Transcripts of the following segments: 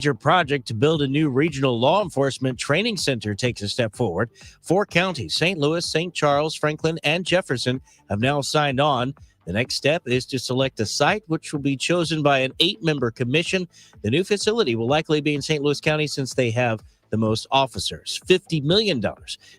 Major project to build a new regional law enforcement training center takes a step forward. 4 counties, St. Louis, St. Charles, Franklin, and Jefferson, have now signed on. The next step is to select a site, which will be chosen by an 8-member commission. The new facility will likely be in St. Louis County since they have the most officers. $50 million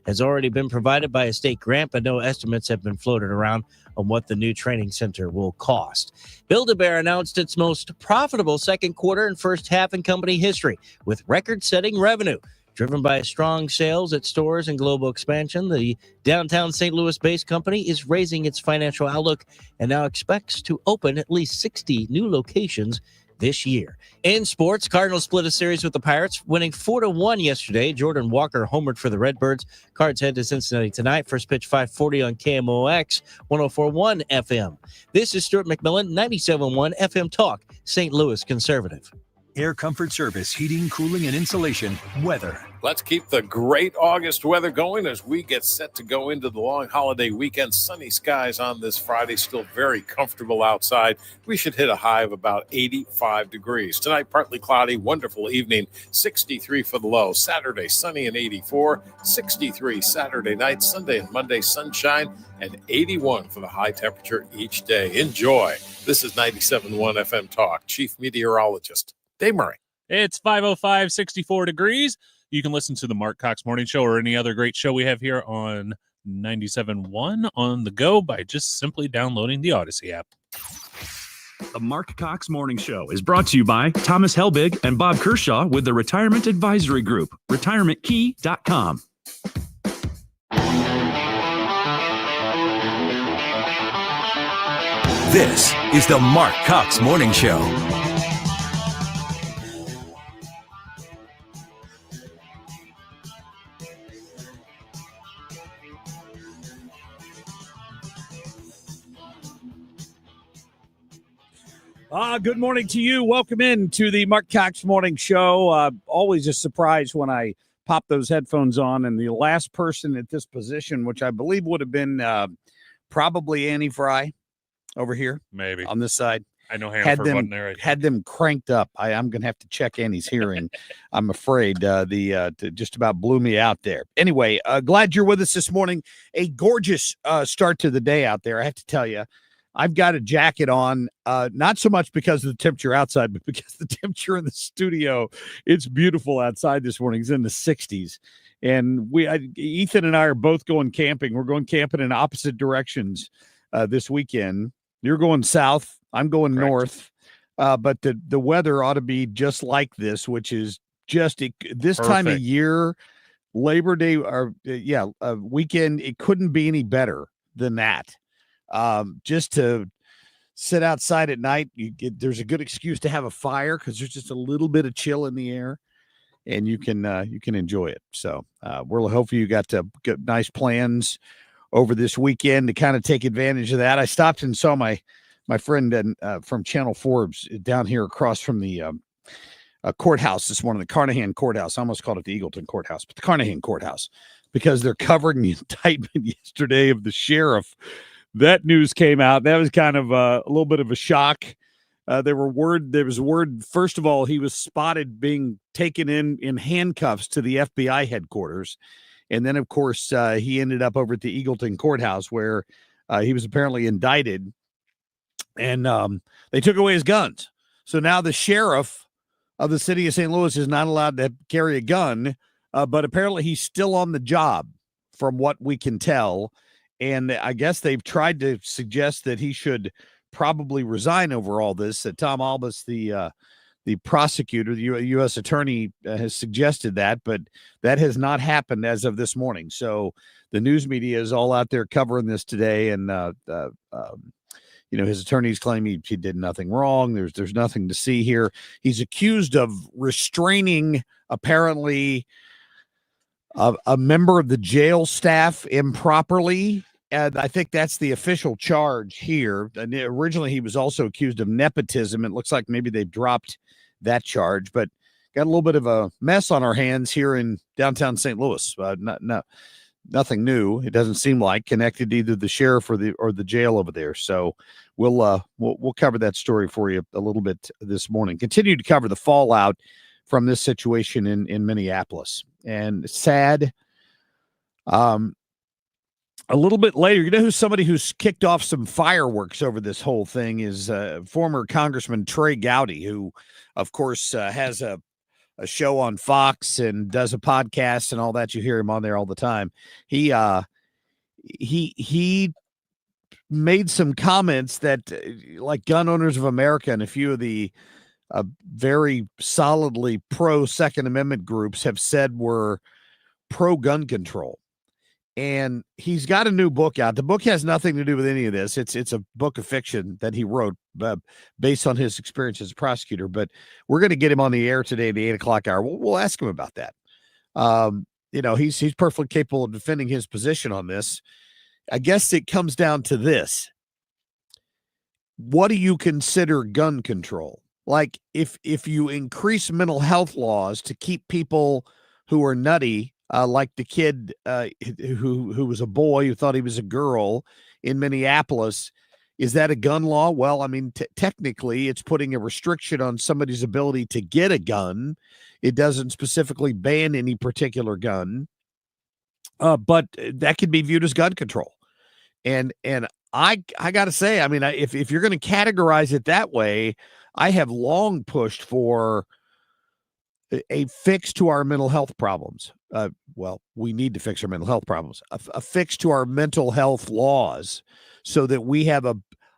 has already been provided by a state grant, but no estimates have been floated around on what the new training center will cost. Build-A-Bear announced its most profitable second quarter and first half in company history, with record-setting revenue. Driven by strong sales at stores and global expansion, the downtown St. Louis-based company is raising its financial outlook and now expects to open at least 60 new locations this year. In sports, Cardinals split a series with the Pirates, winning 4-1 yesterday. Jordan Walker homered for the Redbirds. Cards head to Cincinnati tonight. First pitch 5:40 on KMOX 104.1 FM. This is Stuart McMillan, 97.1 FM Talk, St. Louis Conservative. Air Comfort Service, heating, cooling, and insulation. Weather. Let's keep the great August weather going as we get set to go into the long holiday weekend. Sunny skies on this Friday, still very comfortable outside. We should hit a high of about 85 degrees. Tonight, partly cloudy, wonderful evening, 63 for the low. Saturday, sunny and 84, 63 Saturday night, Sunday and Monday, sunshine, and 81 for the high temperature each day. Enjoy. This is 97.1 FM Talk. Chief Meteorologist Dave Murray. It's 5:05, 64 degrees. You can listen to the Marc Cox Morning Show or any other great show we have here on 97.1 on the go by just simply downloading the Odyssey app. The Marc Cox Morning Show is brought to you by Thomas Helbig and Bob Kershaw with the Retirement Advisory Group, retirementkey.com. This is the Marc Cox Morning Show. Good morning to you. Welcome in to the Marc Cox Morning Show. Always a surprise when I pop those headphones on, and the last person at this position, which I believe would have been probably Annie Fry over here, maybe on this side. I know Hannaford wasn't there. Had them cranked up. I'm going to have to check Annie's hearing. I'm afraid just about blew me out there. Anyway, glad you're with us this morning. A gorgeous start to the day out there, I have to tell you. I've got a jacket on, not so much because of the temperature outside, but because the temperature in the studio. It's beautiful outside this morning. It's in the 60s. And Ethan and I are both going camping. We're going camping in opposite directions this weekend. You're going south. I'm going north. But the weather ought to be just like this, which is just this perfect time of year, Labor Day, weekend. It couldn't be any better than that. Just to sit outside at night, there's a good excuse to have a fire because there's just a little bit of chill in the air, and you can enjoy it. So we're hopefully you got nice plans over this weekend to kind of take advantage of that. I stopped and saw my friend from Channel Forbes down here across from the courthouse this morning, the Carnahan Courthouse. I almost called it the Eagleton Courthouse, but the Carnahan Courthouse, because they're covering the indictment yesterday of the sheriff. That news came out. That was kind of a little bit of a shock. There was word, first of all, he was spotted being taken in handcuffs to the FBI headquarters. And then, of course, he ended up over at the Eagleton Courthouse where he was apparently indicted. And they took away his guns. So now the sheriff of the city of St. Louis is not allowed to carry a gun, but apparently he's still on the job from what we can tell. And I guess they've tried to suggest that he should probably resign over all this. Tom Albus, the prosecutor, the U.S. attorney, has suggested that, but that has not happened as of this morning. So the news media is all out there covering this today, and his attorneys claim he did nothing wrong. There's nothing to see here. He's accused of restraining apparently a member of the jail staff improperly. And I think that's the official charge here. And originally, he was also accused of nepotism. It looks like maybe they've dropped that charge, but got a little bit of a mess on our hands here in downtown St. Louis. Nothing new. It doesn't seem like connected to either the sheriff or the jail over there. So we'll cover that story for you a little bit this morning. Continue to cover the fallout from this situation in Minneapolis. And sad. A little bit later, you know who's somebody who's kicked off some fireworks over this whole thing is former Congressman Trey Gowdy, who, of course, has a show on Fox and does a podcast and all that. You hear him on there all the time. He made some comments that, like Gun Owners of America and a few of the very solidly pro Second Amendment groups have said were pro gun control. And he's got a new book out. The book has nothing to do with any of this. It's a book of fiction that he wrote based on his experience as a prosecutor. But we're going to get him on the air today at the 8 o'clock hour. We'll ask him about that. He's perfectly capable of defending his position on this. I guess it comes down to this. What do you consider gun control? Like if you increase mental health laws to keep people who are nutty, like the kid who was a boy who thought he was a girl in Minneapolis, is that a gun law? Well, I mean, technically, it's putting a restriction on somebody's ability to get a gun. It doesn't specifically ban any particular gun, but that could be viewed as gun control. And I got to say, I mean, if you're going to categorize it that way, I have long pushed for a fix to our mental health problems. Well, we need to fix our mental health problems. A fix to our mental health laws so that we have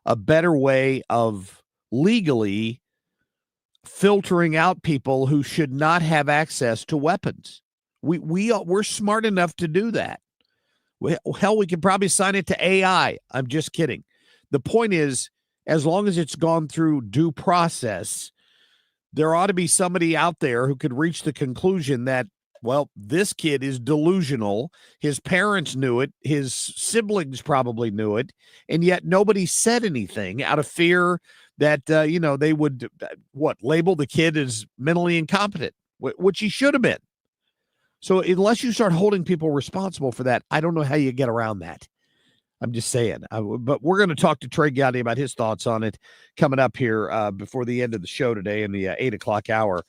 a better way of legally filtering out people who should not have access to weapons. We're smart enough to do that. Hell, we can probably sign it to AI. I'm just kidding. The point is, as long as it's gone through due process, there ought to be somebody out there who could reach the conclusion that, well, this kid is delusional. His parents knew it. His siblings probably knew it. And yet nobody said anything out of fear that, they would, label the kid as mentally incompetent, which he should have been. So unless you start holding people responsible for that, I don't know how you get around that. I'm just saying. But we're going to talk to Trey Gowdy about his thoughts on it coming up here before the end of the show today in the 8 o'clock hour.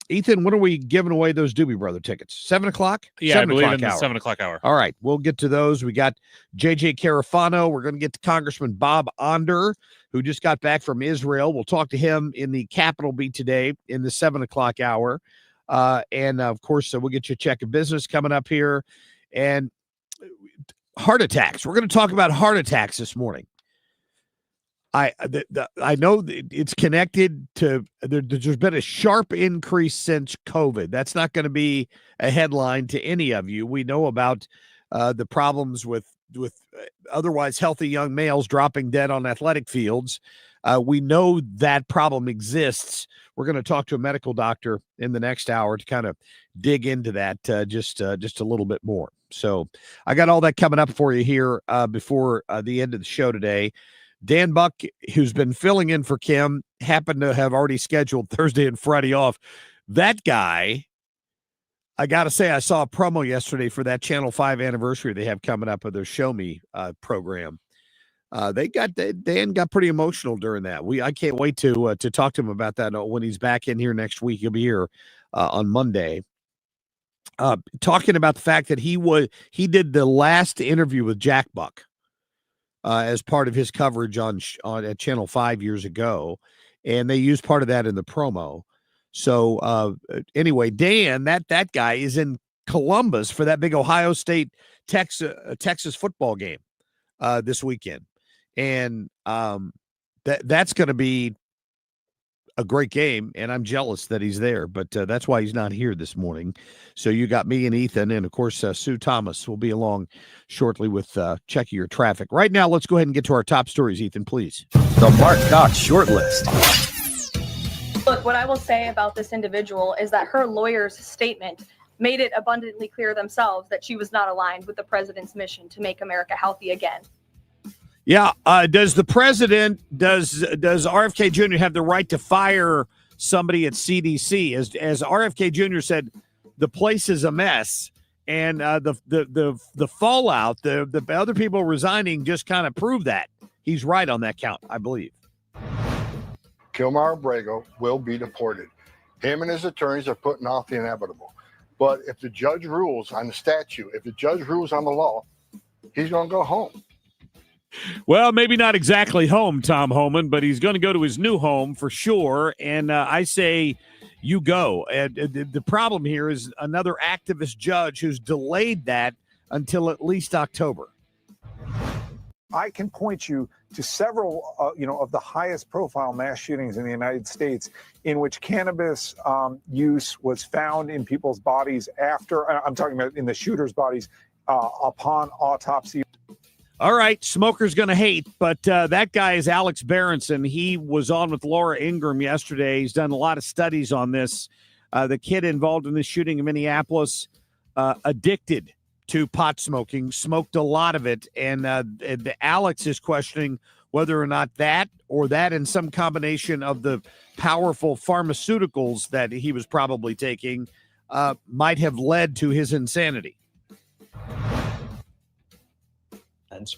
Ethan, when are we giving away those Doobie Brother tickets? 7 o'clock? Yeah, 7 I believe o'clock in the hour. 7 o'clock hour. All right, we'll get to those. We got J.J. Carafano. We're going to get to Congressman Bob Onder, who just got back from Israel. We'll talk to him in the Capitol Beat today in the 7 o'clock hour. And, of course, we'll get you a check of business coming up here. And heart attacks. We're going to talk about heart attacks this morning. I know it's connected to there's been a sharp increase since COVID. That's not going to be a headline to any of you. We know about the problems with otherwise healthy young males dropping dead on athletic fields. We know that problem exists. We're going to talk to a medical doctor in the next hour to kind of dig into that just a little bit more. So I got all that coming up for you here before the end of the show today. Dan Buck, who's been filling in for Kim, happened to have already scheduled Thursday and Friday off. That guy, I got to say, I saw a promo yesterday for that Channel 5 anniversary they have coming up of their Show Me program. Dan got pretty emotional during that. I can't wait to talk to him about that when he's back in here next week. He'll be here on Monday. Talking about the fact that he did the last interview with Jack Buck as part of his coverage on at Channel 5 years ago, and they used part of that in the promo. So anyway, Dan, that guy is in Columbus for that big Ohio State Texas football game this weekend, and that's going to be a great game, and I'm jealous that he's there, but that's why he's not here this morning. So you got me and Ethan, and of course Sue Thomas will be along shortly with checking your traffic. Right now, let's go ahead and get to our top stories, Ethan, please. The Marc Cox short list. Look, what I will say about this individual is that her lawyer's statement made it abundantly clear themselves that she was not aligned with the president's mission to make America healthy again. Yeah. Does the president, does RFK Jr. have the right to fire somebody at CDC? As RFK Jr. said, the place is a mess, and the fallout, the other people resigning just kind of proved that. He's right on that count, I believe. Kilmar Abrego will be deported. Him and his attorneys are putting off the inevitable. But if the judge rules on the statute, if the judge rules on the law, he's going to go home. Well, maybe not exactly home, Tom Homan, but he's going to go to his new home for sure. And I say you go. And the problem here is another activist judge who's delayed that until at least October. I can point you to several, of the highest profile mass shootings in the United States in which cannabis use was found in people's bodies after, I'm talking about in the shooters' bodies, upon autopsy. All right, smoker's going to hate, but that guy is Alex Berenson. He was on with Laura Ingraham yesterday. He's done a lot of studies on this. The kid involved in the shooting in Minneapolis, addicted to pot smoking, smoked a lot of it, and Alex is questioning whether or not that or that and some combination of the powerful pharmaceuticals that he was probably taking might have led to his insanity.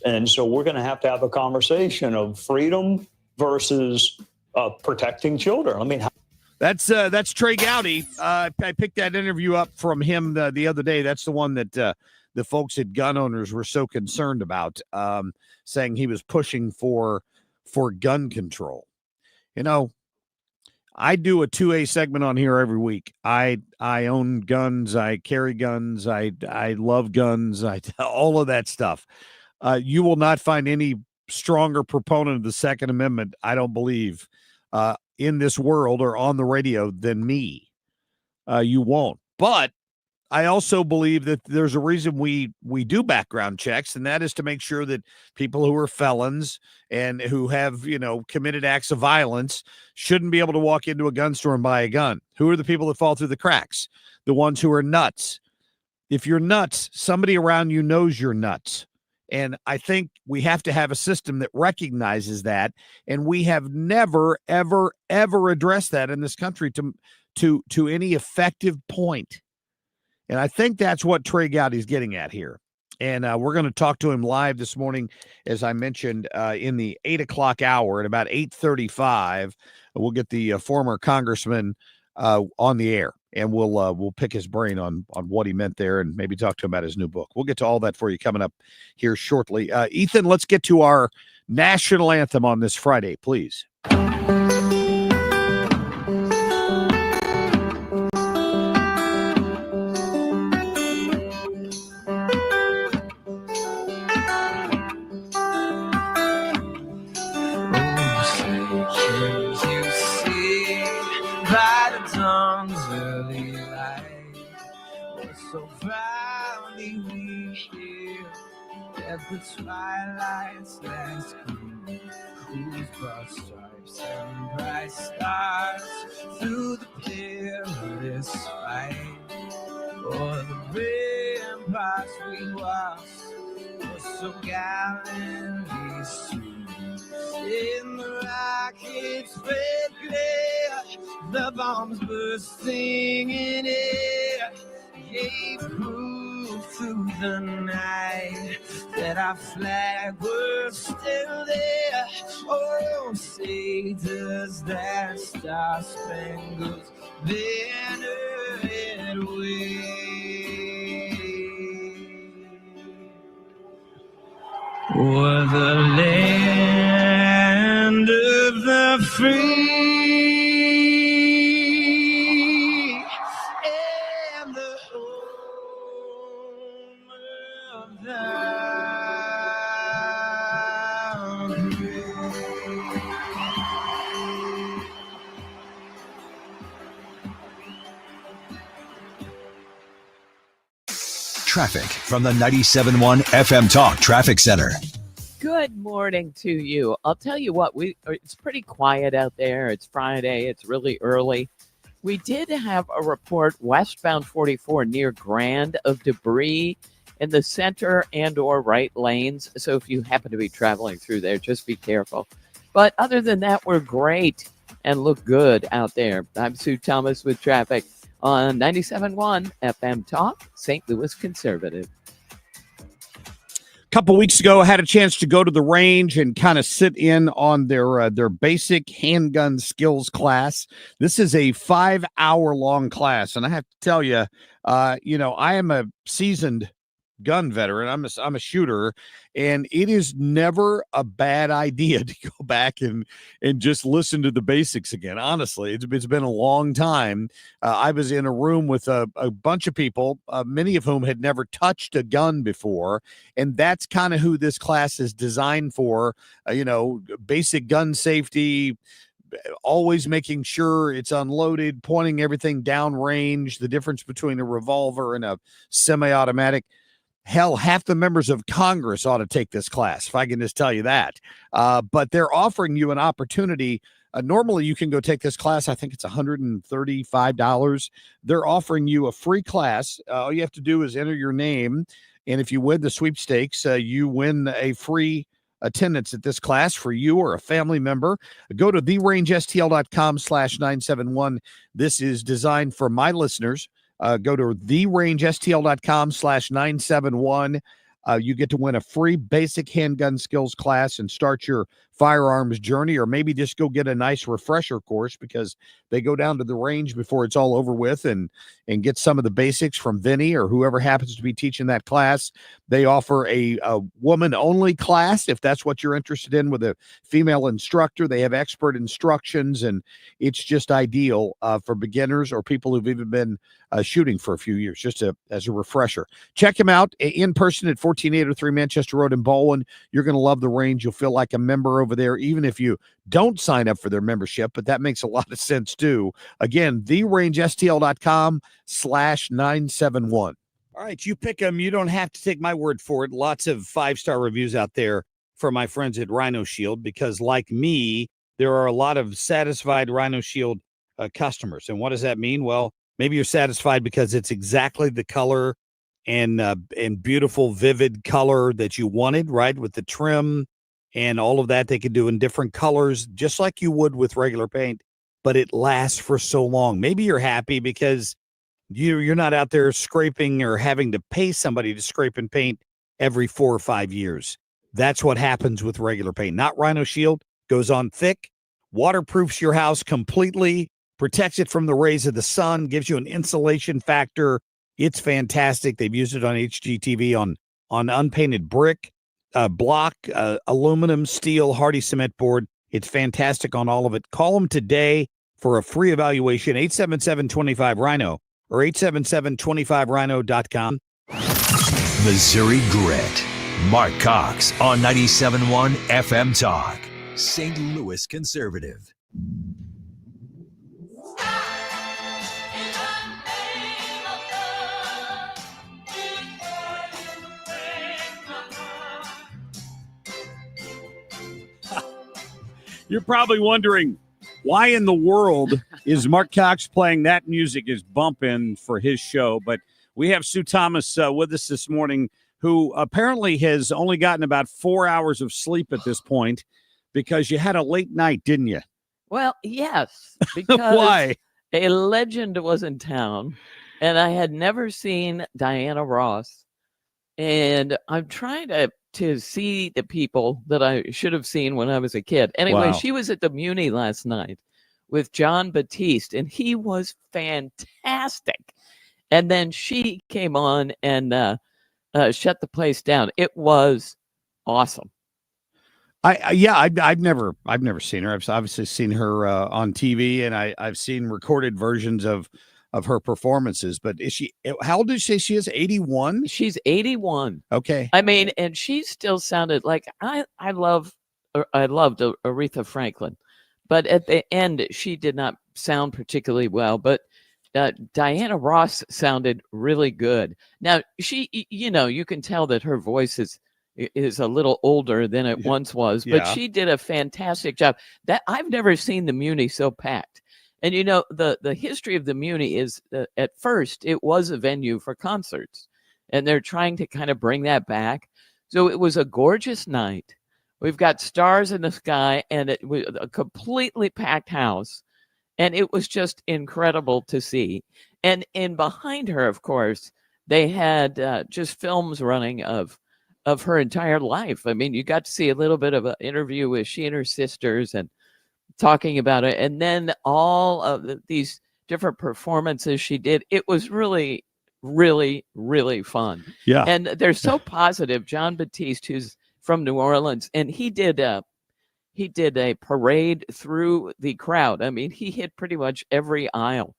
And so we're going to have a conversation of freedom versus protecting children. I mean, that's Trey Gowdy. I picked that interview up from him the other day. That's the one that the folks at Gun Owners were so concerned about, saying he was pushing for gun control. You know, I do a 2A segment on here every week. I own guns. I carry guns. I love guns. All of that stuff. You will not find any stronger proponent of the Second Amendment, I don't believe, in this world or on the radio than me. You won't. But I also believe that there's a reason we do background checks, and that is to make sure that people who are felons and who have, committed acts of violence shouldn't be able to walk into a gun store and buy a gun. Who are the people that fall through the cracks? The ones who are nuts. If you're nuts, somebody around you knows you're nuts. And I think we have to have a system that recognizes that. And we have never, ever, ever addressed that in this country to any effective point. And I think that's what Trey Gowdy is getting at here. And we're going to talk to him live this morning, as I mentioned, in the 8 o'clock hour at about 8:35. We'll get the former congressman on the air. And we'll pick his brain on what he meant there and maybe talk to him about his new book. We'll get to all that for you coming up here shortly. Ethan, let's get to our national anthem on this Friday, please. So proudly we hear that the twilight's last gleam, whose broad stripes and bright stars through the perilous fight, o'er the ramparts we watched, was so gallantly streamed in the rocket's red glare, the bombs bursting in air. Gave proof through the night that our flag was still there. Oh, say does that star-spangled banner yet wave o'er the land of the free? Traffic from the 97.1 FM Talk Traffic Center. Good morning to you. I'll tell you what, it's pretty quiet out there. It's Friday. It's really early. We did have a report westbound 44 near Grand of debris in the center and or right lanes. So if you happen to be traveling through there, just be careful. But other than that, we're great and look good out there. I'm Sue Thomas with traffic on 97.1 FM Talk, St. Louis Conservative. couple weeks ago, I had a chance to go to the range and kind of sit in on their basic handgun skills class. This is a 5-hour-long class, and I have to tell you, I am a seasoned gun veteran. I'm a shooter, and it is never a bad idea to go back and just listen to the basics again. Honestly, it's been a long time. I was in a room with a bunch of people, many of whom had never touched a gun before, and that's kind of who this class is designed for. Basic gun safety, always making sure it's unloaded, pointing everything down range, the difference between a revolver and a semi-automatic. Hell, half the members of Congress ought to take this class, if I can just tell you that. But they're offering you an opportunity. Normally, you can go take this class. I think it's $135. They're offering you a free class. All you have to do is enter your name. And if you win the sweepstakes, you win a free attendance at this class for you or a family member. Go to therangestl.com/971. This is designed for my listeners. Go to therangestl.com/971. You get to win a free basic handgun skills class and start your firearms journey, or maybe just go get a nice refresher course because they go down to the range before it's all over with and get some of the basics from Vinny or whoever happens to be teaching that class. They offer a woman-only class if that's what you're interested in, with a female instructor. They have expert instructions, and it's just ideal for beginners or people who've even been shooting for a few years, just as a refresher. Check him out in person at 14803 Manchester Road in Baldwin. You're going to love the range. You'll feel like a member over there, even if you don't sign up for their membership, but that makes a lot of sense too. Again, therangestl.com/971. All right, you pick them. You don't have to take my word for it. Lots of 5-star reviews out there for my friends at Rhino Shield, because like me, there are a lot of satisfied Rhino Shield customers. And what does that mean? Well, maybe you're satisfied because it's exactly the color and beautiful, vivid color that you wanted, right? With the trim and all of that, they can do in different colors, just like you would with regular paint, but it lasts for so long. Maybe you're happy because you're not out there scraping or having to pay somebody to scrape and paint every 4 or 5 years. That's what happens with regular paint. Not Rhino Shield. Goes on thick, waterproofs your house completely, protects it from the rays of the sun, gives you an insulation factor. It's fantastic. They've used it on HGTV, on unpainted brick, block, aluminum, steel, hardy cement board. It's fantastic on all of it. Call them today for a free evaluation, 877-25-RHINO or 877-25rhino.com. Missouri Grit. Marc Cox on 97.1 FM Talk. St. Louis Conservative. You're probably wondering, why in the world is Marc Cox playing that music is bumping for his show? But we have Sue Thomas with us this morning, who apparently has only gotten about 4 hours of sleep at this point because you had a late night, didn't you? Well, yes, because Why? a legend was in town, and I had never seen Diana Ross. And I'm trying to see the people that I should have seen when I was a kid. Anyway, Wow. She was at the Muni last night with John Batiste, and he was fantastic. And then she came on and shut the place down. It was awesome. I've never seen her. I've obviously seen her on TV, and I've seen recorded versions of her performances. But is she? How old did she say she is? 81. She's 81. Okay. I mean, and she still sounded like I loved Aretha Franklin, but at the end she did not sound particularly well. But Diana Ross sounded really good. Now she, you can tell that her voice is a little older than it once was, but she did a fantastic job. That I've never seen the Muni so packed. And the history of the Muni is at first it was a venue for concerts, and they're trying to kind of bring that back. So it was a gorgeous night. We've got stars in the sky, and it was a completely packed house, and it was just incredible to see. And behind her, of course, they had just films running of of her entire life. I mean, you got to see a little bit of an interview with she and her sisters and talking about it. And then all of these different performances she did. It was really, really, really fun. Yeah. And they're so positive. John Batiste, who's from New Orleans, and he did a parade through the crowd. I mean, he hit pretty much every aisle.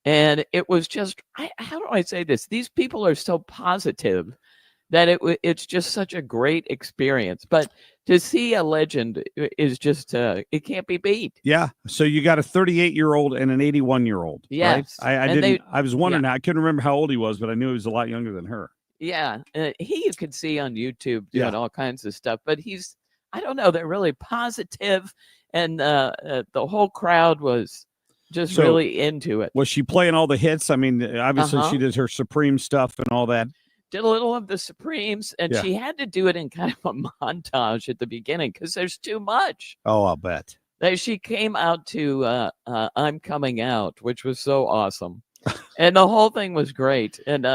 And it was just, how do I say this? These people are so positive that it's just such a great experience. But to see a legend is just, it can't be beat. Yeah. So you got a 38-year-old and an 81-year-old. Yes. Right? I was wondering, I couldn't remember how old he was, but I knew he was a lot younger than her. Yeah. You could see on YouTube doing all kinds of stuff. But I don't know, they're really positive, and the whole crowd was just really into it. Was she playing all the hits? I mean, obviously she did her Supreme stuff and all that. Did a little of the Supremes, and she had to do it in kind of a montage at the beginning because there's too much. Oh, I'll bet. She came out to I'm Coming Out, which was so awesome. And the whole thing was great. And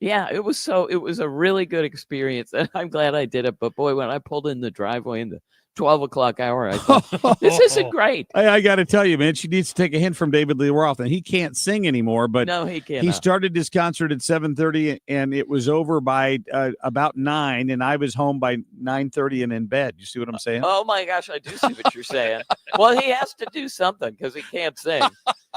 it was a really good experience. And I'm glad I did it. But boy, when I pulled in the driveway in the 12 o'clock hour, I thought, this isn't great. I got to tell you, man, she needs to take a hint from David Lee Roth, and he can't sing anymore. But no, he can't. He started his concert at 7:30, and it was over by about 9, and I was home by 9:30 and in bed. You see what I'm saying? Oh my gosh, I do see what you're saying. Well, he has to do something because he can't sing.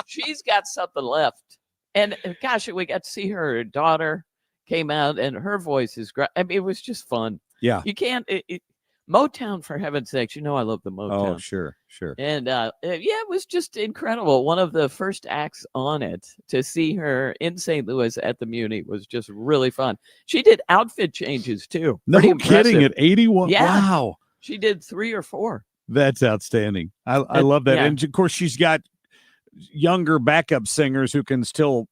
She's got something left, and gosh, we got to see her daughter came out, and her voice is great. I mean, it was just fun. Yeah, you can't. Motown, for heaven's sakes, you know I love the Motown. Oh, sure. And it was just incredible. One of the first acts on it, to see her in St. Louis at the Muni was just really fun. She did outfit changes too. No kidding, at 81. Yeah. Wow. She did 3 or 4. That's outstanding. I love that. Yeah. And of course, she's got younger backup singers who can still,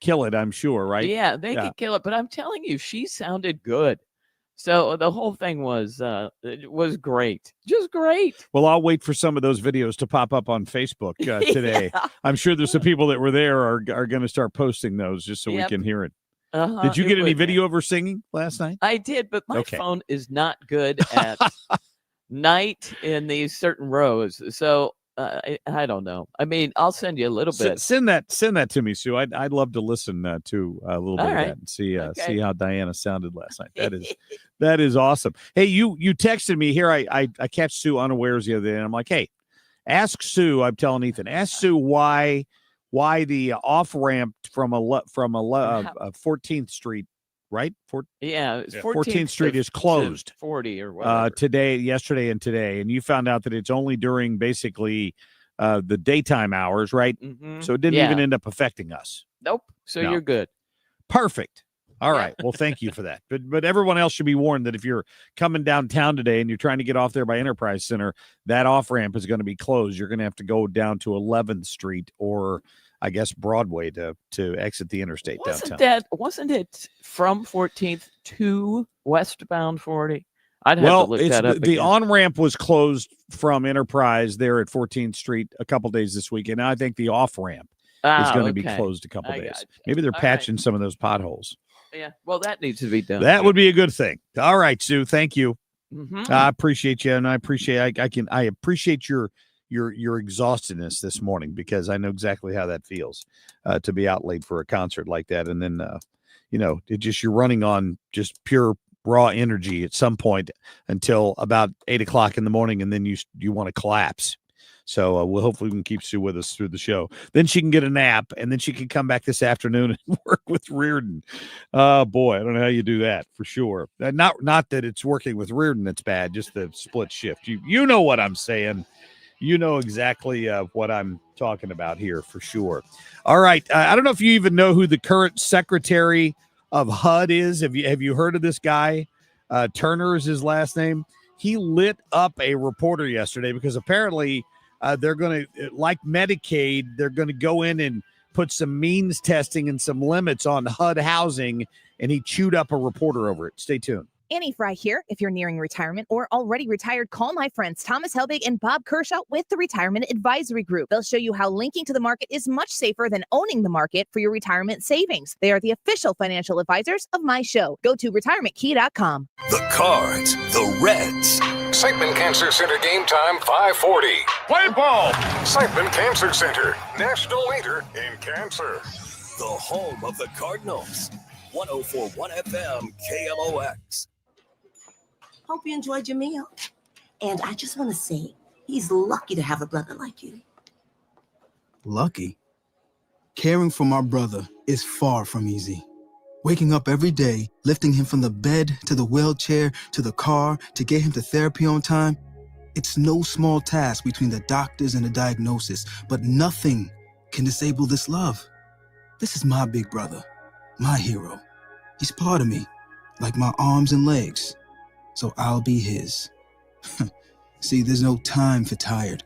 kill it, I'm sure, right? Yeah, they could kill it. But I'm telling you, she sounded good. So the whole thing was great, just great. Well, I'll wait for some of those videos to pop up on Facebook today. Yeah. I'm sure there's some people that were there are going to start posting those just so we can hear it. Did you get any video of her singing last night? I did, but my phone is not good at night in these certain rows. So I don't know. I mean, I'll send you a little bit. Send that to me, Sue. I'd love to listen to a little bit of that and see how Diana sounded last night. That is awesome. Hey, you texted me here. I catch Sue unawares the other day, and I'm like, hey, ask Sue. I'm telling Ethan, ask Sue why the off ramp from 14th Street. Right? 14th Street is closed. 40 or whatever. Yesterday and today. And you found out that it's only during basically the daytime hours, right? Mm-hmm. So it didn't even end up affecting us. Nope. So you're good. Perfect. All right. Well, thank you for that. But everyone else should be warned that if you're coming downtown today and you're trying to get off there by Enterprise Center, that off-ramp is going to be closed. You're going to have to go down to 11th Street or I guess Broadway to exit the interstate downtown. Wasn't it from 14th to westbound 40? I'd have to look that up. The on-ramp was closed from Enterprise there at 14th Street a couple days this week, and I think the off-ramp is going to be closed a couple days. Maybe they're patching some of those potholes. Yeah, well, that needs to be done. That would be a good thing. All right, Sue, thank you. Mm-hmm. I appreciate you, and I appreciate your exhaustedness this morning, because I know exactly how that feels to be out late for a concert like that. And then, you're running on just pure raw energy at some point until about 8 o'clock in the morning. And then you want to collapse. So hopefully we can keep Sue with us through the show. Then she can get a nap, and then she can come back this afternoon and work with Reardon. Boy, I don't know how you do that for sure. Not that it's working with Reardon that's bad, just the split shift. You know what I'm saying. You know exactly what I'm talking about here for sure. All right. I don't know if you even know who the current secretary of HUD is. Have you heard of this guy? Turner is his last name. He lit up a reporter yesterday because apparently they're going to, like Medicaid, they're going to go in and put some means testing and some limits on HUD housing, and he chewed up a reporter over it. Stay tuned. Annie Fry here. If you're nearing retirement or already retired, call my friends Thomas Helbig and Bob Kershaw with the Retirement Advisory Group. They'll show you how linking to the market is much safer than owning the market for your retirement savings. They are the official financial advisors of my show. Go to retirementkey.com. The Cards, the Reds. Siteman Cancer Center game time 5:40. Play ball. Siteman Cancer Center, national leader in cancer. The home of the Cardinals. 104.1 FM KMOX. Hope you enjoyed your meal. And I just want to say, he's lucky to have a brother like you. Lucky? Caring for my brother is far from easy. Waking up every day, lifting him from the bed to the wheelchair to the car to get him to therapy on time, it's no small task between the doctors and the diagnosis, but nothing can disable this love. This is my big brother, my hero. He's part of me, like my arms and legs. So I'll be his. See, there's no time for tired.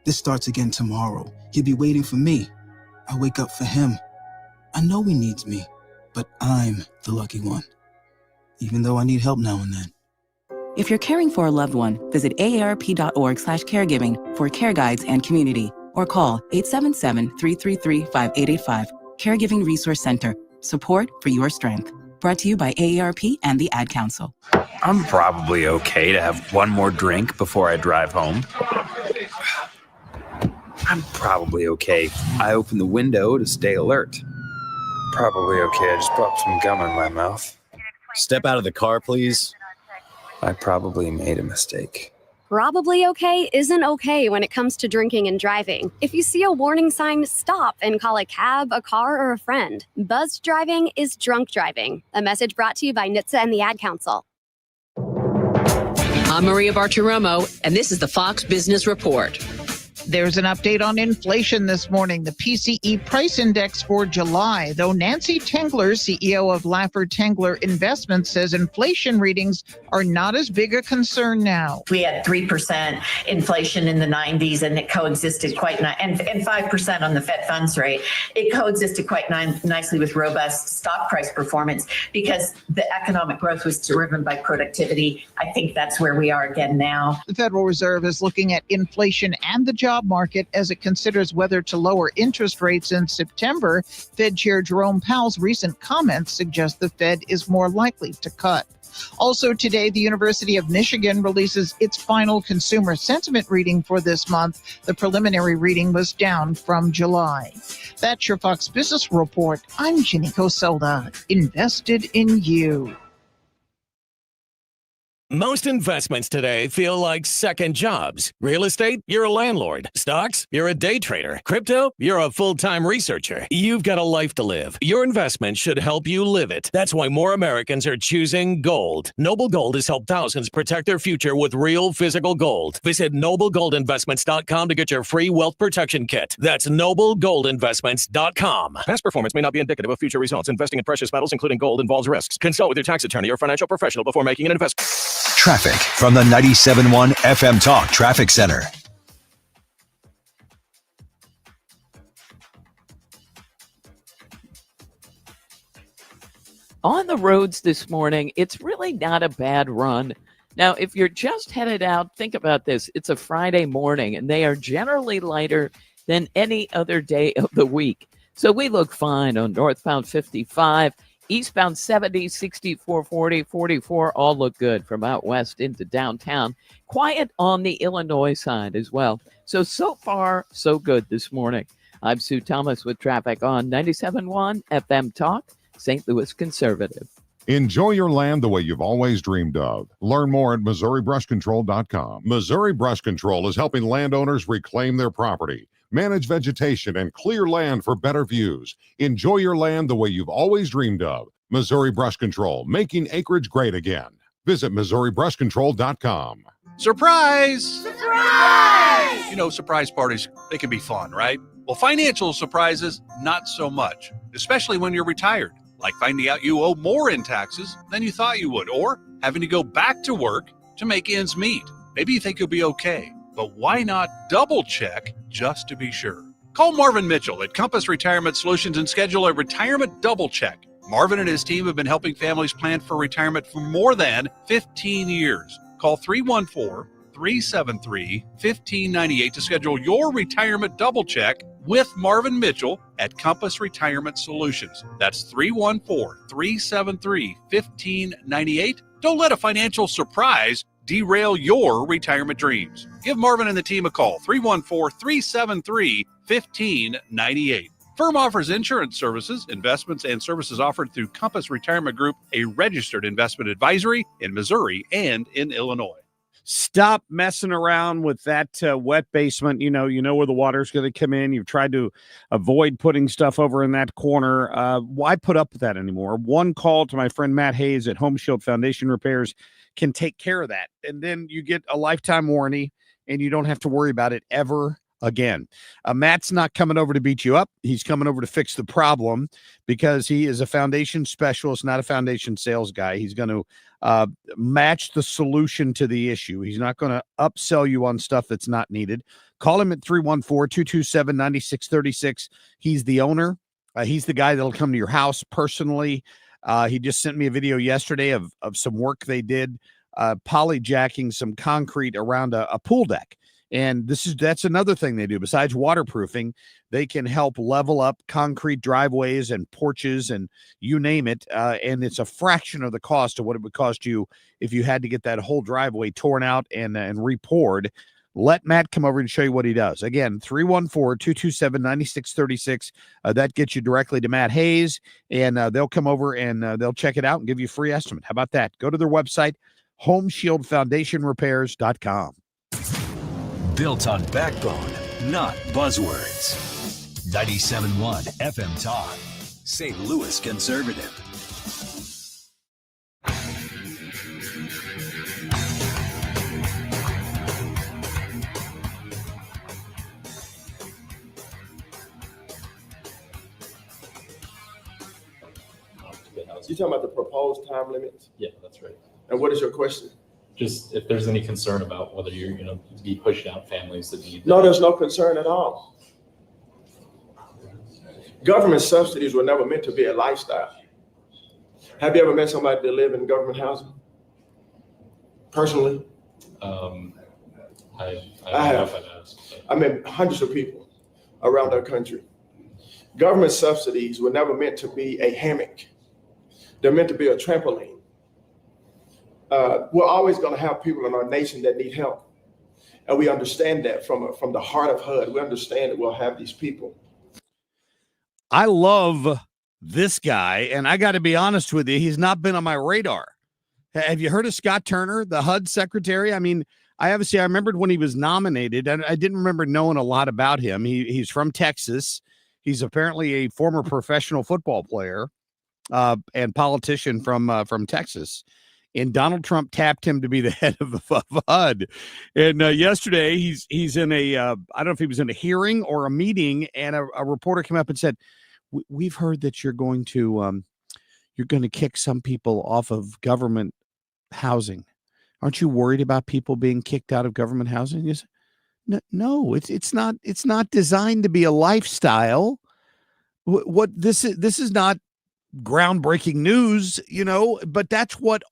This starts again tomorrow. He'll be waiting for me. I wake up for him. I know he needs me, but I'm the lucky one. Even though I need help now and then. If you're caring for a loved one, visit aarp.org/caregiving for care guides and community, or call 877-333-5885. Caregiving Resource Center. Support for your strength. Brought to you by AARP and the Ad Council. I'm probably okay to have one more drink before I drive home. I'm probably okay. I open the window to stay alert. Probably okay. I just popped some gum in my mouth. Step out of the car, please. I probably made a mistake. Probably okay isn't okay when it comes to drinking and driving. If you see a warning sign, stop and call a cab, a car, or a friend. Buzzed driving is drunk driving. A message brought to you by NHTSA and the Ad Council. I'm Maria Bartiromo, and this is the Fox Business Report. There's an update on inflation this morning, the PCE price index for July, though Nancy Tengler, CEO of Laffer Tengler Investments, says inflation readings are not as big a concern now. We had 3% inflation in the 90s, and it coexisted quite and 5% on the Fed funds rate. It coexisted quite nicely with robust stock price performance because the economic growth was driven by productivity. I think that's where we are again now. The Federal Reserve is looking at inflation and the job market as it considers whether to lower interest rates in September. Fed Chair Jerome Powell's recent comments suggest the Fed is more likely to cut. Also today, the University of Michigan releases its final consumer sentiment reading for this month. The preliminary reading was down from July. That's your Fox Business Report. I'm Ginny Coselda. Invested in you. Most investments today feel like second jobs. Real estate, you're a landlord. Stocks, you're a day trader. Crypto, you're a full-time researcher. You've got a life to live. Your investment should help you live it. That's why more Americans are choosing gold. Noble Gold has helped thousands protect their future with real physical gold. Visit noblegoldinvestments.com to get your free wealth protection kit. That's noblegoldinvestments.com. Past performance may not be indicative of future results. Investing in precious metals, including gold, involves risks. Consult with your tax attorney or financial professional before making an investment. Traffic from the 97.1 FM Talk Traffic Center. On the roads this morning, it's really not a bad run. Now, if you're just headed out, think about this. It's a Friday morning, and they are generally lighter than any other day of the week. So we look fine on northbound 55. Eastbound 70, 64, 40, 44 all look good from out west into downtown. Quiet on the Illinois side as well. So far, so good this morning. I'm Sue Thomas with traffic on 97.1 FM Talk, St. Louis Conservative. Enjoy your land the way you've always dreamed of. Learn more at MissouriBrushControl.com. Missouri Brush Control is helping landowners reclaim their property, manage vegetation, and clear land for better views. Enjoy your land the way you've always dreamed of. Missouri Brush Control, making acreage great again. Visit MissouriBrushControl.com. Surprise! Surprise! You know, surprise parties, they can be fun, right? Well, financial surprises, not so much, especially when you're retired, like finding out you owe more in taxes than you thought you would, or having to go back to work to make ends meet. Maybe you think you'll be okay, but why not double check just to be sure? Call Marvin Mitchell at Compass Retirement Solutions and schedule a retirement double check. Marvin and his team have been helping families plan for retirement for more than 15 years. Call 314-373-1598 to schedule your retirement double check with Marvin Mitchell at Compass Retirement Solutions. That's 314-373-1598. Don't let a financial surprise derail your retirement dreams. Give Marvin and the team a call, 314-373-1598. Firm offers insurance services, investments, and services offered through Compass Retirement Group, a registered investment advisory in Missouri and in Illinois. Stop messing around with that wet basement. You know where the water's going to come in. You've tried to avoid putting stuff over in that corner. Why put up with that anymore? One call to my friend Matt Hayes at Home Shield Foundation Repairs can take care of that. And then you get a lifetime warranty, and you don't have to worry about it ever again. Matt's not coming over to beat you up. He's coming over to fix the problem because he is a foundation specialist, not a foundation sales guy. He's going to match the solution to the issue. He's not going to upsell you on stuff that's not needed. Call him at 314-227-9636. He's the owner. He's the guy that'll come to your house personally. He just sent me a video yesterday of some work they did, polyjacking some concrete around a pool deck. And that's another thing they do. Besides waterproofing, they can help level up concrete driveways and porches and you name it. And it's a fraction of the cost of what it would cost you if you had to get that whole driveway torn out and re-poured. Let Matt come over and show you what he does. Again, 314-227-9636. That gets you directly to Matt Hayes, and they'll come over and they'll check it out and give you a free estimate. How about that? Go to their website, homeshieldfoundationrepairs.com. Built on backbone, not buzzwords. 97.1 FM Talk, St. Louis conservative. You talking about the proposed time limits? Yeah, that's right. And what is your question? Just if there's any concern about whether you're, be pushing out families that need. No, there's no concern at all. Government subsidies were never meant to be a lifestyle. Have you ever met somebody that live in government housing? Personally? I have. I met hundreds of people around our country. Government subsidies were never meant to be a hammock. They're meant to be a trampoline. We're always going to have people in our nation that need help. And we understand that from the heart of HUD. We understand that we'll have these people. I love this guy, and I got to be honest with you, he's not been on my radar. Have you heard of Scott Turner, the HUD secretary? I mean, I remembered when he was nominated, and I didn't remember knowing a lot about him. He's from Texas. He's apparently a former professional football player and politician from Texas. And Donald Trump tapped him to be the head of HUD. And yesterday, he's in I don't know if he was in a hearing or a meeting, and a reporter came up and said, "We've heard that you're going to kick some people off of government housing. Aren't you worried about people being kicked out of government housing?" He said, No, it's not designed to be a lifestyle. What this is not groundbreaking news, but that's what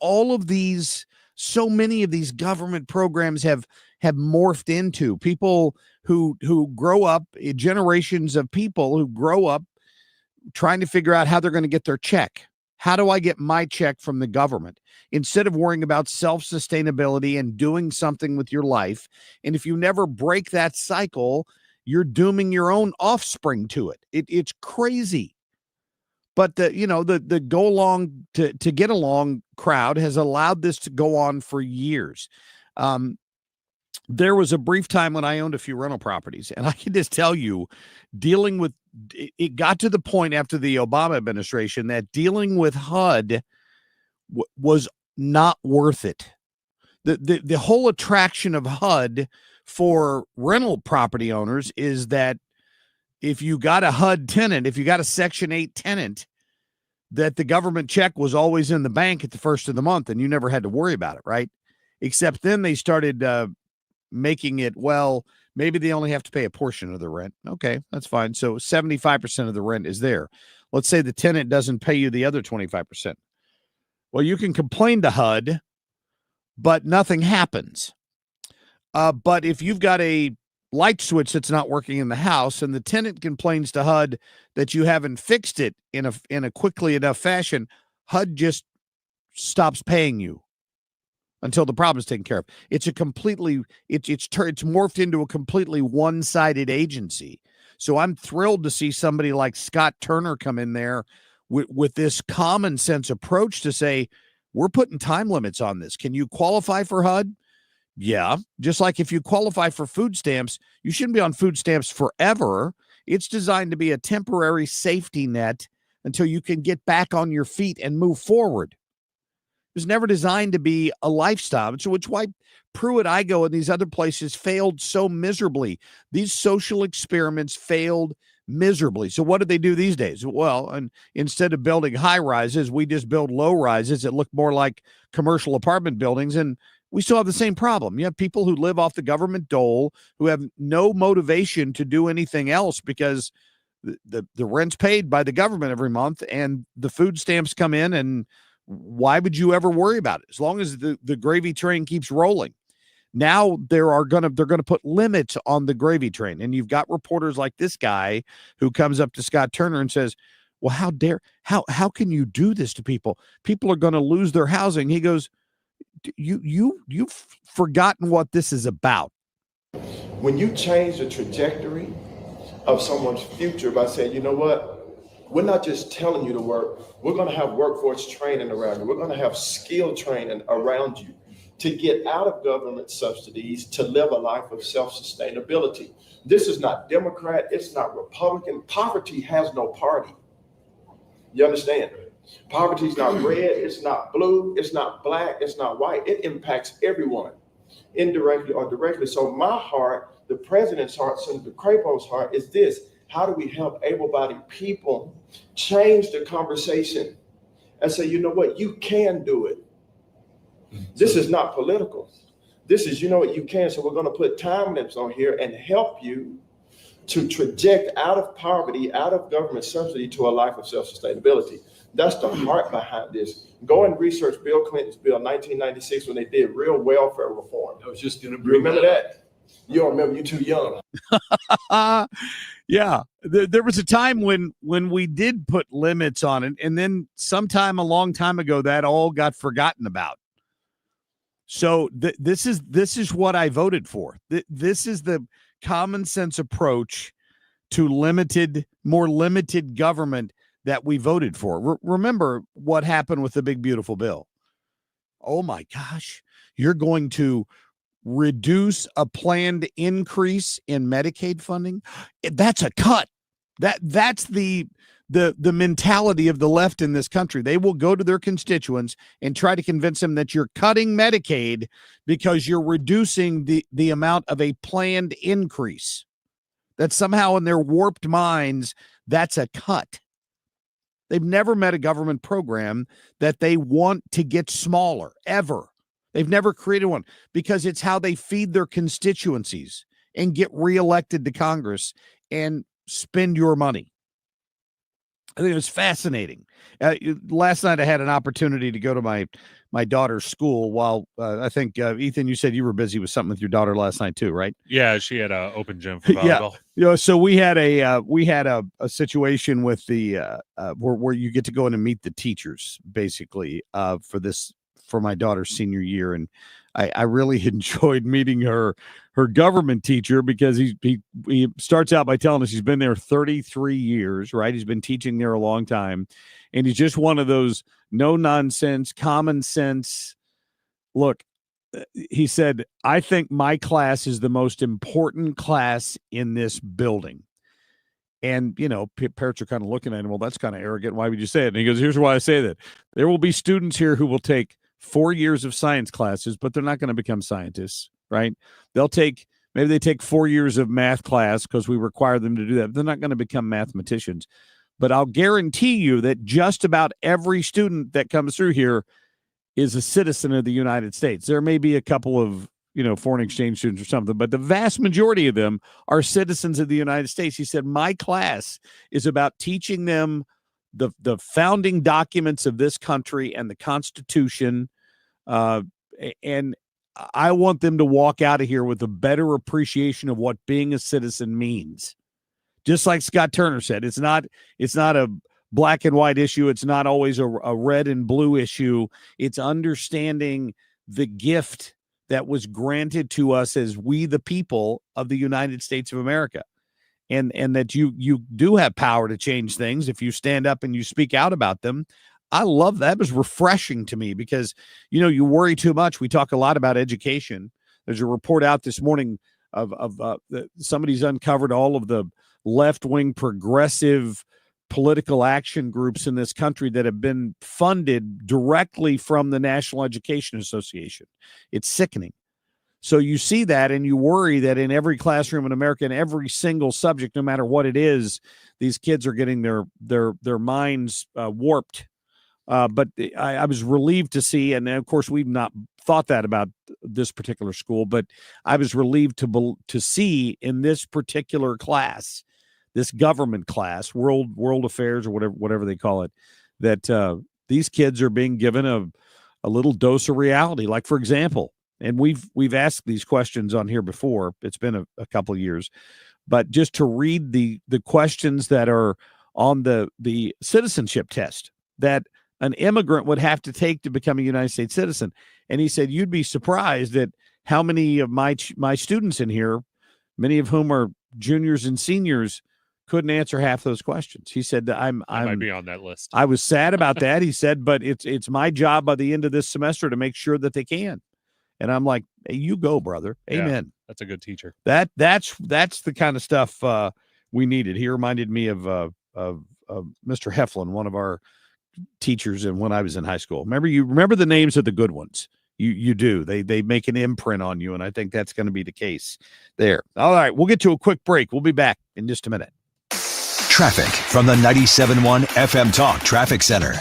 so many of these government programs have morphed into. People who grow up, generations of people who grow up trying to figure out how they're going to get their check. How do I get my check from the government? Instead of worrying about self-sustainability and doing something with your life. And if you never break that cycle, you're dooming your own offspring to it. It's crazy. But the go along to get along crowd has allowed this to go on for years. There was a brief time when I owned a few rental properties, and I can just tell you, dealing with it got to the point after the Obama administration that dealing with HUD was not worth it. The whole attraction of HUD for rental property owners is that if you got a HUD tenant, if you got a Section 8 tenant, that the government check was always in the bank at the first of the month and you never had to worry about it, right? Except then they started making it, well, maybe they only have to pay a portion of the rent. Okay, that's fine. So 75% of the rent is there. Let's say the tenant doesn't pay you the other 25%. Well, you can complain to HUD, but nothing happens. But if you've got a light switch that's not working in the house and the tenant complains to HUD that you haven't fixed it in a quickly enough fashion, HUD just stops paying you until the problem is taken care of. It's morphed into a completely one-sided agency. So I'm thrilled to see somebody like Scott Turner come in there with this common sense approach to say, we're putting time limits on this. Can you qualify for HUD? Yeah. Just like if you qualify for food stamps, you shouldn't be on food stamps forever. It's designed to be a temporary safety net until you can get back on your feet and move forward. It was never designed to be a lifestyle. So it's why Pruitt, Igo, and these other places failed so miserably. These social experiments failed miserably. So what do they do these days? Well, and instead of building high rises, we just build low rises that look more like commercial apartment buildings, and we still have the same problem. You have people who live off the government dole who have no motivation to do anything else because the rent's paid by the government every month and the food stamps come in, and why would you ever worry about it? As long as the gravy train keeps rolling. Now they're going to put limits on the gravy train. And you've got reporters like this guy who comes up to Scott Turner and says, well, how can you do this to people? People are going to lose their housing. He goes, you've forgotten what this is about. When you change the trajectory of someone's future by saying, you know what, we're not just telling you to work, we're going to have workforce training around you. We're going to have skill training around you to get out of government subsidies, to live a life of self-sustainability. This is not Democrat, it's not Republican. Poverty has no party. You understand? Poverty is not red, it's not blue, it's not black, it's not white. It impacts everyone, indirectly or directly. So my heart, the president's heart, Senator Crapo's heart is this: how do we help able-bodied people change the conversation and say, you know what, you can do it. This is not political. This is, you know what, you can. So we're going to put time limits on here and help you to traject out of poverty, out of government subsidy to a life of self-sustainability. That's the heart behind this. Go and research Bill Clinton's bill 1996 when they did real welfare reform. I was just going to remember that. You don't remember, you're too young. Yeah, there was a time when we did put limits on it, and then sometime a long time ago that all got forgotten about. So this is what I voted for. This is the common sense approach to more limited government that we voted for. Remember what happened with the big beautiful bill. Oh my gosh, you're going to reduce a planned increase in Medicaid funding? That's a cut. That's the mentality of the left in this country. They will go to their constituents and try to convince them that you're cutting Medicaid because you're reducing the amount of a planned increase. That somehow in their warped minds, that's a cut. They've never met a government program that they want to get smaller, ever. They've never created one because it's how they feed their constituencies and get reelected to Congress and spend your money. I think it was fascinating. Last night I had an opportunity to go to my daughter's school while I think, Ethan, you said you were busy with something with your daughter last night too, right? Yeah, she had an open gym for volleyball. Yeah. So we had a situation with the where you get to go in and meet the teachers basically for my daughter's senior year. And I really enjoyed meeting her government teacher because he starts out by telling us he's been there 33 years, right? He's been teaching there a long time. And he's just one of those no nonsense, common sense. Look, he said, I think my class is the most important class in this building. And, you know, parents are kind of looking at him. Well, that's kind of arrogant. Why would you say it? And he goes, here's why I say that. There will be students here who will take 4 years of science classes, but they're not going to become scientists, right? Maybe they take 4 years of math class because we require them to do that. But they're not going to become mathematicians. But I'll guarantee you that just about every student that comes through here is a citizen of the United States. There may be a couple of, foreign exchange students or something, but the vast majority of them are citizens of the United States. He said, my class is about teaching them the founding documents of this country and the Constitution, and I want them to walk out of here with a better appreciation of what being a citizen means. Just like Scott Turner said, it's not a black and white issue. It's not always a red and blue issue. It's understanding the gift that was granted to us as we, the people of the United States of America. And that you do have power to change things if you stand up and you speak out about them. I love that. It was refreshing to me because, you worry too much. We talk a lot about education. There's a report out this morning of somebody's uncovered all of the left-wing progressive political action groups in this country that have been funded directly from the National Education Association. It's sickening. So you see that and you worry that in every classroom in America, in every single subject, no matter what it is, these kids are getting their minds warped. But I was relieved to see, and of course we've not thought that about this particular school, but I was relieved to see in this particular class, this government class, world affairs or whatever they call it, that these kids are being given a little dose of reality. Like, for example, and we've asked these questions on here before. It's been a couple of years, but just to read the questions that are on the citizenship test that an immigrant would have to take to become a United States citizen. And he said, you'd be surprised at how many of my students in here, many of whom are juniors and seniors, couldn't answer half those questions. He said that I might be on that list. I was sad about that. He said, but it's my job by the end of this semester to make sure that they can. And I'm like, hey, you go, brother. Amen. Yeah, that's a good teacher. That's the kind of stuff we needed. He reminded me of Mr. Heflin, one of our teachers, and when I was in high school. Remember the names of the good ones. You do. They make an imprint on you, and I think that's going to be the case there. All right, we'll get to a quick break. We'll be back in just a minute. Traffic from the 97.1 FM Talk Traffic Center.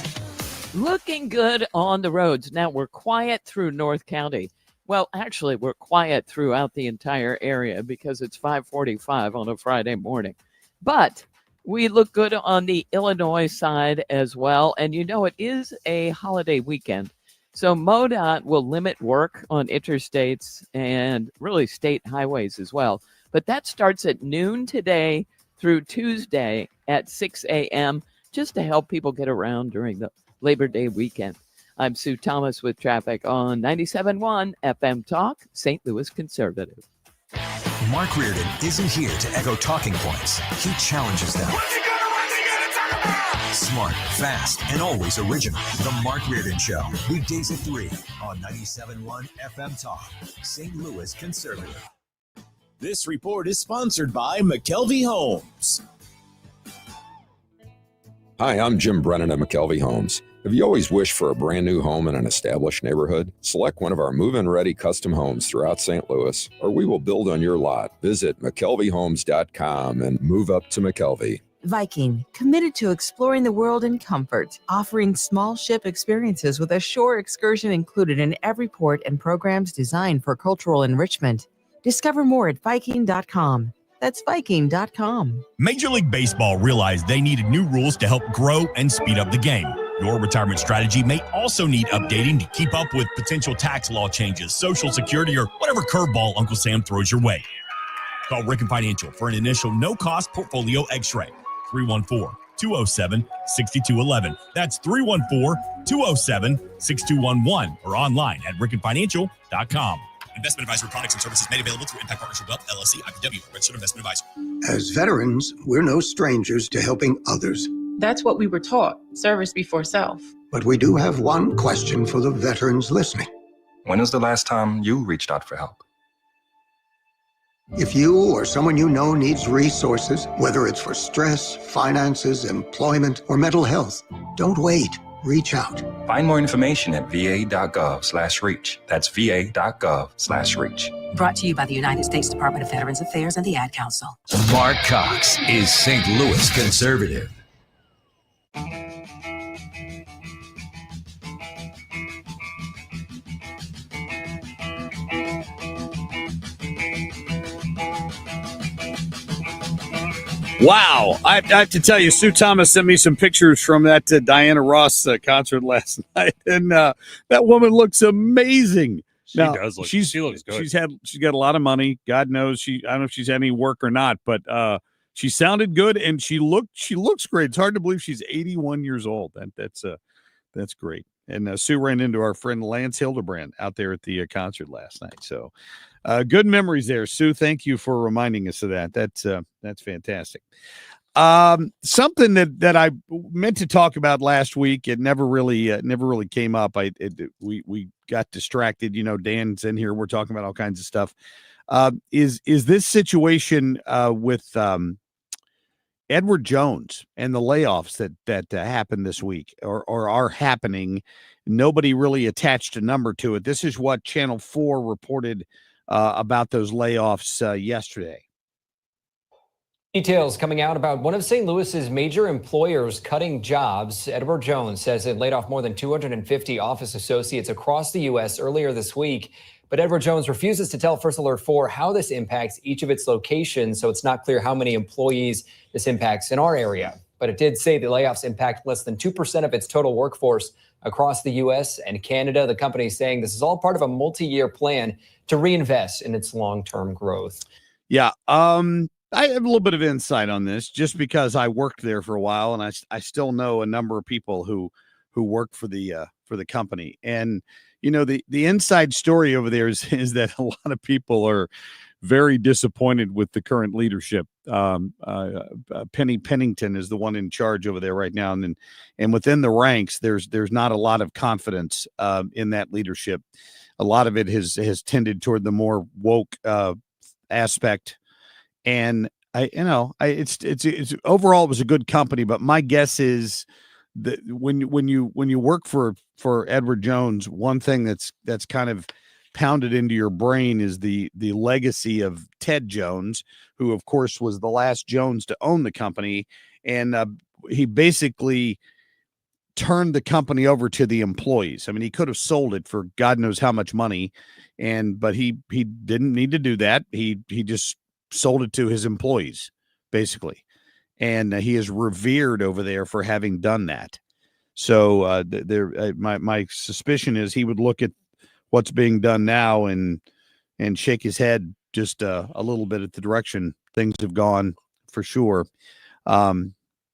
Looking good on the roads. Now we're quiet through North County. Well, actually, we're quiet throughout the entire area because it's 5:45 on a Friday morning. But we look good on the Illinois side as well. And it is a holiday weekend. So MoDOT will limit work on interstates and really state highways as well. But that starts at noon today through Tuesday at 6 a.m. just to help people get around during the Labor Day weekend. I'm Sue Thomas with traffic on 97.1 FM Talk, St. Louis Conservative. Mark Reardon isn't here to echo talking points. He challenges them. Smart, fast, and always original. The Mark Reardon Show. Weekdays at 3 on 97.1 FM Talk, St. Louis Conservative. This report is sponsored by McKelvey Homes. Hi, I'm Jim Brennan at McKelvey Homes. Have you always wished for a brand new home in an established neighborhood? Select one of our move-in ready custom homes throughout St. Louis, or we will build on your lot. Visit McKelveyhomes.com and move up to McKelvey. Viking, committed to exploring the world in comfort, offering small ship experiences with a shore excursion included in every port and programs designed for cultural enrichment. Discover more at Viking.com. That's Viking.com. Major League Baseball realized they needed new rules to help grow and speed up the game. Your retirement strategy may also need updating to keep up with potential tax law changes, Social Security, or whatever curveball Uncle Sam throws your way. Call Ricken Financial for an initial no-cost portfolio x-ray. 314-207-6211. That's 314-207-6211 or online at rickenfinancial.com. Investment advisory products and services made available through Impact Partnership Wealth, LLC, IPW, registered investment advisor. As veterans, we're no strangers to helping others. That's what we were taught, service before self. But we do have one question for the veterans listening. When was the last time you reached out for help? If you or someone you know needs resources, whether it's for stress, finances, employment, or mental health, don't wait. Reach out. Find more information at va.gov/reach. That's va.gov/reach. Brought to you by the United States Department of Veterans Affairs and the Ad Council. Marc Cox is St. Louis Conservative. Wow. I have to tell you, Sue Thomas sent me some pictures from that Diana Ross concert last night, and that woman looks amazing. She does look. She looks good. She's got a lot of money. God knows I don't know if she's had any work or not, but she sounded good and she looks great. It's hard to believe she's 81 years old. That's great. And Sue ran into our friend Lance Hildebrand out there at the concert last night. So good memories there, Sue. Thank you for reminding us of that. That's fantastic. Something that I meant to talk about last week, it never really came up. We got distracted. Dan's in here. We're talking about all kinds of stuff. Is this situation with Edward Jones and the layoffs that happened this week or are happening? Nobody really attached a number to it. This is what Channel 4 reported about those layoffs yesterday. Details coming out about one of St. Louis's major employers cutting jobs. Edward Jones says it laid off more than 250 office associates across the U.S. earlier this week. But Edward Jones refuses to tell First Alert 4 how this impacts each of its locations, so it's not clear how many employees this impacts in our area. But it did say the layoffs impact less than 2% of its total workforce across the U.S. and Canada. The company is saying this is all part of a multi-year plan to reinvest in its long-term growth. Yeah, I have a little bit of insight on this just because I worked there for a while, and I still know a number of people who work for the company. And the inside story over there is that a lot of people are very disappointed with the current leadership. Penny Pennington is the one in charge over there right now, and within the ranks, there's not a lot of confidence in that leadership. A lot of it has tended toward the more woke aspect. And it's overall it was a good company, but my guess is that when you work for Edward Jones, one thing that's kind of pounded into your brain is the legacy of Ted Jones, who of course was the last Jones to own the company, and he basically turned the company over to the employees. I mean, he could have sold it for God knows how much money, but he didn't need to do that. He just sold it to his employees, basically. And he is revered over there for having done that. So my suspicion is he would look at what's being done now and shake his head just a little bit at the direction things have gone, for sure. I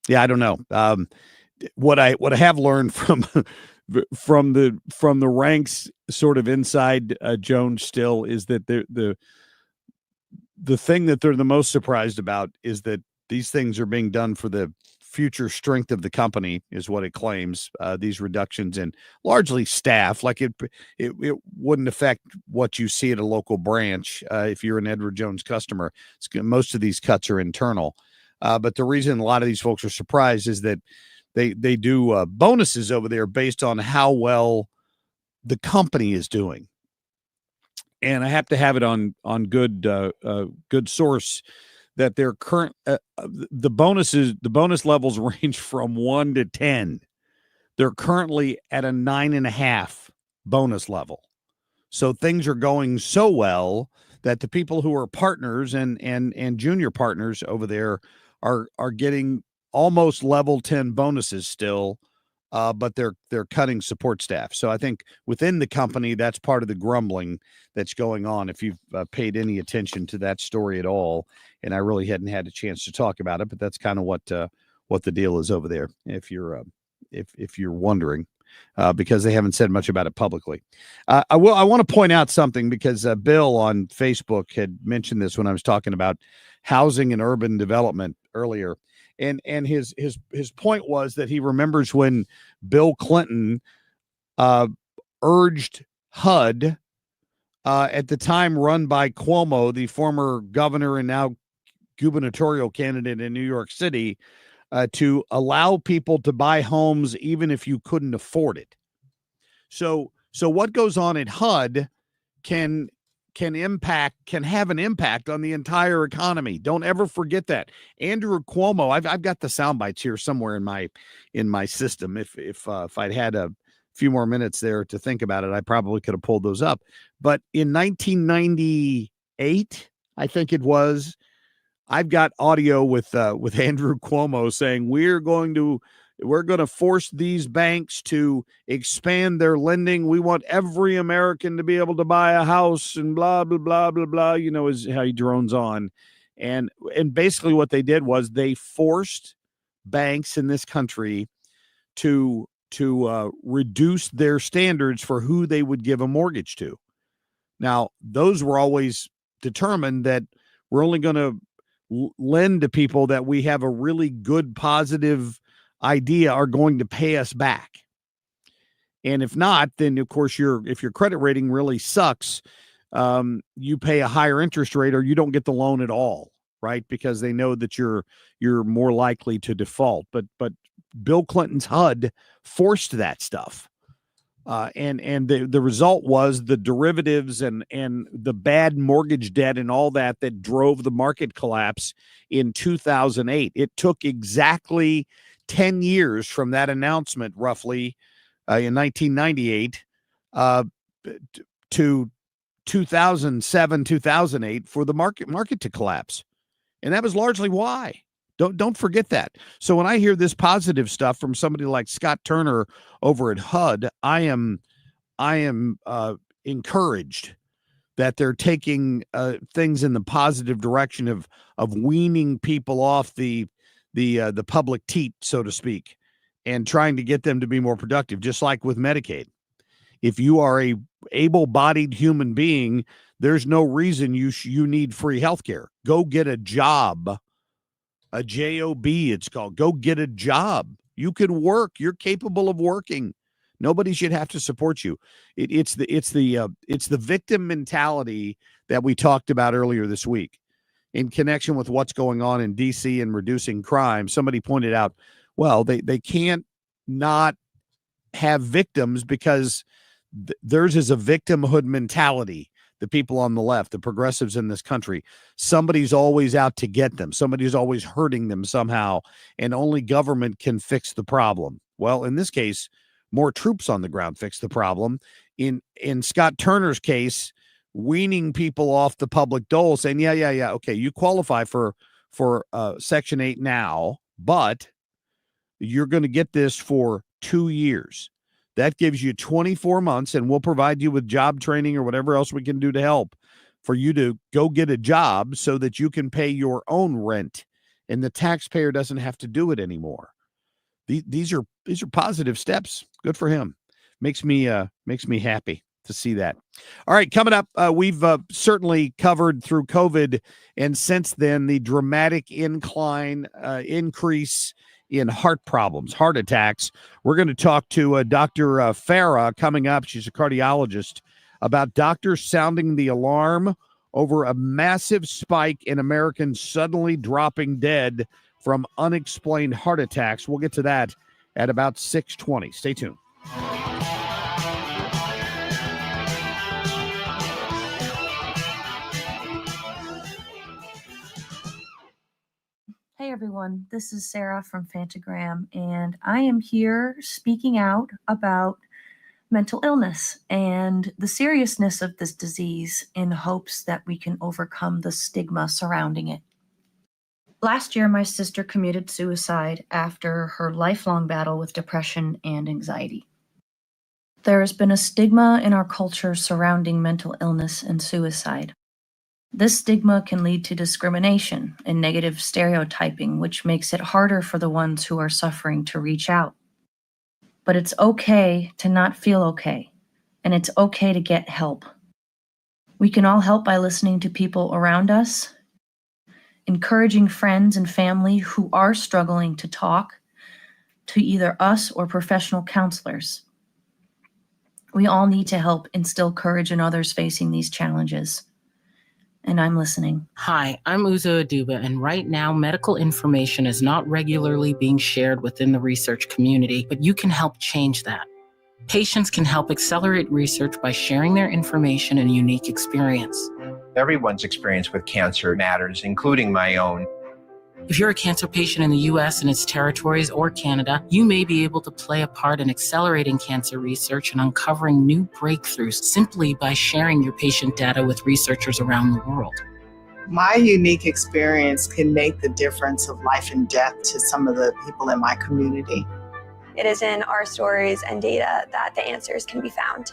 don't know. What I have learned from the ranks sort of inside Jones still is that the thing that they're the most surprised about is that these things are being done for the future strength of the company, is what it claims. These reductions in largely staff, like it wouldn't affect what you see at a local branch. If you're an Edward Jones customer, most of these cuts are internal. But the reason a lot of these folks are surprised is that they do bonuses over there based on how well the company is doing. And I have to have it on good source that their current the bonus levels range from 1 to 10. They're currently at a 9.5 bonus level. So things are going so well that the people who are partners and junior partners over there are getting almost level 10 bonuses still. But they're cutting support staff. So I think within the company, that's part of the grumbling that's going on. If you've paid any attention to that story at all, and I really hadn't had a chance to talk about it, but that's kind of what the deal is over there. If you're wondering, because they haven't said much about it publicly. I want to point out something because Bill on Facebook had mentioned this when I was talking about housing and urban development earlier. And his point was that he remembers when Bill Clinton urged HUD, at the time run by Cuomo, the former governor and now gubernatorial candidate in New York City, to allow people to buy homes even if you couldn't afford it. So what goes on at HUD can have an impact on the entire economy. Don't ever forget that. Andrew Cuomo, I've got the sound bites here somewhere in my system. If I'd had a few more minutes there to think about it, I probably could have pulled those up. But in 1998, I think it was, I've got audio with Andrew Cuomo saying we're going to force these banks to expand their lending. We want every American to be able to buy a house and blah, blah, blah, blah, blah, is how he drones on. And basically what they did was they forced banks in this country to reduce their standards for who they would give a mortgage to. Now, those were always determined that we're only going to lend to people that we have a really good, positive idea are going to pay us back. And if not, then of course if your credit rating really sucks, you pay a higher interest rate or you don't get the loan at all, right? Because they know that you're more likely to default. But Bill Clinton's HUD forced that stuff. And the result was the derivatives and the bad mortgage debt and all that drove the market collapse in 2008. It took exactly 10 years from that announcement, roughly in 1998 to 2007, 2008 for the market to collapse. And that was largely why. Don't forget that. So when I hear this positive stuff from somebody like Scott Turner over at HUD, I am encouraged that they're taking things in the positive direction of weaning people off the public teat, so to speak, and trying to get them to be more productive, just like with Medicaid. If you are a able-bodied human being, there's no reason you need free health care. Go get a job. A job, it's called. Go get a job. You can work. You're capable of working. Nobody should have to support you. It's the victim mentality that we talked about earlier this week in connection with what's going on in DC and reducing crime. Somebody pointed out, well, they can't not have victims because theirs is a victimhood mentality. The people on the left, the progressives in this country, somebody's always out to get them. Somebody's always hurting them somehow, and only government can fix the problem. Well, in this case, more troops on the ground fix the problem. In Scott Turner's case, weaning people off the public dole, saying, yeah, okay, you qualify for Section 8 now, but you're going to get this for 2 years. That gives you 24 months, and we'll provide you with job training or whatever else we can do to help for you to go get a job so that you can pay your own rent, and the taxpayer doesn't have to do it anymore. These are positive steps. Good for him. Makes me happy to see that. All right, coming up, we've certainly covered through COVID, and since then the dramatic increase in heart problems, heart attacks. We're going to talk to Dr. Farah coming up. She's a cardiologist, about doctors sounding the alarm over a massive spike in Americans suddenly dropping dead from unexplained heart attacks. We'll get to that at about 6:20. Stay tuned. Hey everyone, this is Sarah from Fantagram, and I am here speaking out about mental illness and the seriousness of this disease in hopes that we can overcome the stigma surrounding it. Last year, my sister committed suicide after her lifelong battle with depression and anxiety. There has been a stigma in our culture surrounding mental illness and suicide. This stigma can lead to discrimination and negative stereotyping, which makes it harder for the ones who are suffering to reach out. But it's okay to not feel okay, and it's okay to get help. We can all help by listening to people around us, encouraging friends and family who are struggling to talk to either us or professional counselors. We all need to help instill courage in others facing these challenges. And I'm listening. Hi, I'm Uzo Aduba, and right now medical information is not regularly being shared within the research community, but you can help change that. Patients can help accelerate research by sharing their information and unique experience. Everyone's experience with cancer matters, including my own. If you're a cancer patient in the U.S. and its territories or Canada, you may be able to play a part in accelerating cancer research and uncovering new breakthroughs simply by sharing your patient data with researchers around the world. My unique experience can make the difference of life and death to some of the people in my community. It is in our stories and data that the answers can be found.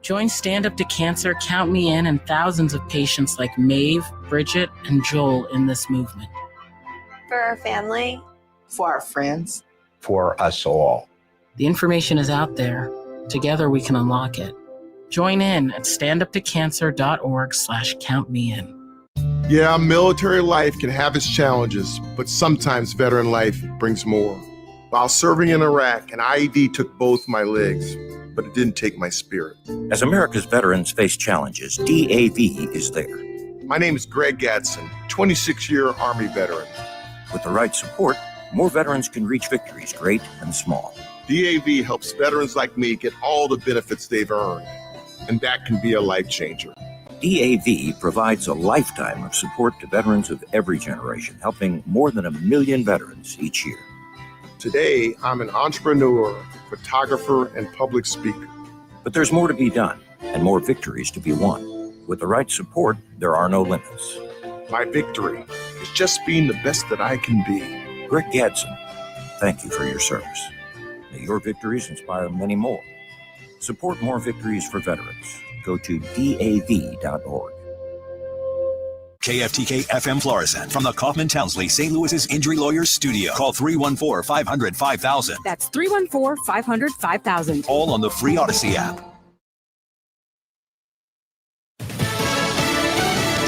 Join Stand Up to Cancer, Count Me In, and thousands of patients like Maeve, Bridget, and Joel in this movement. For our family. For our friends. For us all. The information is out there. Together we can unlock it. Join in at standuptocancer.org/countmein. Yeah, military life can have its challenges, but sometimes veteran life brings more. While serving in Iraq, an IED took both my legs, but it didn't take my spirit. As America's veterans face challenges, DAV is there. My name is Greg Gadsden, 26-year Army veteran. With the right support, more veterans can reach victories, great and small. DAV helps veterans like me get all the benefits they've earned, and that can be a life changer. DAV provides a lifetime of support to veterans of every generation, helping more than 1 million veterans each year. Today, I'm an entrepreneur, photographer, and public speaker. But there's more to be done and more victories to be won. With the right support, there are no limits. My victory is just being the best that I can be. Greg Gadsden, thank you for your service. May your victories inspire many more. Support more victories for veterans. Go to DAV.org. KFTK FM Florissant from the Kaufman Townsley St. Louis's Injury Lawyers Studio. Call 314-500-5000. That's 314-500-5000. All on the free Odyssey app.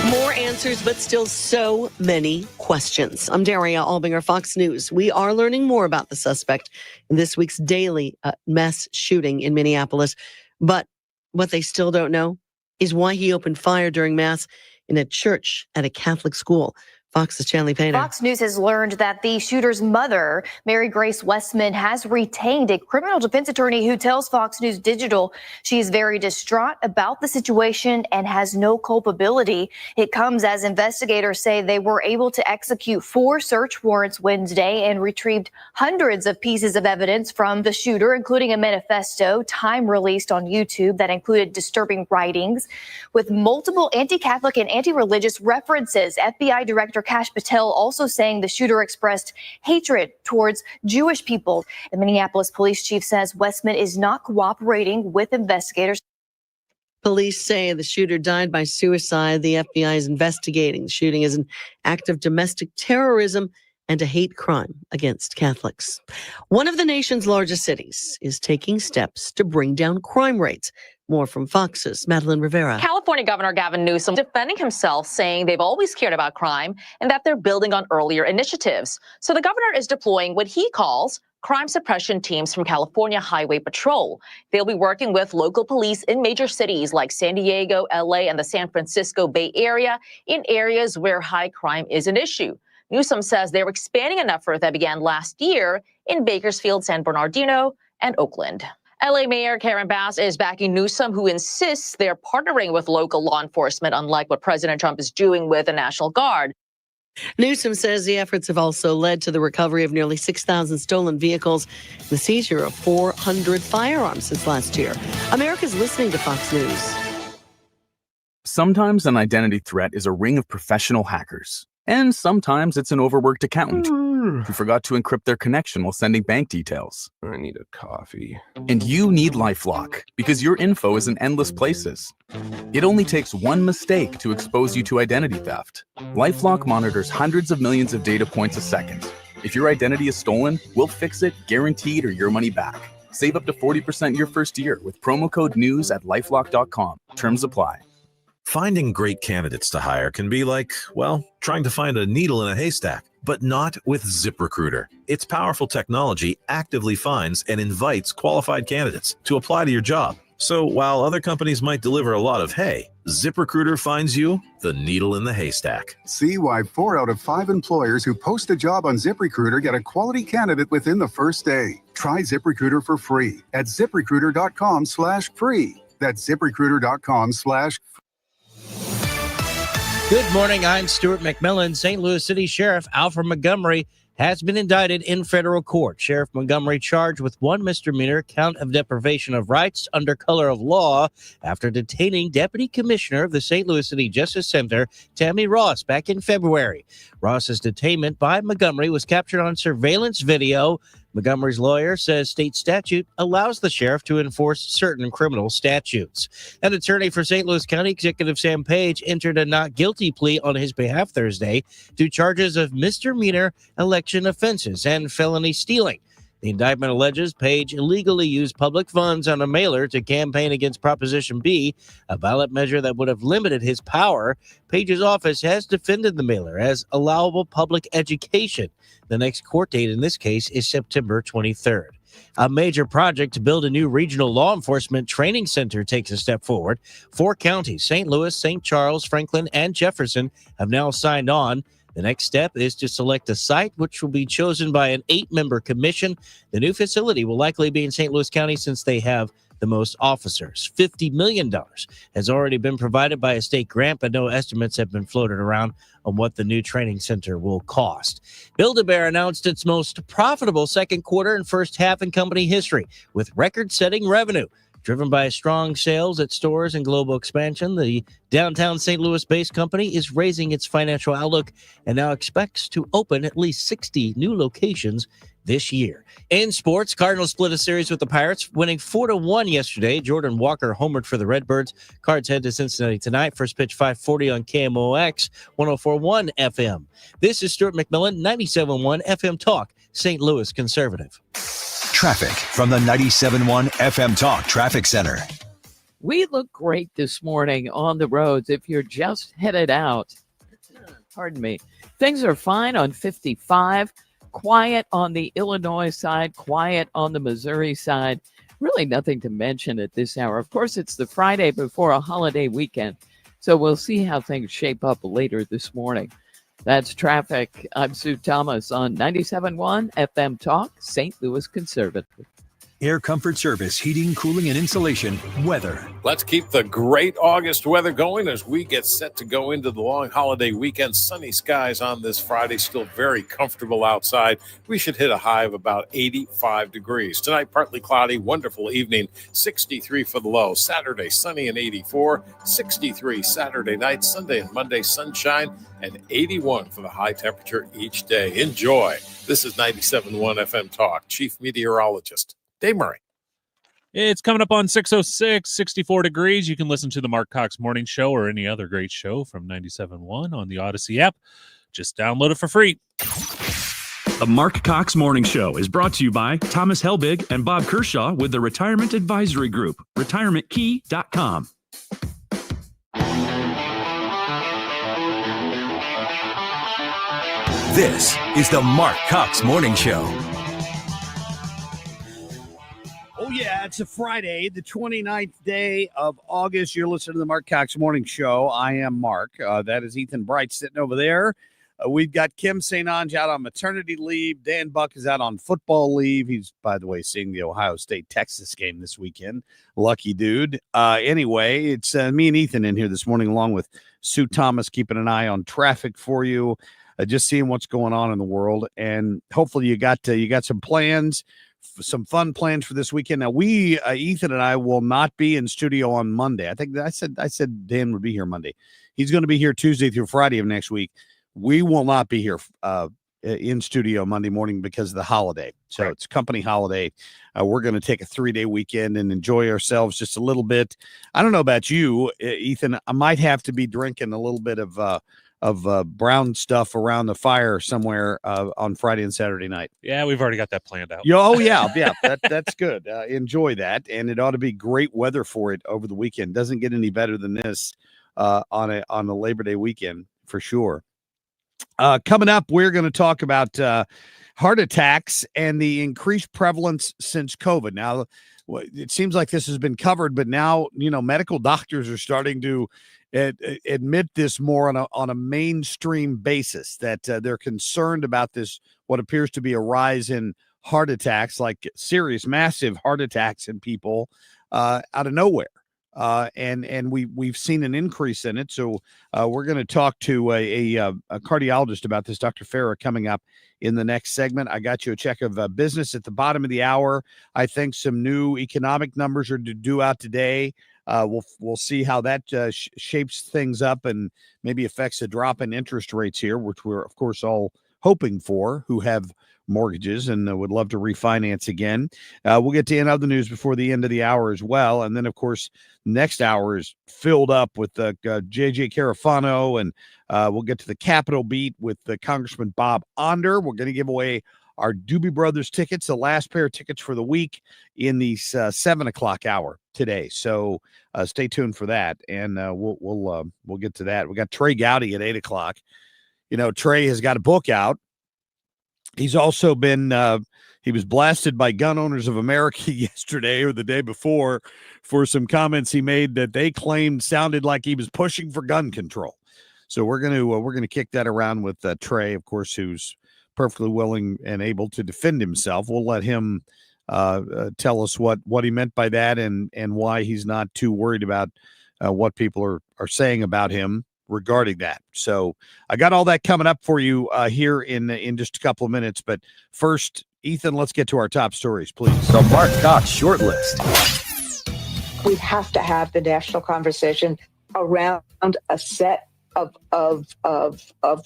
More answers, but still so many questions. I'm Daria Albinger, Fox News. We are learning more about the suspect in this week's daily mass shooting in Minneapolis. But what they still don't know is why he opened fire during mass in a church at a Catholic school. Fox's Chanley Painter. Fox News has learned that the shooter's mother, Mary Grace Westman, has retained a criminal defense attorney who tells Fox News Digital she is very distraught about the situation and has no culpability. It comes as investigators say they were able to execute 4 search warrants Wednesday and retrieved hundreds of pieces of evidence from the shooter, including a manifesto, time released on YouTube, that included disturbing writings with multiple anti-Catholic and anti-religious references. FBI Director Kash Patel also saying the shooter expressed hatred towards Jewish people. The Minneapolis police chief says Westman is not cooperating with investigators. Police say the shooter died by suicide. The FBI is investigating the shooting as an act of domestic terrorism and a hate crime against Catholics. One of the nation's largest cities is taking steps to bring down crime rates. More from Fox's Madeline Rivera. California Governor Gavin Newsom defending himself, saying they've always cared about crime and that they're building on earlier initiatives. So the governor is deploying what he calls crime suppression teams from California Highway Patrol. They'll be working with local police in major cities like San Diego, LA, and the San Francisco Bay Area in areas where high crime is an issue. Newsom says they're expanding an effort that began last year in Bakersfield, San Bernardino, and Oakland. LA Mayor Karen Bass is backing Newsom, who insists they're partnering with local law enforcement, unlike what President Trump is doing with the National Guard. Newsom says the efforts have also led to the recovery of nearly 6,000 stolen vehicles, the seizure of 400 firearms since last year. America's listening to Fox News. Sometimes an identity threat is a ring of professional hackers. And sometimes it's an overworked accountant who forgot to encrypt their connection while sending bank details. I need a coffee. And you need LifeLock because your info is in endless places. It only takes one mistake to expose you to identity theft. LifeLock monitors hundreds of millions of data points a second. If your identity is stolen, we'll fix it, guaranteed, or your money back. Save up to 40% your first year with promo code NEWS at LifeLock.com. Terms apply. Finding great candidates to hire can be like, well, trying to find a needle in a haystack, but not with ZipRecruiter. Its powerful technology actively finds and invites qualified candidates to apply to your job. So while other companies might deliver a lot of hay, ZipRecruiter finds you the needle in the haystack. See why 4 out of 5 employers who post a job on ZipRecruiter get a quality candidate within the first day. Try ZipRecruiter for free at ZipRecruiter.com/free. That's ZipRecruiter.com/free. Good morning. I'm Stuart McMillan. St. Louis City Sheriff Alfred Montgomery has been indicted in federal court. Sheriff Montgomery charged with one misdemeanor count of deprivation of rights under color of law after detaining Deputy Commissioner of the St. Louis City Justice Center, Tammy Ross, back in February. Ross's detainment by Montgomery was captured on surveillance video. Montgomery's lawyer says state statute allows the sheriff to enforce certain criminal statutes. An attorney for St. Louis County Executive Sam Page entered a not guilty plea on his behalf Thursday to charges of misdemeanor election offenses and felony stealing. The indictment alleges Page illegally used public funds on a mailer to campaign against Proposition B, a ballot measure that would have limited his power. Page's office has defended the mailer as allowable public education. The next court date in this case is September 23rd. A major project to build a new regional law enforcement training center takes a step forward. 4 counties, St. Louis, St. Charles, Franklin, and Jefferson, have now signed on. The next step is to select a site, which will be chosen by an 8-member commission. The new facility will likely be in St. Louis County since they have the most officers. $50 million has already been provided by a state grant, but no estimates have been floated around on what the new training center will cost. Build-A-Bear announced its most profitable second quarter and first half in company history, with record-setting revenue. Driven by strong sales at stores and global expansion, the downtown St. Louis-based company is raising its financial outlook and now expects to open at least 60 new locations this year. In sports, Cardinals split a series with the Pirates, winning 4-1 yesterday. Jordan Walker homered for the Redbirds. Cards head to Cincinnati tonight. First pitch 5:40 on KMOX 104.1 FM. This is Stuart McMillan, 97.1 FM Talk, St. Louis Conservative. Traffic from the 97.1 FM Talk Traffic Center. We look great this morning on the roads. If you're just headed out, pardon me, things are fine on 55. Quiet on the Illinois side, quiet on the Missouri side. Really nothing to mention at this hour. Of course, it's the Friday before a holiday weekend, so we'll see how things shape up later this morning. That's traffic. I'm Sue Thomas on 97.1 FM Talk, St. Louis Conservative. Air Comfort Service, heating, cooling, and insulation. Weather. Let's keep the great August weather going as we get set to go into the long holiday weekend. Sunny skies on this Friday, still very comfortable outside. We should hit a high of about 85 degrees. Tonight, partly cloudy, wonderful evening, 63 for the low. Saturday, sunny and 84, 63 Saturday night, Sunday and Monday, sunshine, and 81 for the high temperature each day. Enjoy. This is 97.1 FM Talk, Chief Meteorologist Dave Murray. It's coming up on 6:06, 64 degrees. You can listen to the Marc Cox Morning Show or any other great show from 97.1 on the Odyssey app. Just download it for free. The Marc Cox Morning Show is brought to you by Thomas Helbig and Bob Kershaw with the Retirement Advisory Group, retirementkey.com. This is the Marc Cox Morning Show. Oh, yeah, it's a Friday, the 29th day of August. You're listening to the Marc Cox Morning Show. I am Mark. That is Ethan Bright sitting over there. We've got Kim St. Ange out on maternity leave. Dan Buck is out on football leave. He's, by the way, seeing the Ohio State-Texas game this weekend. Lucky dude. Anyway, it's me and Ethan in here this morning, along with Sue Thomas, keeping an eye on traffic for you, just seeing what's going on in the world. And hopefully you got some plans, some fun plans for this weekend. Now, we, Ethan and I, will not be in studio on Monday. I think I said Dan would be here Monday. He's going to be here Tuesday through Friday of next week. We will not be here in studio Monday morning because of the holiday. So It's company holiday. We're going to take a 3-day weekend and enjoy ourselves just a little bit. I don't know about you, Ethan. I might have to be drinking a little bit of brown stuff around the fire somewhere on Friday and Saturday night. Yeah, we've already got that planned out. Oh, yeah. That's good. Enjoy that. And it ought to be great weather for it over the weekend. Doesn't get any better than this on the Labor Day weekend for sure. Coming up, we're going to talk about heart attacks and the increased prevalence since COVID. Now, it seems like this has been covered, but now, medical doctors are starting to admit this more on a mainstream basis, that they're concerned about this, what appears to be a rise in heart attacks, like serious, massive heart attacks in people out of nowhere. and we've seen an increase in it. So we're going to talk to a cardiologist about this, Dr. Farah, coming up in the next segment. I got you a check of business at the bottom of the hour. I think some new economic numbers are due out today. We'll see how that shapes things up and maybe affects a drop in interest rates here, which we're of course all hoping for, who have mortgages and would love to refinance again. We'll get to end of the news before the end of the hour as well. And then, of course, next hour is filled up with JJ Carafano, and we'll get to the Capitol beat with Congressman Bob Onder. We're going to give away our Doobie Brothers tickets, the last pair of tickets for the week, in the 7 o'clock hour today. So stay tuned for that, and we'll get to that. We got Trey Gowdy at 8 o'clock. You know, Trey has got a book out. He's also been he was blasted by Gun Owners of America yesterday or the day before for some comments he made that they claimed sounded like he was pushing for gun control. So we're gonna kick that around with Trey, of course, who's perfectly willing and able to defend himself. We'll let him tell us what he meant by that and why he's not too worried about what people are saying about him regarding that. So I got all that coming up for you here in just a couple of minutes. But first, Ethan, let's get to our top stories, please. The Marc Cox short list. We have to have the national conversation around a set of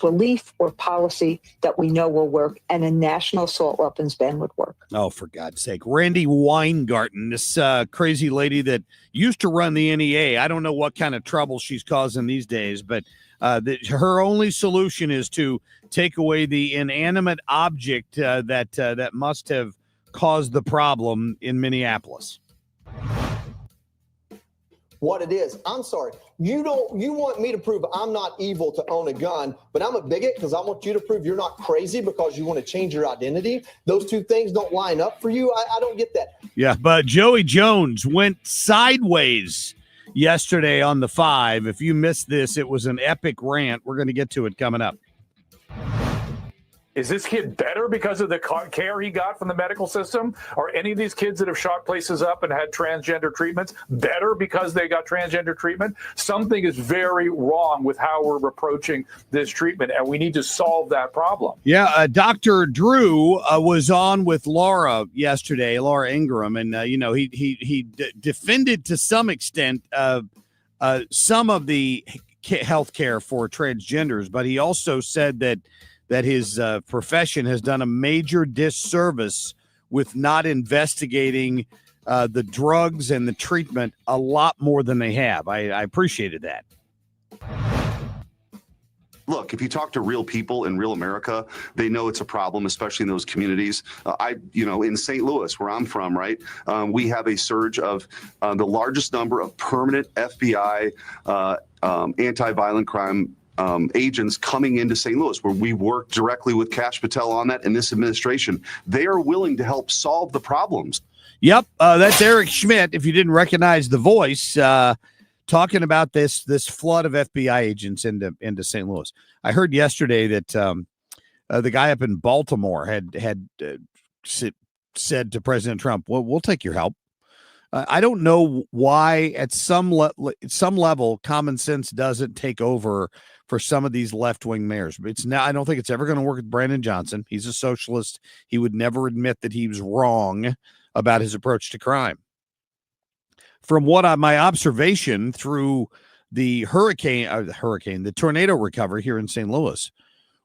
relief or policy that we know will work, and a national assault weapons ban would work. Oh, for God's sake. Randy Weingarten, this crazy lady that used to run the NEA. I don't know what kind of trouble she's causing these days, but her only solution is to take away the inanimate object that must have caused the problem in Minneapolis. What it is. I'm sorry. You want me to prove I'm not evil to own a gun, but I'm a bigot because I want you to prove you're not crazy because you want to change your identity. Those two things don't line up for you. I don't get that. Yeah, but Joey Jones went sideways yesterday on the 5. If you missed this, it was an epic rant. We're going to get to it coming up. Is this kid better because of the care he got from the medical system? Are any of these kids that have shot places up and had transgender treatments better because they got transgender treatment? Something is very wrong with how we're approaching this treatment, and we need to solve that problem. Yeah, Dr. Drew was on with Laura yesterday, Laura Ingraham, and he defended to some extent some of the health care for transgenders, but he also said that his profession has done a major disservice with not investigating the drugs and the treatment a lot more than they have. I appreciated that. Look, if you talk to real people in real America, they know it's a problem, especially in those communities. In St. Louis, where I'm from, right, we have a surge of the largest number of permanent FBI anti-violent crime agents coming into St. Louis, where we work directly with Kash Patel on that in this administration. They are willing to help solve the problems. Yep, that's Eric Schmidt. If you didn't recognize the voice, talking about this flood of FBI agents into St. Louis. I heard yesterday that the guy up in Baltimore had said to President Trump, "Well, we'll take your help." I don't know why at some level common sense doesn't take over for some of these left-wing mayors. But I don't think it's ever going to work with Brandon Johnson. He's a socialist. He would never admit that he was wrong about his approach to crime. From my observation through the the tornado recovery here in St. Louis,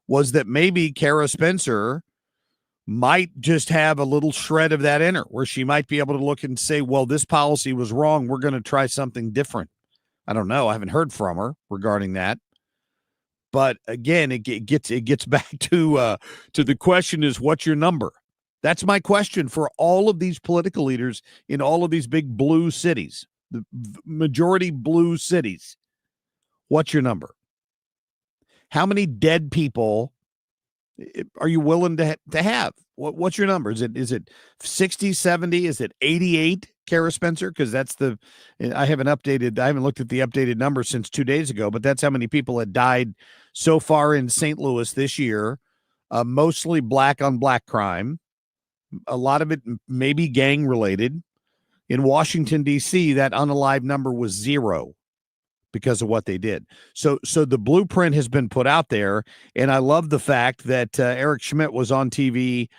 was that maybe Kara Spencer might just have a little shred of that in her, where she might be able to look and say, well, this policy was wrong. We're going to try something different. I don't know. I haven't heard from her regarding that. But again, it gets back to the question is, what's your number? That's my question for all of these political leaders in all of these big blue cities, the majority blue cities. What's your number? How many dead people are you willing to have? What's your number? Is it 60, 70? Is it 88, Kara Spencer? Because I haven't looked at the updated number since 2 days ago, but that's how many people had died so far in St. Louis this year, mostly black on black crime. A lot of it maybe gang related. In Washington, D.C., that unalive number was 0 because of what they did. So the blueprint has been put out there, and I love the fact that Eric Schmidt was on TV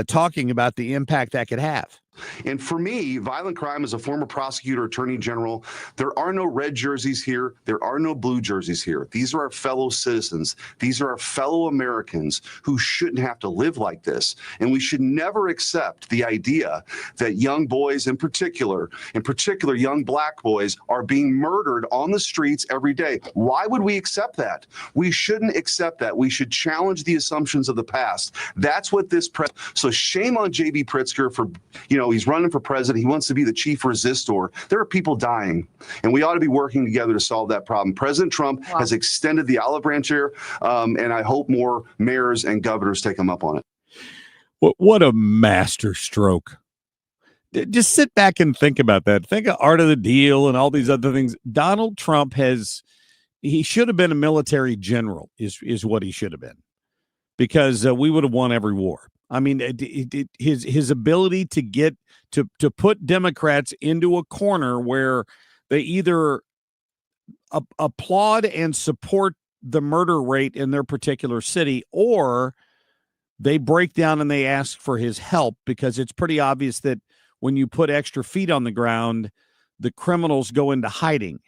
talking about the impact that could have. And for me, violent crime as a former prosecutor, attorney general, there are no red jerseys here. There are no blue jerseys here. These are our fellow citizens. These are our fellow Americans who shouldn't have to live like this. And we should never accept the idea that young boys in particular young black boys, are being murdered on the streets every day. Why would we accept that? We shouldn't accept that. We should challenge the assumptions of the past. That's what this so shame on J.B. Pritzker for, he's running for president. He wants to be the chief resistor. There are people dying, and we ought to be working together to solve that problem. President Trump has extended the olive branch here, and I hope more mayors and governors take him up on it. What a master stroke. Just sit back and think about that. Think of Art of the Deal and all these other things. Donald Trump he should have been a military general is what he should have been, because we would have won every war. I mean, his ability to get to put Democrats into a corner where they either applaud and support the murder rate in their particular city, or they break down and they ask for his help, because it's pretty obvious that when you put extra feet on the ground, the criminals go into hiding.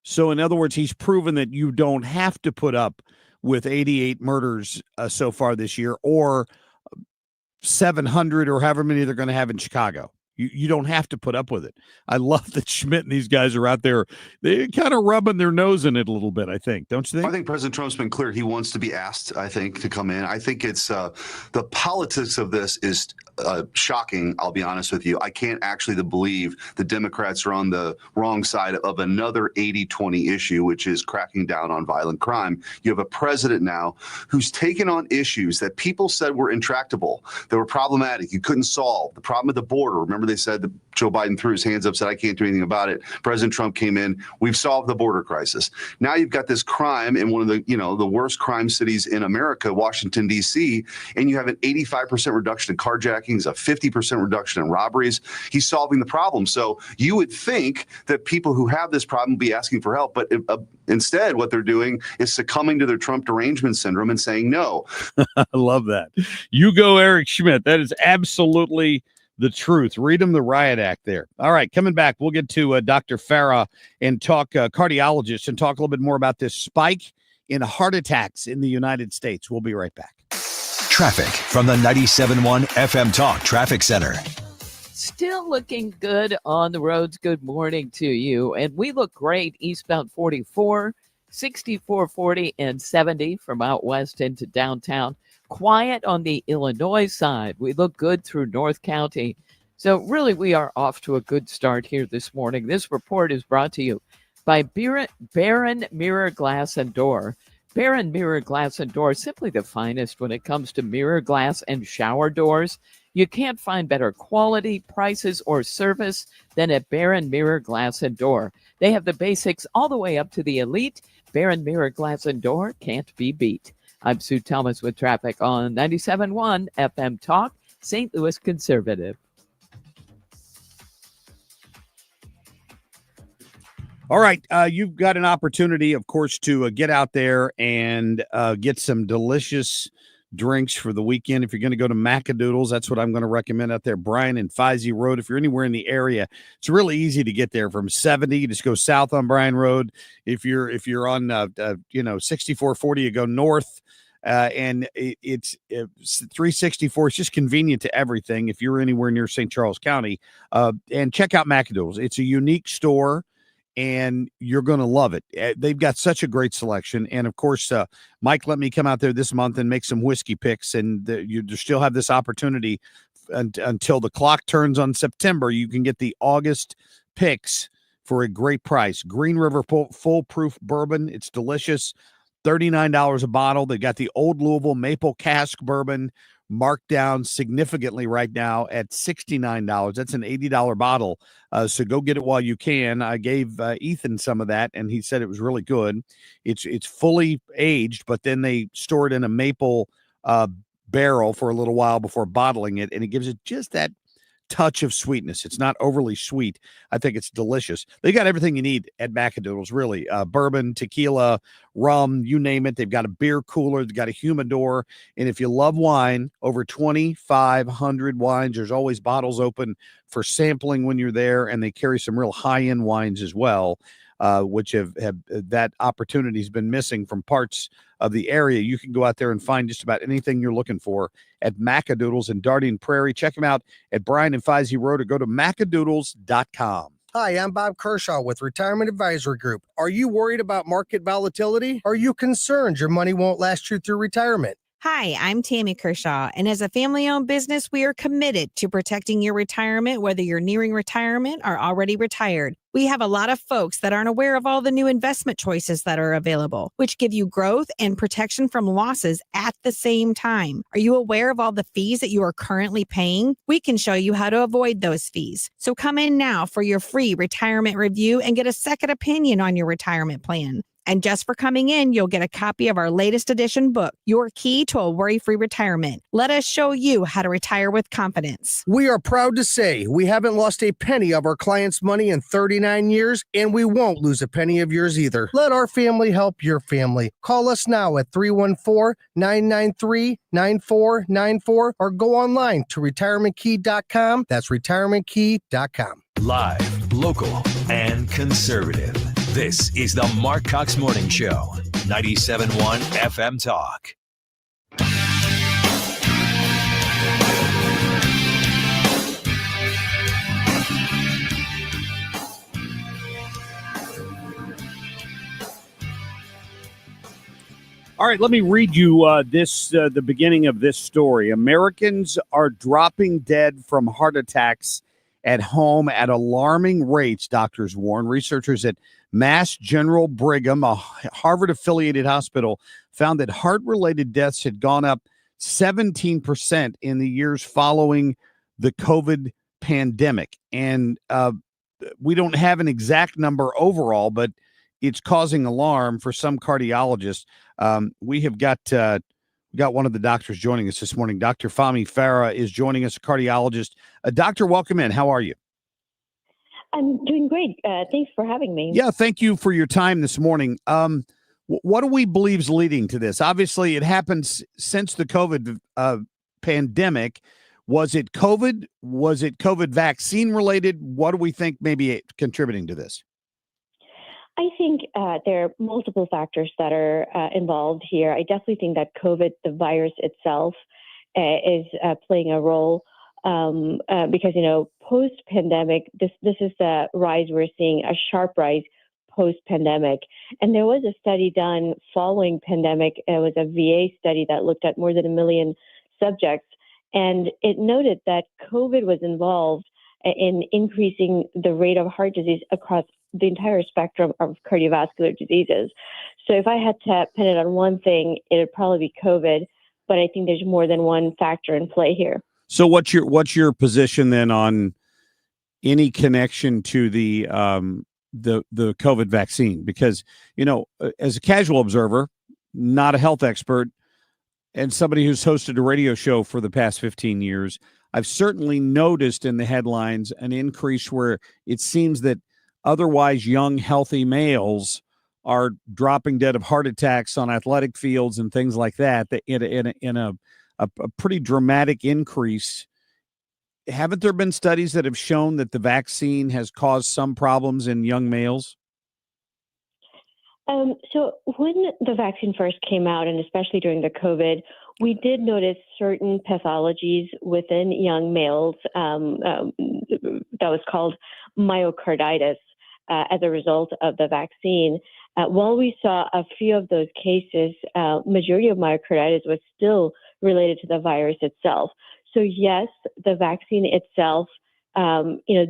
So in other words, he's proven that you don't have to put up with 88 murders so far this year, or 700 or however many they're going to have in Chicago. You don't have to put up with it. I love that Schmidt and these guys are out there. They're kind of rubbing their nose in it a little bit, I think. Don't you think? I think President Trump's been clear. He wants to be asked, I think, to come in. I think it's the politics of this is shocking, I'll be honest with you. I can't actually believe the Democrats are on the wrong side of another 80-20 issue, which is cracking down on violent crime. You have a president now who's taken on issues that people said were intractable, that were problematic, you couldn't solve. The problem at the border. Remember, they said that Joe Biden threw his hands up, said, I can't do anything about it. President Trump came in. We've solved the border crisis. Now you've got this crime in one of the worst crime cities in America, Washington, D.C., and you have an 85% reduction in carjackings, a 50% reduction in robberies. He's solving the problem. So you would think that people who have this problem would be asking for help, but instead what they're doing is succumbing to their Trump derangement syndrome and saying no. I love that. You go, Eric Schmidt. That is absolutely the truth. Read him the riot act there. All right, coming back, we'll get to Dr. Farah and talk cardiologist and talk a little bit more about this spike in heart attacks in the United States. We'll be right back. Traffic from the 97.1 FM Talk Traffic Center. Still looking good on the roads. Good morning to you. And we look great eastbound 44, 64, 40, and 70 from out west into downtown. Quiet on the Illinois side. We look good through North County. So really, we are off to a good start here this morning. This report is brought to you by Barron Mirror Glass and Door. Barron Mirror Glass and Door, simply the finest when it comes to mirror glass and shower doors. You can't find better quality, prices, or service than at Barron Mirror Glass and Door. They have the basics all the way up to the elite. Barron Mirror Glass and Door can't be beat. I'm Sue Thomas with traffic on 97.1 FM Talk, St. Louis Conservative. All right. You've got an opportunity, of course, to get out there and get some delicious drinks for the weekend. If you're going to go to Macadoodles, that's what I'm going to recommend out there. Bryan and Feisey Road. If you're anywhere in the area, it's really easy to get there from 70. You just go south on Bryan Road. If you're on 6440, you go north. And it's 364. It's just convenient to everything if you're anywhere near St. Charles County. And check out Macadoodles. It's a unique store, and you're going to love it. They've got such a great selection. And, of course, Mike let me come out there this month and make some whiskey picks, and you still have this opportunity until the clock turns on September. You can get the August picks for a great price. Green River Foolproof Bourbon. It's delicious. $39 a bottle. They got the Old Louisville Maple Cask Bourbon marked down significantly right now at $69. That's an $80 bottle. So go get it while you can. I gave Ethan some of that, and he said it was really good. It's fully aged, but then they store it in a maple barrel for a little while before bottling it, and it gives it just that touch of sweetness. It's not overly sweet. I think it's delicious. They got everything you need at Macadoodles, really. Bourbon, tequila, rum, you name it. They've got a beer cooler. They've got a humidor. And if you love wine, over 2,500 wines. There's always bottles open for sampling when you're there. And they carry some real high-end wines as well, which have that opportunity has been missing from parts of the area. You can go out there and find just about anything you're looking for at Macadoodles in Darien Prairie. Check them out at Bryan and Fizey Road or go to macadoodles.com. Hi, I'm Bob Kershaw with Retirement Advisory Group. Are you worried about market volatility? Are you concerned your money won't last you through retirement? Hi, I'm Tammy Kershaw, and as a family-owned business, we are committed to protecting your retirement, whether you're nearing retirement or already retired. We have a lot of folks that aren't aware of all the new investment choices that are available, which give you growth and protection from losses at the same time. Are you aware of all the fees that you are currently paying? We can show you how to avoid those fees. So come in now for your free retirement review and get a second opinion on your retirement plan. And just for coming in, you'll get a copy of our latest edition book, Your Key to a Worry-Free Retirement. Let us show you how to retire with confidence. We are proud to say we haven't lost a penny of our clients' money in 39 years, and we won't lose a penny of yours either. Let our family help your family. Call us now at 314-993-9494 or go online to retirementkey.com. That's retirementkey.com. Live, local, and conservative. This is the Marc Cox Morning Show, 97.1 FM Talk. All right, let me read you the beginning of this story. Americans are dropping dead from heart attacks at home at alarming rates, doctors warn. Researchers at Mass General Brigham, a Harvard-affiliated hospital, found that heart-related deaths had gone up 17% in the years following the COVID pandemic. And we don't have an exact number overall, but it's causing alarm for some cardiologists. We have got one of the doctors joining us this morning. Dr. Fahmi Farah is joining us, a cardiologist. Doctor, welcome in. How are you? I'm doing great. Thanks for having me. Yeah, thank you for your time this morning. What do we believe is leading to this? Obviously, it happened since the COVID pandemic. Was it COVID? Was it COVID vaccine related? What do we think may be contributing to this? I think there are multiple factors that are involved here. I definitely think that COVID, the virus itself, is playing a role because, post-pandemic, this is the rise we're seeing, a sharp rise post-pandemic. And there was a study done following pandemic. It was a VA study that looked at more than 1 million subjects. And it noted that COVID was involved in increasing the rate of heart disease across the entire spectrum of cardiovascular diseases. So if I had to pin it on one thing, it would probably be COVID, but I think there's more than one factor in play here. So what's your position then on any connection to the COVID vaccine? Because, as a casual observer, not a health expert, and somebody who's hosted a radio show for the past 15 years, I've certainly noticed in the headlines an increase where it seems that otherwise young, healthy males are dropping dead of heart attacks on athletic fields and things like that in a pretty dramatic increase. Haven't there been studies that have shown that the vaccine has caused some problems in young males? So when the vaccine first came out, and especially during the COVID, we did notice certain pathologies within young males that was called myocarditis as a result of the vaccine. While we saw a few of those cases, majority of myocarditis was still related to the virus itself. So yes, the vaccine itself,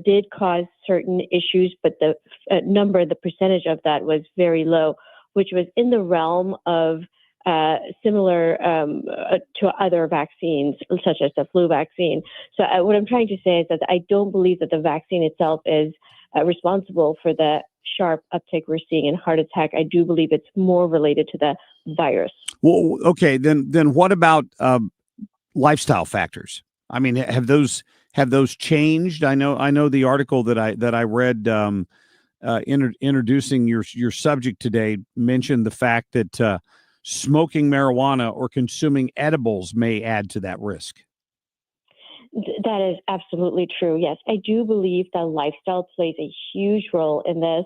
did cause certain issues, but the the percentage of that was very low, which was in the realm of similar to other vaccines, such as the flu vaccine. So what I'm trying to say is that I don't believe that the vaccine itself is responsible for the sharp uptick we're seeing in heart attack. I do believe it's more related to the virus. Well, okay, then what about lifestyle factors? I mean, have have those changed? I know the article that I read introducing your subject today mentioned the fact that smoking marijuana or consuming edibles may add to that risk. That is absolutely true. Yes, I do believe that lifestyle plays a huge role in this.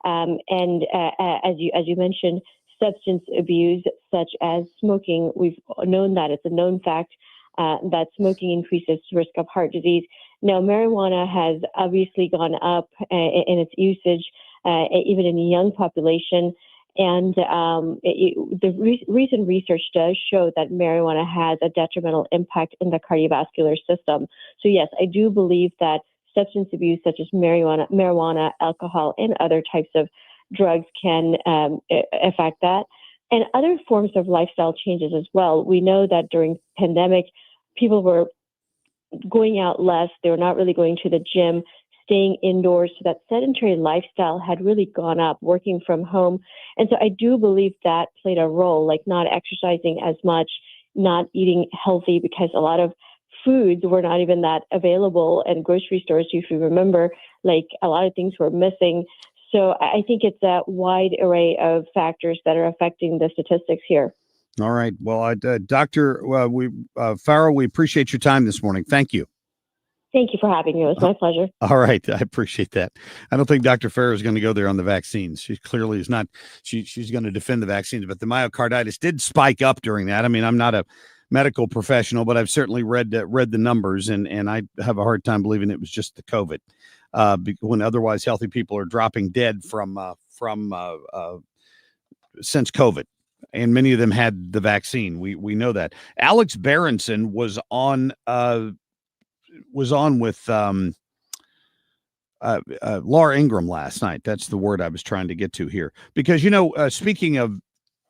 As you mentioned, substance abuse, such as smoking, we've known that it's a known fact that smoking increases risk of heart disease. Now, marijuana has obviously gone up in its usage, even in the young population. And recent research does show that marijuana has a detrimental impact in the cardiovascular system. So yes, I do believe that substance abuse, such as marijuana, alcohol, and other types of drugs can affect that. And other forms of lifestyle changes as well. We know that during pandemic, people were going out less. They were not really going to the gym, staying indoors. So that sedentary lifestyle had really gone up, working from home. And so I do believe that played a role, like not exercising as much, not eating healthy, because a lot of foods were not even that available in grocery stores. If you remember, like a lot of things were missing. So I think it's a wide array of factors that are affecting the statistics here. All right. Well, Dr. Farah, we appreciate your time this morning. Thank you. Thank you for having me. It was my pleasure. All right. I appreciate that. I don't think Dr. Farah is going to go there on the vaccines. She clearly is not. She's going to defend the vaccines, but the myocarditis did spike up during that. I mean, I'm not a medical professional, but I've certainly read the numbers, and I have a hard time believing it was just the COVID, when otherwise healthy people are dropping dead from since COVID. And many of them had the vaccine. We know that. Alex Berenson was on with Laura Ingraham last night. That's the word I was trying to get to here. Because, speaking of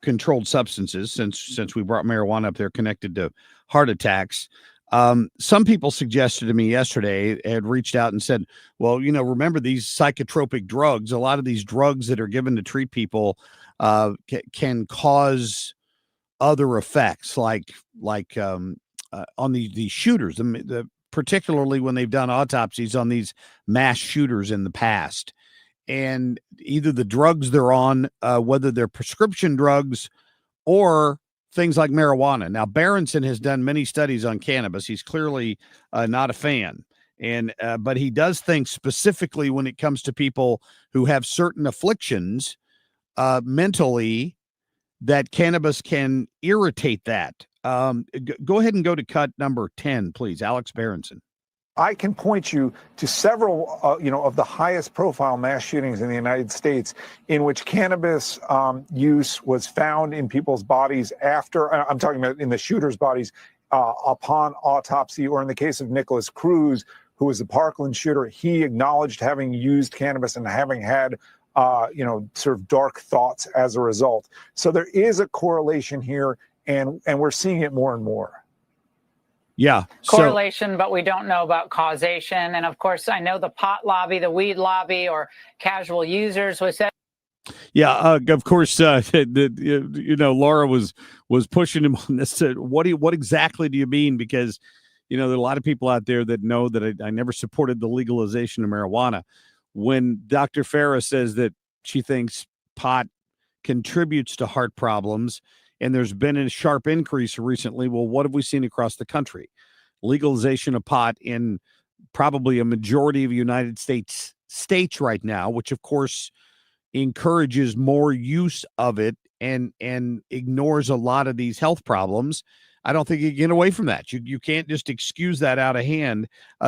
controlled substances, since we brought marijuana up there connected to heart attacks, some people suggested to me yesterday, had reached out and said, well, remember these psychotropic drugs, a lot of these drugs that are given to treat people can cause other effects, like on the shooters, particularly when they've done autopsies on these mass shooters in the past. And either the drugs they're on, whether they're prescription drugs or things like marijuana. Now, Berenson has done many studies on cannabis. He's clearly not a fan. But he does think specifically when it comes to people who have certain afflictions mentally, that cannabis can irritate that. Go ahead and go to cut number 10, please. Alex Berenson. I can point you to several, of the highest profile mass shootings in the United States in which cannabis use was found in people's bodies after, I'm talking about in the shooters' bodies, upon autopsy, or in the case of Nicholas Cruz, who was the Parkland shooter, he acknowledged having used cannabis and having had sort of dark thoughts as a result. So there is a correlation here, and we're seeing it more and more. Yeah. Correlation, but we don't know about causation. And of course, I know the pot lobby, the weed lobby, or casual users was said. Yeah, of course. Laura was pushing him on this. What exactly do you mean? Because there are a lot of people out there that know that I never supported the legalization of marijuana. When Dr. Farah says that she thinks pot contributes to heart problems, and there's been a sharp increase recently, well, what have we seen across the country? Legalization of pot in probably a majority of United States right now, which of course encourages more use of it and ignores a lot of these health problems. I don't think you get away from that. You can't just excuse that out of hand.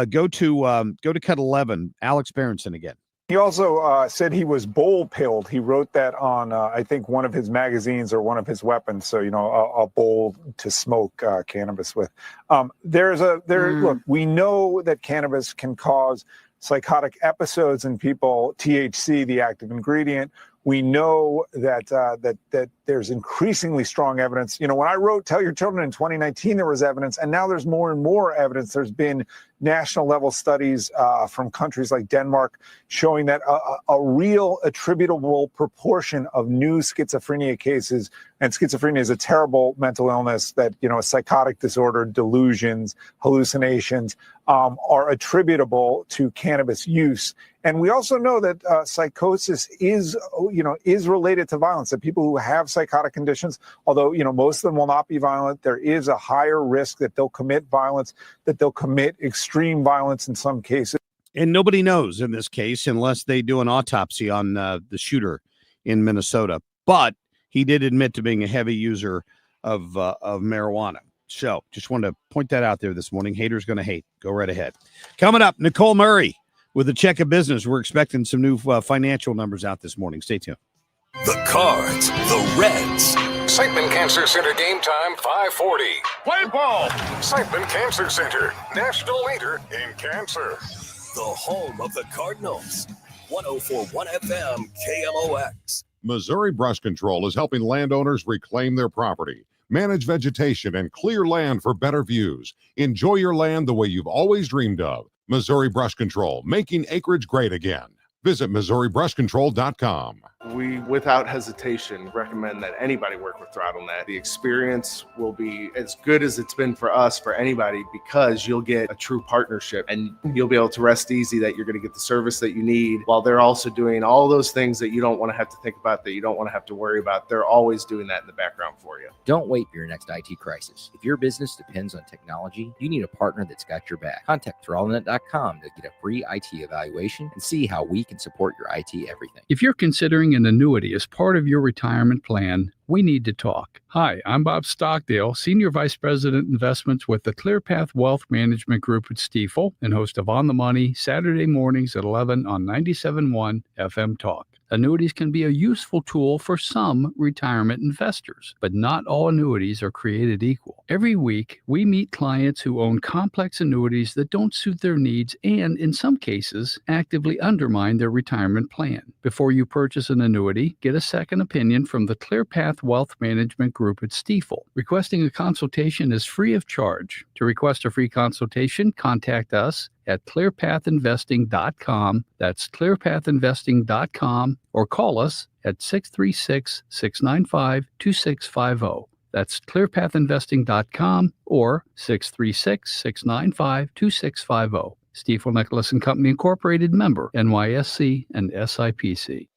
Go to cut 11, Alex Berenson again. He also said he was bowl-pilled. He wrote that on, I think, one of his magazines or one of his weapons. So, a bowl to smoke cannabis with. Look, we know that cannabis can cause psychotic episodes in people. THC, the active ingredient. We know that there's increasingly strong evidence. When I wrote Tell Your Children in 2019, there was evidence, and now there's more and more evidence. There's been national level studies from countries like Denmark showing that a real attributable proportion of new schizophrenia cases, and schizophrenia is a terrible mental illness that, a psychotic disorder, delusions, hallucinations, are attributable to cannabis use. And we also know that psychosis is related to violence. That people who have psychotic conditions, although, most of them will not be violent, there is a higher risk that they'll commit violence, that they'll commit extreme violence in some cases. And nobody knows in this case unless they do an autopsy on the shooter in Minnesota. But he did admit to being a heavy user of marijuana. So just wanted to point that out there this morning. Haters going to hate. Go right ahead. Coming up, Nicole Murray with a check of business. We're expecting some new financial numbers out this morning. Stay tuned. The Cards, the Reds. Siteman Cancer Center game time 5:40. Play ball. Siteman Cancer Center, national leader in cancer. The home of the Cardinals. 104.1 FM KMOX. Missouri Brush Control is helping landowners reclaim their property, manage vegetation, and clear land for better views. Enjoy your land the way you've always dreamed of. Missouri Brush Control, making acreage great again. Visit MissouriBrushControl.com. We, without hesitation, recommend that anybody work with ThrottleNet. The experience will be as good as it's been for us, for anybody, because you'll get a true partnership and you'll be able to rest easy that you're going to get the service that you need while they're also doing all those things that you don't want to have to think about, that you don't want to have to worry about. They're always doing that in the background for you. Don't wait for your next IT crisis. If your business depends on technology, you need a partner that's got your back. Contact ThrottleNet.com to get a free IT evaluation and see how we can support your IT everything. If you're considering an annuity as part of your retirement plan, we need to talk. Hi, I'm Bob Stockdale, Senior Vice President Investments with the ClearPath Wealth Management Group at Stifel and host of On the Money Saturday mornings at 11 on 97.1 FM Talk. Annuities can be a useful tool for some retirement investors, but not all annuities are created equal. Every week, we meet clients who own complex annuities that don't suit their needs and, in some cases, actively undermine their retirement plan. Before you purchase an annuity, get a second opinion from the ClearPath Wealth Management Group at Stifel. Requesting a consultation is free of charge. To request a free consultation, contact us at clearpathinvesting.com. That's clearpathinvesting.com, or call us at 636-695-2650. That's clearpathinvesting.com or 636-695-2650. Stifel Nicholas and Company Incorporated, member NYSE and SIPC.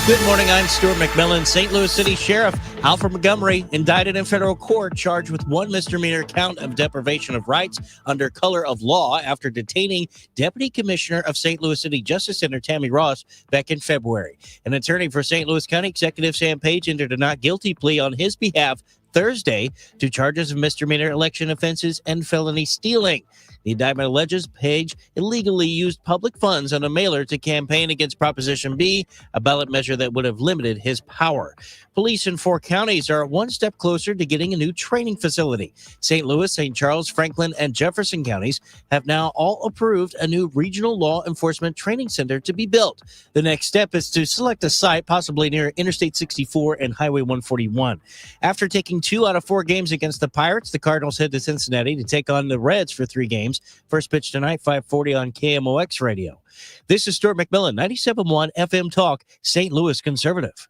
Good morning. I'm Stuart McMillan. St. Louis City Sheriff Alfred Montgomery indicted in federal court, charged with one misdemeanor count of deprivation of rights under color of law after detaining Deputy Commissioner of St. Louis City Justice Center Tammy Ross back in February. An attorney for St. Louis County Executive Sam Page entered a not guilty plea on his behalf Thursday to charges of misdemeanor election offenses and felony stealing. The indictment alleges Page illegally used public funds on a mailer to campaign against Proposition B, a ballot measure that would have limited his power. Police in 4 counties are one step closer to getting a new training facility. St. Louis, St. Charles, Franklin, and Jefferson counties have now all approved a new regional law enforcement training center to be built. The next step is to select a site, possibly near Interstate 64 and Highway 141. After taking 2 out of 4 games against the Pirates, the Cardinals head to Cincinnati to take on the Reds for 3 games. First pitch tonight, 5:40 on KMOX radio. This is Stuart McMillan, 97.1 FM Talk, St. Louis Conservative.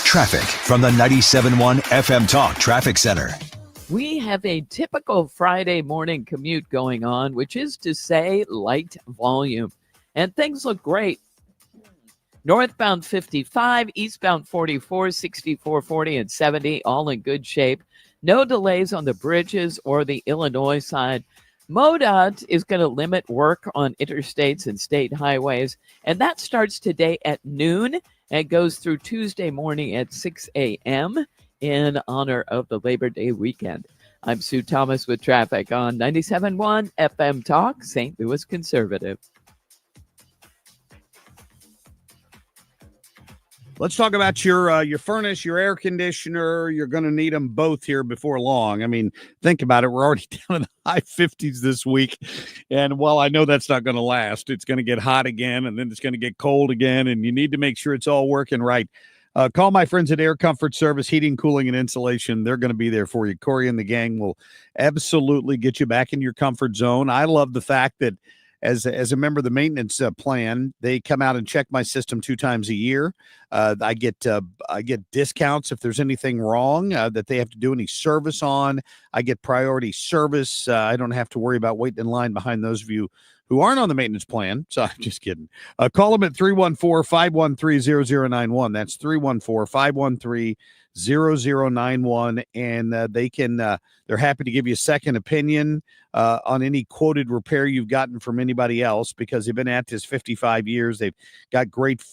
Traffic from the 97.1 FM Talk Traffic Center. We have a typical Friday morning commute going on, which is to say light volume. And things look great. Northbound 55, eastbound 44, 64, 40, and 70, all in good shape. No delays on the bridges or the Illinois side. MoDOT is going to limit work on interstates and state highways, and that starts today at noon and goes through Tuesday morning at 6 a.m. in honor of the Labor Day weekend. I'm Sue Thomas with traffic on 97.1 FM Talk, St. Louis Conservative. Let's talk about your furnace, your air conditioner. You're going to need them both here before long. I mean, think about it. We're already down in the high 50s this week. And while I know that's not going to last, it's going to get hot again, and then it's going to get cold again, and you need to make sure it's all working right. Call my friends at Air Comfort Service, Heating, Cooling, and Insulation. They're going to be there for you. Corey and the gang will absolutely get you back in your comfort zone. I love the fact that as a member of the maintenance plan, they come out and check my system 2 times a year. I get discounts if there's anything wrong that they have to do any service on. I get priority service. I don't have to worry about waiting in line behind those of you who aren't on the maintenance plan. So I'm just kidding. Call them at 314-513-0091. That's 314-513-0091. And they're happy to give you a second opinion on any quoted repair you've gotten from anybody else, because they've been at this 55 years. They've got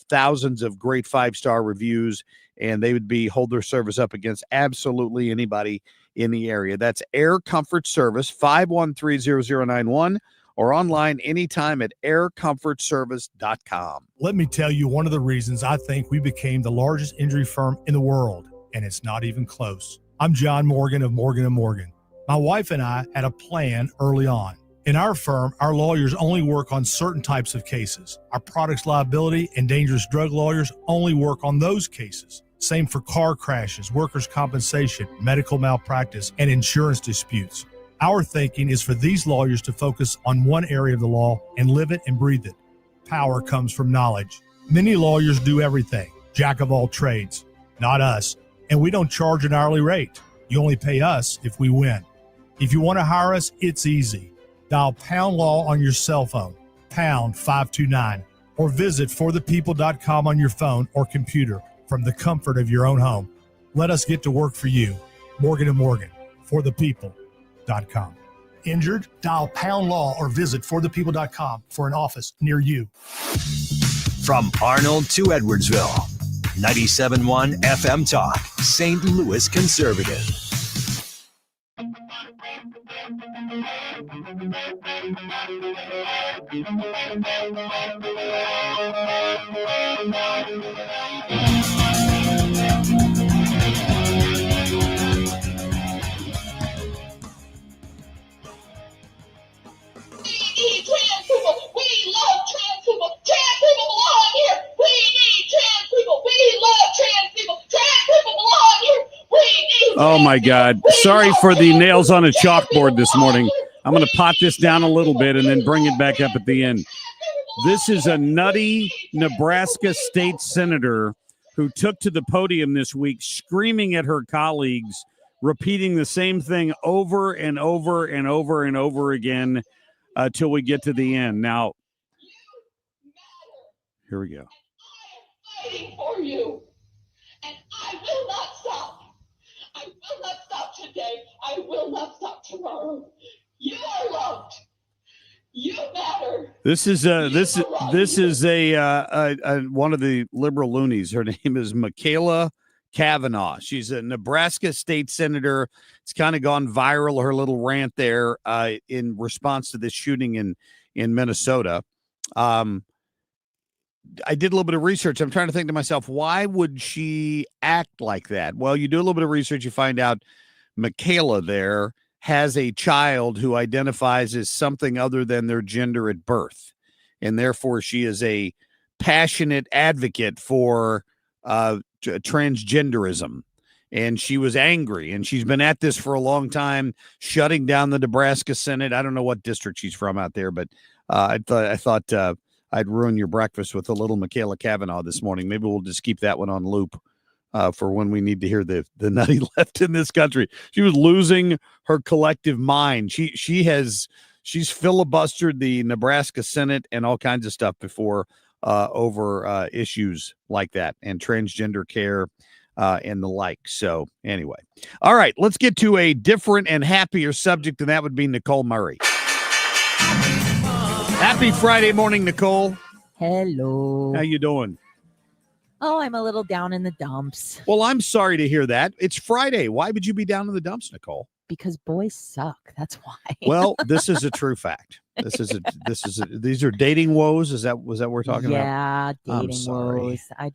thousands of great 5-star reviews, and they would hold their service up against absolutely anybody in the area. That's Air Comfort Service, 513-0091. Or online anytime at aircomfortservice.com. Let me tell you one of the reasons I think we became the largest injury firm in the world, and it's not even close. I'm John Morgan of Morgan & Morgan. My wife and I had a plan early on. In our firm, our lawyers only work on certain types of cases. Our products liability and dangerous drug lawyers only work on those cases. Same for car crashes, workers' compensation, medical malpractice, and insurance disputes. Our thinking is for these lawyers to focus on one area of the law and live it and breathe it. Power comes from knowledge. Many lawyers do everything, jack of all trades. Not us. And we don't charge an hourly rate. You only pay us if we win. If you want to hire us, it's easy. Dial Pound Law on your cell phone, pound 529, or visit forthepeople.com on your phone or computer from the comfort of your own home. Let us get to work for you. Morgan & Morgan, for the people. Injured? Dial Pound Law or visit forthepeople.com for an office near you. From Arnold to Edwardsville, 97.1 FM Talk, St. Louis Conservative. Oh, my God. Sorry for the nails on a chalkboard this morning. I'm going to pot this down a little bit and then bring it back up at the end. This is a nutty Nebraska state senator who took to the podium this week screaming at her colleagues, repeating the same thing over and over and over and over again till we get to the end. Now, here we go. Fighting for you, and I will not stop. I will not stop today. I will not stop tomorrow. You are loved. You matter. This is one of the liberal loonies. Her name is Michaela Kavanaugh. She's a Nebraska state senator. It's kind of gone viral, her little rant there in response to this shooting in Minnesota. I did a little bit of research. I'm trying to think to myself, why would she act like that? Well, you do a little bit of research, you find out Michaela there has a child who identifies as something other than their gender at birth. And therefore, she is a passionate advocate for transgenderism. And she was angry, and she's been at this for a long time, shutting down the Nebraska Senate. I don't know what district she's from out there, but I thought I'd ruin your breakfast with a little Michaela Kavanaugh this morning. Maybe we'll just keep that one on loop for when we need to hear the nutty left in this country. She was losing her collective mind. She's filibustered the Nebraska Senate and all kinds of stuff before over issues like that and transgender care and the like. So anyway, all right, let's get to a different and happier subject, and that would be Nicole Murray. Happy Friday morning, Nicole. Hello. How you doing? Oh, I'm a little down in the dumps. Well, I'm sorry to hear that. It's Friday. Why would you be down in the dumps, Nicole? Because boys suck. That's why. Well, this is a true fact. These are dating woes. Was that what we're talking about? Yeah, dating woes. I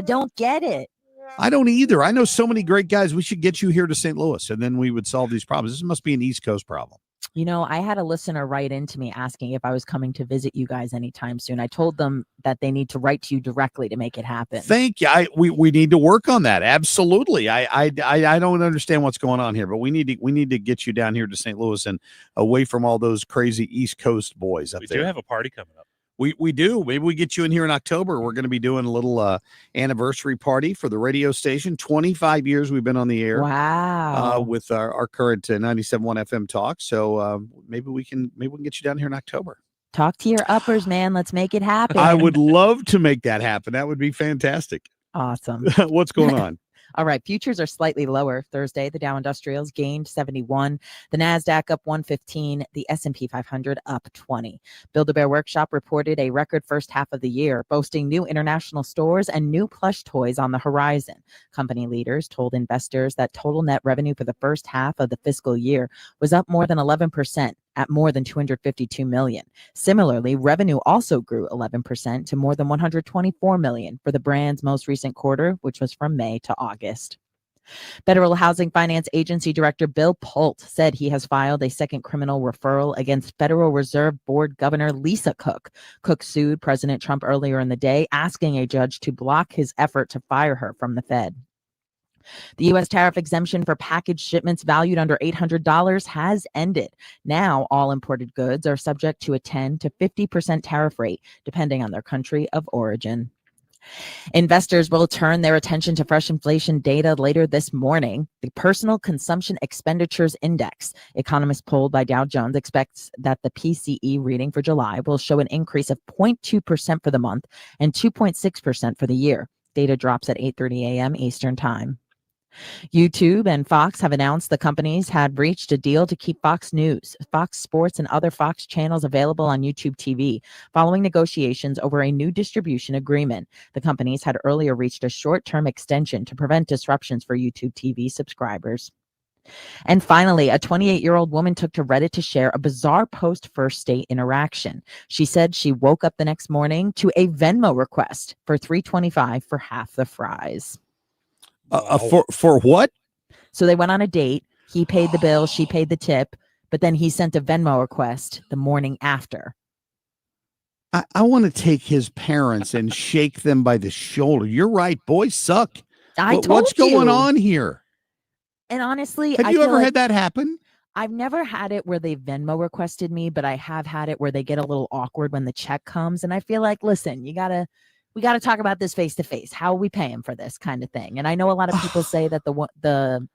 don't get it. I don't either. I know so many great guys. We should get you here to St. Louis, and then we would solve these problems. This must be an East Coast problem. You know, I had a listener write into me asking if I was coming to visit you guys anytime soon. I told them that they need to write to you directly to make it happen. Thank you. We need to work on that. Absolutely. I don't understand what's going on here, but we need to get you down here to St. Louis and away from all those crazy East Coast boys up there. We do have a party coming up. We do. Maybe we get you in here in October. We're going to be doing a little anniversary party for the radio station. 25 years we've been on the air. Wow. With our current 97.1 FM talk. So maybe we can get you down here in October. Talk to your uppers, man. Let's make it happen. I would love to make that happen. That would be fantastic. Awesome. What's going on? All right. Futures are slightly lower. Thursday, the Dow Industrials gained 71. The NASDAQ up 115. The S&P 500 up 20. Build-A-Bear Workshop reported a record first half of the year, boasting new international stores and new plush toys on the horizon. Company leaders told investors that total net revenue for the first half of the fiscal year was up more than 11%. At more than $252 million. Similarly, revenue also grew 11% to more than $124 million for the brand's most recent quarter, which was from May to August. Federal Housing Finance Agency Director Bill Pult said he has filed a second criminal referral against Federal Reserve Board Governor Lisa Cook. Cook sued President Trump earlier in the day, asking a judge to block his effort to fire her from the Fed. The U.S. tariff exemption for package shipments valued under $800 has ended. Now, all imported goods are subject to a 10 to 50% tariff rate, depending on their country of origin. Investors will turn their attention to fresh inflation data later this morning. The Personal Consumption Expenditures Index, economists polled by Dow Jones, expects that the PCE reading for July will show an increase of 0.2% for the month and 2.6% for the year. Data drops at 8:30 a.m. Eastern Time. YouTube and Fox have announced the companies had reached a deal to keep Fox News, Fox Sports, and other Fox channels available on YouTube TV, following negotiations over a new distribution agreement. The companies had earlier reached a short-term extension to prevent disruptions for YouTube TV subscribers. And finally, a 28-year-old woman took to Reddit to share a bizarre post-first date interaction. She said she woke up the next morning to a Venmo request for $3.25 for half the fries. For what? So they went on a date. He paid the bill. She paid the tip. But then he sent a Venmo request the morning after. I want to take his parents and shake them by the shoulder. You're right. Boys suck. What's going on here? And honestly, have you ever had that happen? I've never had it where they Venmo requested me, but I have had it where they get a little awkward when the check comes. And I feel like, listen, we got to talk about this face to face. How are we paying for this kind of thing? And I know a lot of people say that the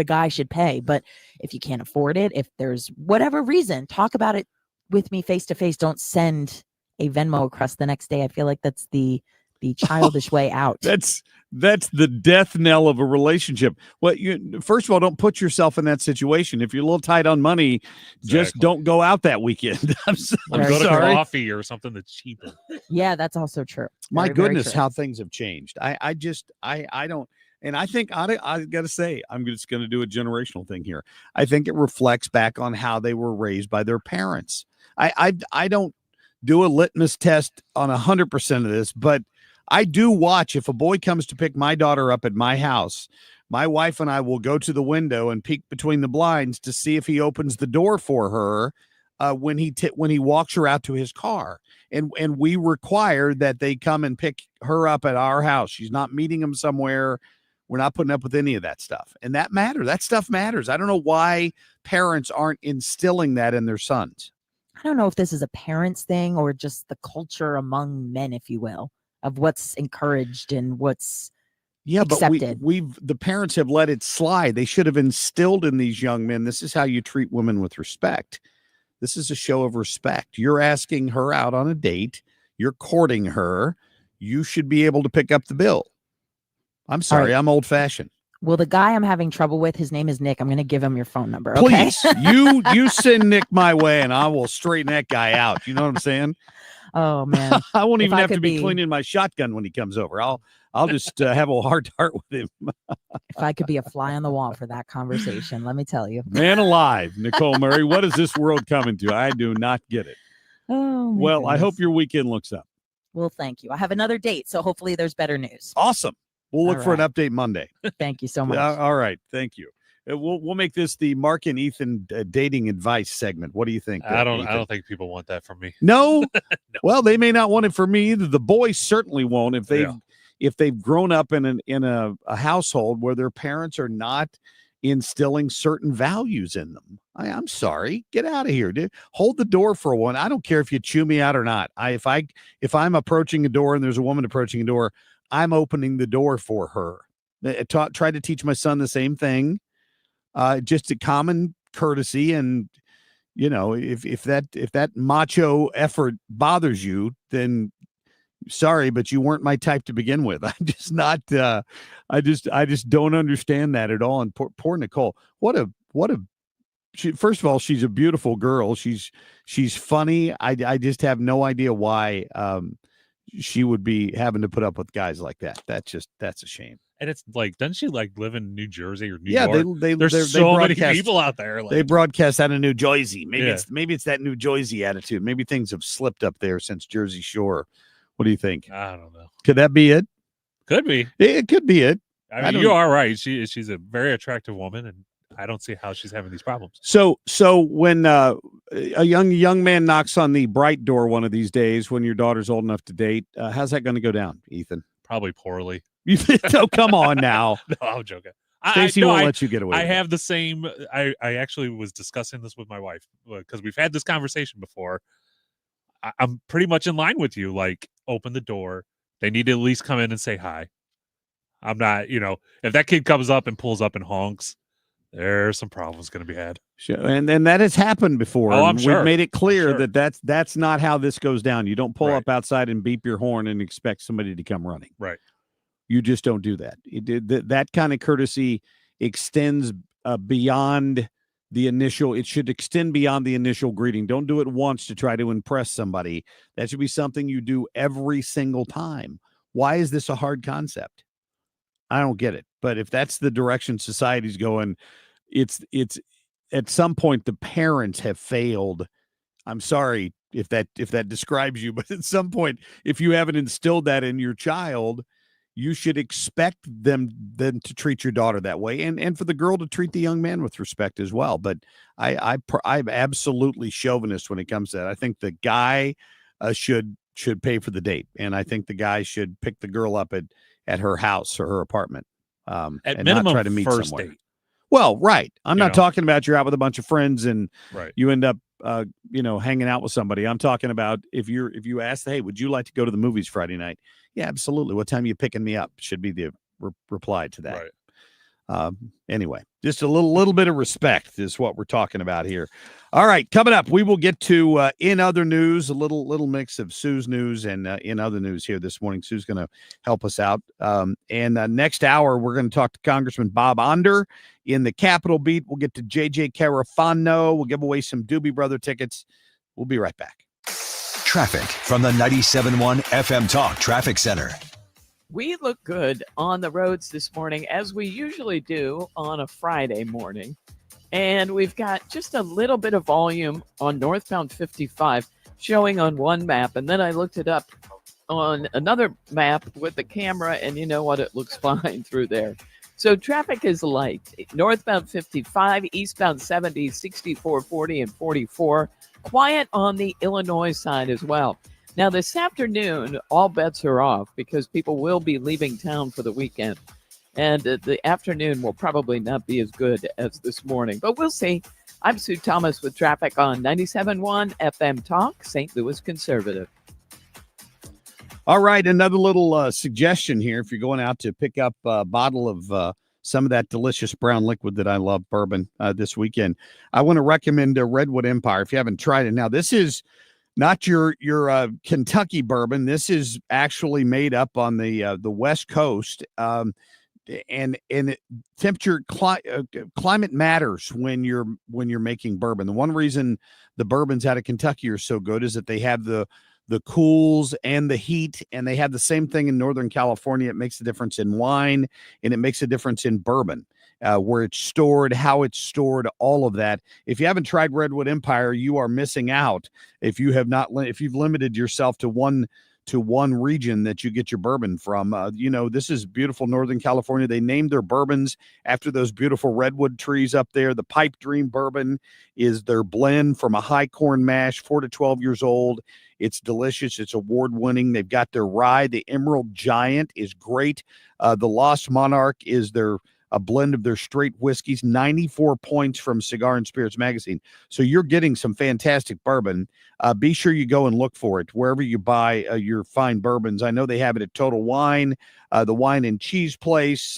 guy should pay, but if you can't afford it, if there's whatever reason, talk about it with me face to face. Don't send a Venmo request the next day. I feel like that's the childish way out. That's the death knell of a relationship. Well, first of all, don't put yourself in that situation. If you're a little tight on money, just don't go out that weekend. I'm Go to sorry. coffee or something that's cheaper. Yeah, that's also true. My Very, very goodness, true. how things have changed. I don't. And I think I got to say, I'm just going to do a generational thing here. I think it reflects back on how they were raised by their parents. I don't do a litmus test on 100% of this, but I do watch. If a boy comes to pick my daughter up at my house, my wife and I will go to the window and peek between the blinds to see if he opens the door for her when he walks her out to his car. And we require that they come and pick her up at our house. She's not meeting him somewhere. We're not putting up with any of that stuff. And that matters. That stuff matters. I don't know why parents aren't instilling that in their sons. I don't know if this is a parents thing or just the culture among men, if you will, of what's encouraged and what's accepted. But the parents have let it slide. They should have instilled in these young men, this is how you treat women with respect. This is a show of respect. You're asking her out on a date. You're courting her. You should be able to pick up the bill. I'm sorry. Right. I'm old fashioned. Well, the guy I'm having trouble with, his name is Nick. I'm going to give him your phone number. Okay? Please, you send Nick my way and I will straighten that guy out. You know what I'm saying? Oh man. I won't even If I have to could be be- cleaning my shotgun when he comes over. I'll just have a heart to heart with him. If I could be a fly on the wall for that conversation, let me tell you. Man alive, Nicole Murray. What is this world coming to? I do not get it. Oh, my Well, I goodness. hope your weekend looks up. Well, thank you. I have another date, so hopefully there's better news. Awesome. We'll look All for an right. update Monday. Thank you so much. All right. Thank you. We'll make this the Mark and Ethan dating advice segment. What do you think? I Ethan? don't think people want that from me. No? Well, they may not want it from me either. The boys certainly won't if they've grown up in a household where their parents are not instilling certain values in them. I'm sorry. Get out of here, dude. Hold the door for one. I don't care if you chew me out or not. If I'm approaching a door and there's a woman approaching a door, I'm opening the door for her. Try to teach my son the same thing. Just a common courtesy, and if that macho effort bothers you, then sorry, but you weren't my type to begin with. I'm just not. I just don't understand that at all. And poor Nicole. First of all, she's a beautiful girl. She's funny. I just have no idea why she would be having to put up with guys like that. That's a shame. And it's like, doesn't she like live in New Jersey or New York? There's so many people out there. They broadcast out of New Jersey. Maybe it's that New Jersey attitude. Maybe things have slipped up there since Jersey Shore. What do you think? I don't know. Could that be it? Could be. It could be it. I mean, you are right. She's a very attractive woman, and I don't see how she's having these problems. So when a young man knocks on the bright door one of these days, when your daughter's old enough to date, how's that going to go down, Ethan? Probably poorly. Oh, come on now. No, I'm joking. Stacey won't let you get away. I have the same. I actually was discussing this with my wife because we've had this conversation before. I'm pretty much in line with you. Like, open the door. They need to at least come in and say hi. I'm not, if that kid comes up and pulls up and honks, there's some problems going to be had. Sure. And that has happened before. Oh, I'm sure. We've made it clear that's not how this goes down. You don't pull up outside and beep your horn and expect somebody to come running. Right. You just don't do that. That kind of courtesy extends beyond the initial. It should extend beyond the initial greeting. Don't do it once to try to impress somebody. That should be something you do every single time. Why is this a hard concept? I don't get it. But if that's the direction society's going, it's at some point the parents have failed. I'm sorry if that describes you, but at some point, if you haven't instilled that in your child, you should expect them to treat your daughter that way, and for the girl to treat the young man with respect as well. But I'm absolutely chauvinist when it comes to that. I think the guy should pay for the date, and I think the guy should pick the girl up at her house or her apartment, at and minimum not try to meet first somewhere. date. Well, right. I'm not talking about you're out with a bunch of friends and you end up hanging out with somebody. I'm talking about if you ask, hey, would you like to go to the movies Friday night? Yeah, absolutely. What time are you picking me up? Should be the reply to that. Right. Anyway, just a little bit of respect is what we're talking about here. All right, coming up, we will get to in other news, a little mix of Sue's news and in other news here this morning. Sue's going to help us out. And next hour, we're going to talk to Congressman Bob Onder in the Capitol Beat. We'll get to JJ Carafano. We'll give away some Doobie Brother tickets. We'll be right back. Traffic from the 97.1 FM Talk Traffic Center. We look good on the roads this morning, as we usually do on a Friday morning. And we've got just a little bit of volume on northbound 55 showing on one map. And then I looked it up on another map with the camera, and you know what? It looks fine through there. So traffic is light. Northbound 55, eastbound 70, 64, 40, and 44. Quiet on the Illinois side as well. Now, this afternoon, all bets are off because people will be leaving town for the weekend. And the afternoon will probably not be as good as this morning, but we'll see. I'm Sue Thomas with traffic on 97.1 FM Talk, St. Louis Conservative. All right, another little suggestion here. If you're going out to pick up a bottle of some of that delicious brown liquid that I love, bourbon, this weekend, I want to recommend Redwood Empire if you haven't tried it. Now, this is not your Kentucky bourbon. This is actually made up on the West Coast, and temperature climate matters when you're making bourbon. The one reason the bourbons out of Kentucky are so good is that they have the cools and the heat, and they have the same thing in Northern California. It makes a difference in wine, and it makes a difference in bourbon, where it's stored, how it's stored, all of that. If you haven't tried Redwood Empire, you are missing out. If you've limited yourself to one to one region that you get your bourbon from. This is beautiful Northern California. They named their bourbons after those beautiful redwood trees up there. The Pipe Dream Bourbon is their blend from a high corn mash, 4 to 12 years old. It's delicious. It's award-winning. They've got their rye. The Emerald Giant is great. The Lost Monarch is a blend of their straight whiskeys, 94 points from Cigar and Spirits Magazine. So you're getting some fantastic bourbon. Be sure you go and look for it wherever you buy your fine bourbons. I know they have it at Total Wine, the Wine and Cheese Place,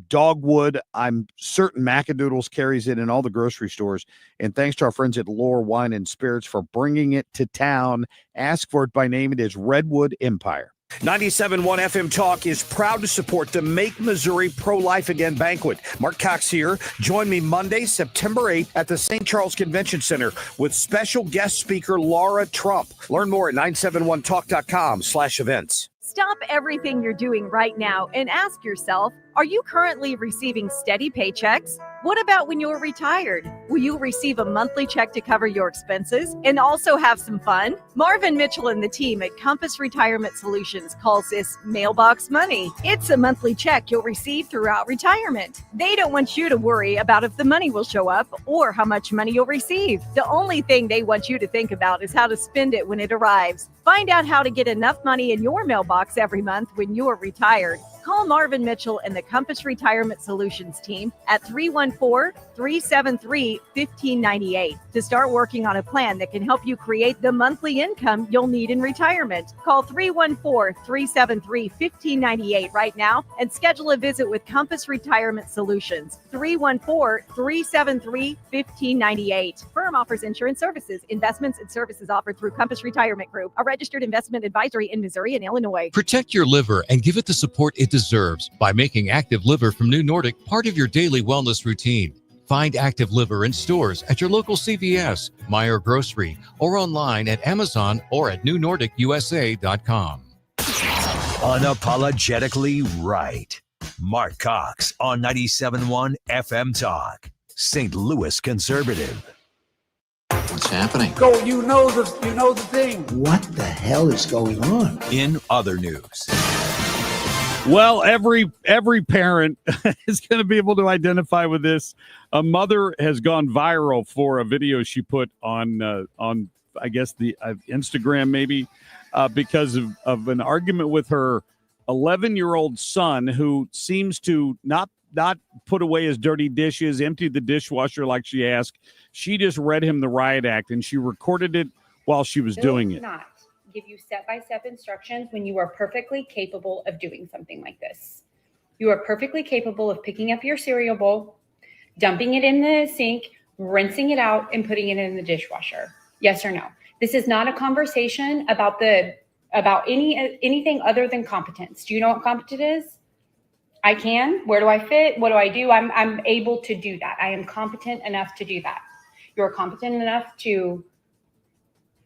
Dogwood. I'm certain Macadoodles carries it in all the grocery stores. And thanks to our friends at Lore Wine and Spirits for bringing it to town. Ask for it by name. It is Redwood Empire. 97.1 FM Talk is proud to support the Make Missouri Pro-Life Again banquet. Marc Cox here. Join me Monday, September 8th at the St. Charles Convention Center with special guest speaker Laura Trump. Learn more at 971talk.com/events. Stop everything you're doing right now and ask yourself, are you currently receiving steady paychecks? What about when you're retired? Will you receive a monthly check to cover your expenses and also have some fun? Marvin Mitchell and the team at Compass Retirement Solutions calls this mailbox money. It's a monthly check you'll receive throughout retirement. They don't want you to worry about if the money will show up or how much money you'll receive. The only thing they want you to think about is how to spend it when it arrives. Find out how to get enough money in your mailbox every month when you're retired. Call Marvin Mitchell and the Compass Retirement Solutions team at 314-373-1598 to start working on a plan that can help you create the monthly income you'll need in retirement. Call 314-373-1598 right now and schedule a visit with Compass Retirement Solutions. 314-373-1598. Firm offers insurance services, investments, and services offered through Compass Retirement Group, a registered investment advisory in Missouri and Illinois. Protect your liver and give it the support it deserves by making Active Liver from New Nordic part of your daily wellness routine. Find Active Liver in stores at your local CVS, Meijer Grocery, or online at Amazon or at newnordicusa.com. Unapologetically right. Marc Cox on 97.1 FM Talk, St. Louis conservative. What's happening? Go, you know the thing. What the hell is going on? In other news. Well, every parent is going to be able to identify with this. A mother has gone viral for a video she put on I guess the Instagram maybe because of an argument with her 11-year-old son who seems to not put away his dirty dishes, emptied the dishwasher like she asked. She just read him the riot act and she recorded it while she was doing it. Not give you step-by-step instructions when you are perfectly capable of doing something like this. You are perfectly capable of picking up your cereal bowl, dumping it in the sink, rinsing it out, and putting it in the dishwasher. Yes or no? This is not a conversation about anything other than competence. Do you know what competent is? I can. Where do I fit? What do I do? I'm able to do that. I am competent enough to do that. You're competent enough to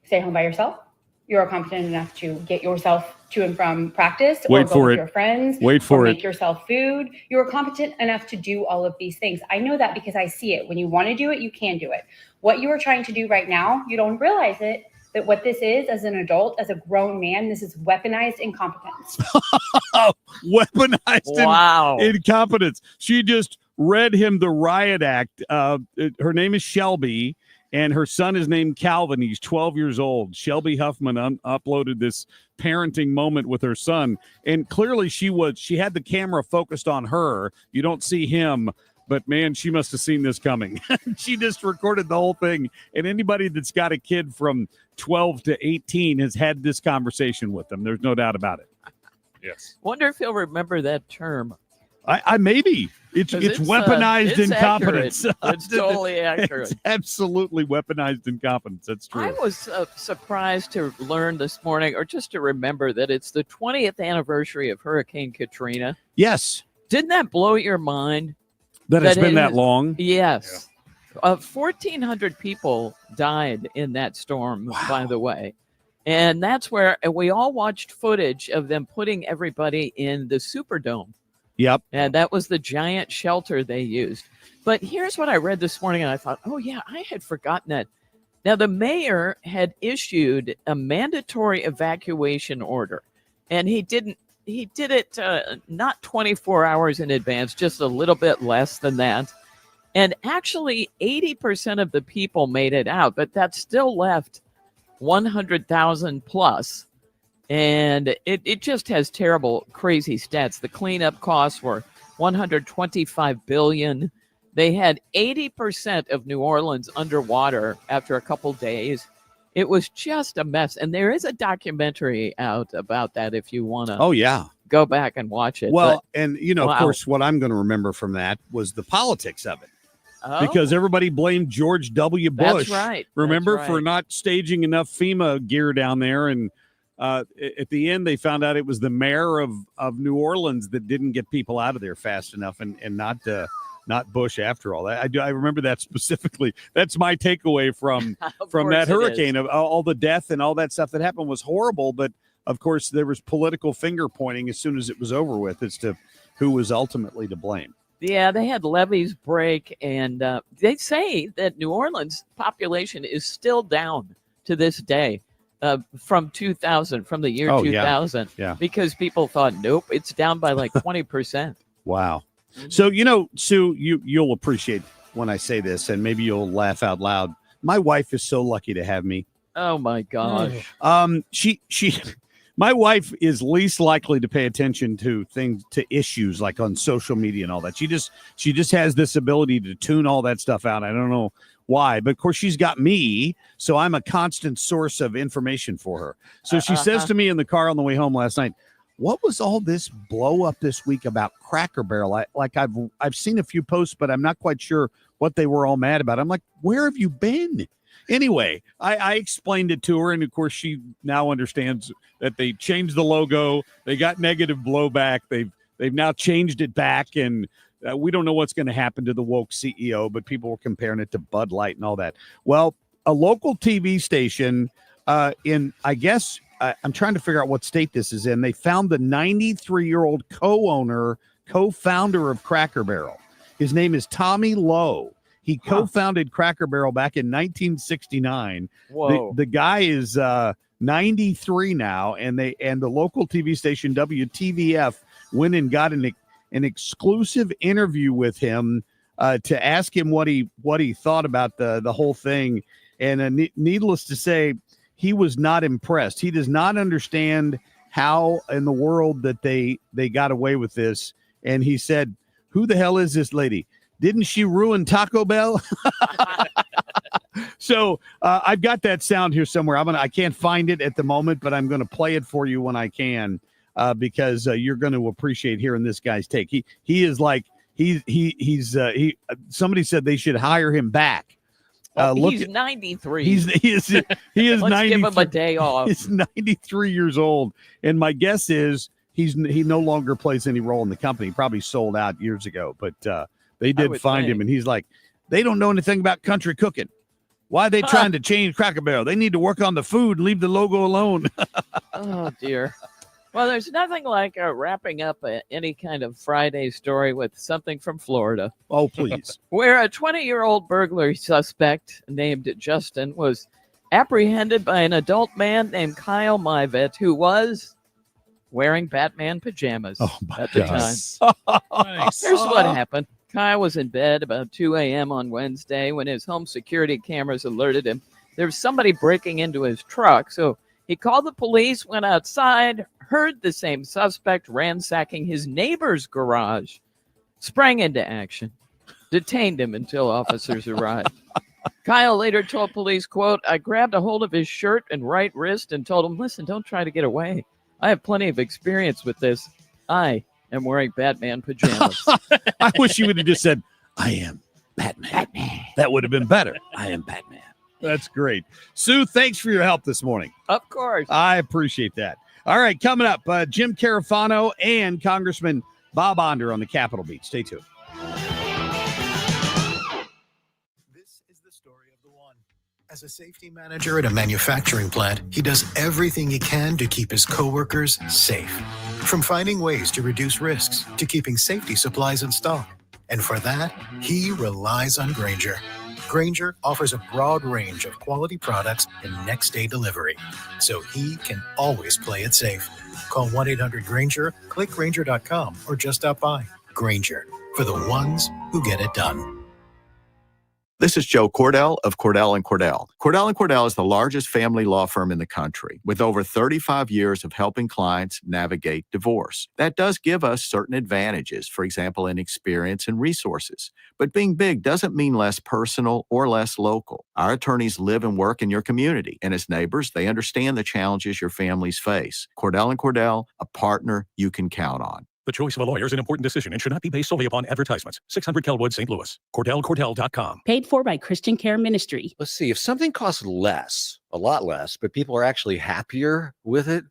stay home by yourself. You're competent enough to get yourself to and from practice or go with your friends. Make yourself food. You're competent enough to do all of these things. I know that because I see it. When you want to do it, you can do it. What you are trying to do right now, you don't realize it, that what this is as an adult, as a grown man, this is weaponized incompetence. Weaponized incompetence. She just read him the riot act. Her name is Shelby. And her son is named Calvin. He's 12 years old. Shelby Huffman uploaded this parenting moment with her son. And clearly she had the camera focused on her. You don't see him, but man, she must have seen this coming. She just recorded the whole thing. And anybody that's got a kid from 12 to 18 has had this conversation with them. There's no doubt about it. Yes. Wonder if he'll remember that term. I maybe. It's weaponized incompetence. It's totally accurate. It's absolutely weaponized incompetence. That's true. I was surprised to learn this morning, or just to remember, that it's the 20th anniversary of Hurricane Katrina. Yes. Didn't that blow your mind? That it's been that long? Yes. 1,400 people died in that storm, by the way. And that's where we all watched footage of them putting everybody in the Superdome. Yep. And that was the giant shelter they used. But here's what I read this morning, and I thought, oh, yeah, I had forgotten that Now, the mayor had issued a mandatory evacuation order, and he did it not 24 hours in advance, just a little bit less than that. And actually, 80% of the people made it out, but that still left 100,000 plus. And it just has terrible, crazy stats. The cleanup costs were $125 billion. They had 80% of New Orleans underwater after a couple days. It was just a mess. And there is a documentary out about that if you want to. Oh, yeah. Go back and watch it. Well, But, and, you know, wow. of course, what I'm going to remember from that was the politics of it. Oh. Because everybody blamed George W. Bush. That's right. Remember, That's for right. not staging enough FEMA gear down there. And at the end, they found out it was the mayor of New Orleans that didn't get people out of there fast enough, and not Bush after all. I remember that specifically. That's my takeaway from that hurricane. Of all the death and all that stuff that happened was horrible. But, of course, there was political finger pointing as soon as it was over with as to who was ultimately to blame. Yeah, they had levees break, and they say that New Orleans population is still down to this day from 2000, from the year 2000. Yeah. Because people thought, nope, it's down by like 20%. Wow. So, you know, Sue, you'll appreciate when I say this, and maybe you'll laugh out loud. My wife is so lucky to have me. Oh, my gosh. My wife is least likely to pay attention to issues like on social media and all that. She just has this ability to tune all that stuff out. I don't know why, but of course she's got me, so I'm a constant source of information for her. So she says to me in the car on the way home last night, "What was all this blow up this week about Cracker Barrel? I've seen a few posts, but I'm not quite sure what they were all mad about." I'm like, "Where have you been?" Anyway, I explained it to her, and of course she now understands that they changed the logo. They got negative blowback. They've now changed it back, and we don't know what's going to happen to the woke CEO, but people were comparing it to Bud Light and all that. Well, a local TV station I'm trying to figure out what state this is in. They found the 93-year-old co-founder of Cracker Barrel. His name is Tommy Lowe. He co-founded Cracker Barrel back in 1969. Whoa. The guy is 93 now, and the local TV station WTVF went and got an exclusive interview with him to ask him what he thought about the whole thing. And needless to say, he was not impressed. He does not understand how in the world that they got away with this. And he said, "Who the hell is this lady? Didn't she ruin Taco Bell?" So I've got that sound here somewhere. I can't find it at the moment, but I'm going to play it for you when I can, because you're going to appreciate hearing this guy's take. He is like he's somebody said they should hire him back. He's 93. He is Let's 93. give him a day off. He's 93 years old, and my guess is he no longer plays any role in the company. He probably sold out years ago, but they did find him, and he's like, "They don't know anything about country cooking. Why are they trying to change Cracker Barrel? They need to work on the food and leave the logo alone." Oh, dear. Well, there's nothing like wrapping up any kind of Friday story with something from Florida. Oh, please. Where a 20-year-old burglary suspect named Justin was apprehended by an adult man named Kyle Myvet, who was wearing Batman pajamas at the time. Nice. Here's what happened. Kyle was in bed about 2 a.m. on Wednesday when his home security cameras alerted him there was somebody breaking into his truck. So he called the police, went outside, heard the same suspect ransacking his neighbor's garage, sprang into action, detained him until officers arrived. Kyle later told police, quote, "I grabbed a hold of his shirt and right wrist and told him, listen, don't try to get away. I have plenty of experience with this. I am wearing Batman pajamas." I wish you would have just said, "I am Batman." That would have been better. "I am Batman." That's great. Sue, thanks for your help this morning. Of course. I appreciate that. All right, coming up, Jim Carafano and Congressman Bob Onder on the Capitol Beat. Stay tuned. This is the story of the one. As a safety manager at a manufacturing plant, he does everything he can to keep his coworkers safe. From finding ways to reduce risks to keeping safety supplies in stock. And for that, he relies on Grainger. Grainger offers a broad range of quality products and next-day delivery, so he can always play it safe. Call 1-800-GRAINGER, click Grainger.com, or just stop by. Grainger, for the ones who get it done. This is Joe Cordell of Cordell & Cordell. Cordell & Cordell is the largest family law firm in the country with over 35 years of helping clients navigate divorce. That does give us certain advantages, for example, in experience and resources. But being big doesn't mean less personal or less local. Our attorneys live and work in your community, and as neighbors, they understand the challenges your families face. Cordell & Cordell, a partner you can count on. The choice of a lawyer is an important decision and should not be based solely upon advertisements. 600 Kelwood, St. Louis. CordellCordell.com. Paid for by Christian Care Ministry. Let's see, if something costs less, a lot less, but people are actually happier with it,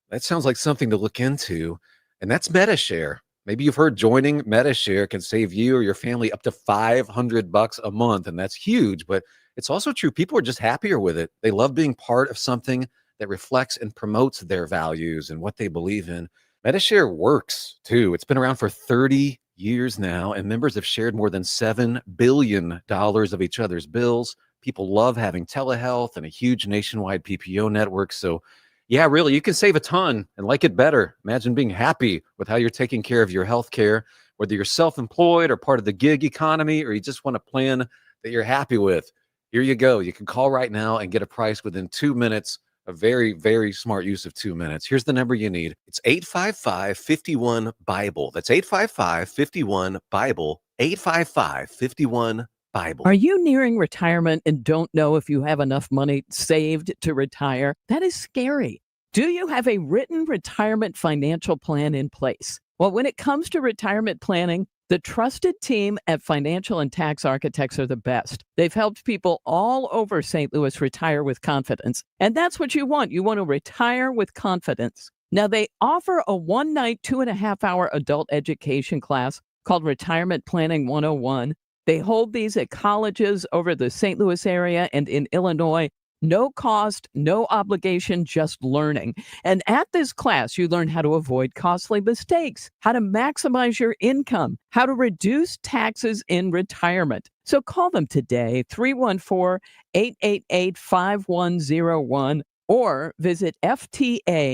that sounds like something to look into. And that's MetaShare. Maybe you've heard joining MetaShare can save you or your family up to $500 a month, and that's huge. But it's also true. People are just happier with it. They love being part of something that reflects and promotes their values and what they believe in. MetaShare works, too. It's been around for 30 years now, and members have shared more than $7 billion of each other's bills. People love having telehealth and a huge nationwide PPO network. So, yeah, really, you can save a ton and like it better. Imagine being happy with how you're taking care of your health care, whether you're self-employed or part of the gig economy, or you just want a plan that you're happy with. Here you go. You can call right now and get a price within 2 minutes. A very, very smart use of 2 minutes. Here's the number you need. It's 855-51-BIBLE. That's 855-51-BIBLE. 855-51-BIBLE. Are you nearing retirement and don't know if you have enough money saved to retire? That is scary. Do you have a written retirement financial plan in place? Well, when it comes to retirement planning, the trusted team at Financial and Tax Architects are the best. They've helped people all over St. Louis retire with confidence. And that's what you want. You want to retire with confidence. Now, they offer a one-night, 2.5-hour adult education class called Retirement Planning 101. They hold these at colleges over the St. Louis area and in Illinois. No cost, no obligation, just learning. And at this class, you learn how to avoid costly mistakes, how to maximize your income, how to reduce taxes in retirement. So call them today, 314-888-5101, or visit fta-ria.com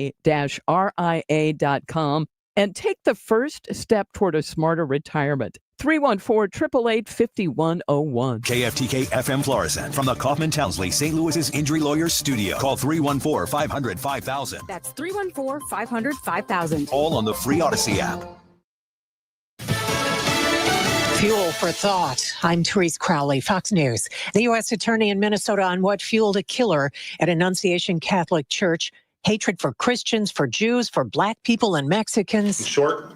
and take the first step toward a smarter retirement. 314-888-5101. KFTK FM Florissant from the Kaufman Townsley St. Louis's Injury Lawyers Studio. Call 314-500-5000. That's 314-500-5000. All on the free Odyssey app. Fuel for thought. I'm Therese Crowley, Fox News. The U.S. Attorney in Minnesota on what fueled a killer at Annunciation Catholic Church. Hatred for Christians, for Jews, for Black people and Mexicans. In short,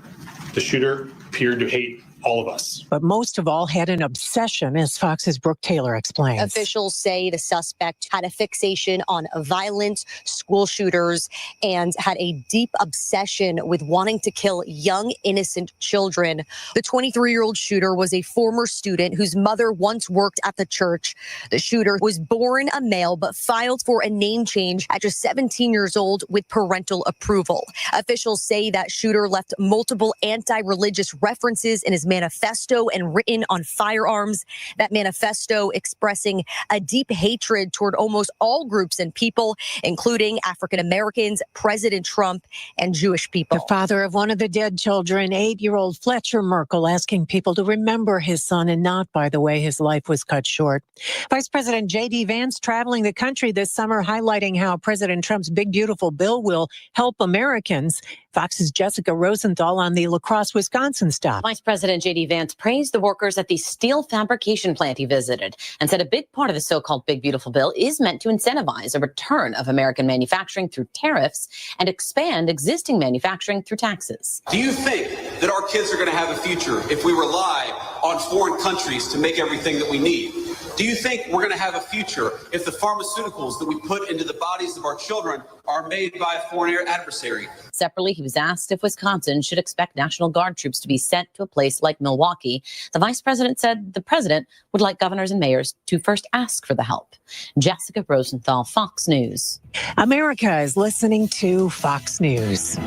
the shooter appeared to hate all of us. But most of all had an obsession, as Fox's Brooke Taylor explains. Officials say the suspect had a fixation on violent school shooters and had a deep obsession with wanting to kill young, innocent children. The 23-year-old shooter was a former student whose mother once worked at the church. The shooter was born a male but filed for a name change at just 17 years old with parental approval. Officials say that shooter left multiple anti-religious references in his manifesto and written on firearms. That manifesto expressing a deep hatred toward almost all groups and people, including African Americans, President Trump, and Jewish people. The father of one of the dead children, 8-year-old Fletcher Merkel, asking people to remember his son and not by the way his life was cut short. Vice President J.D. Vance traveling the country this summer, highlighting how President Trump's big, beautiful bill will help Americans. Fox's Jessica Rosenthal on the La Crosse, Wisconsin stop. Vice President J.D. Vance praised the workers at the steel fabrication plant he visited and said a big part of the so-called Big Beautiful Bill is meant to incentivize a return of American manufacturing through tariffs and expand existing manufacturing through taxes. Do you think that our kids are going to have a future if we rely on foreign countries to make everything that we need? Do you think we're going to have a future if the pharmaceuticals that we put into the bodies of our children are made by a foreign adversary? Separately, he was asked if Wisconsin should expect National Guard troops to be sent to a place like Milwaukee. The vice president said the president would like governors and mayors to first ask for the help. Jessica Rosenthal, Fox News. America is listening to Fox News.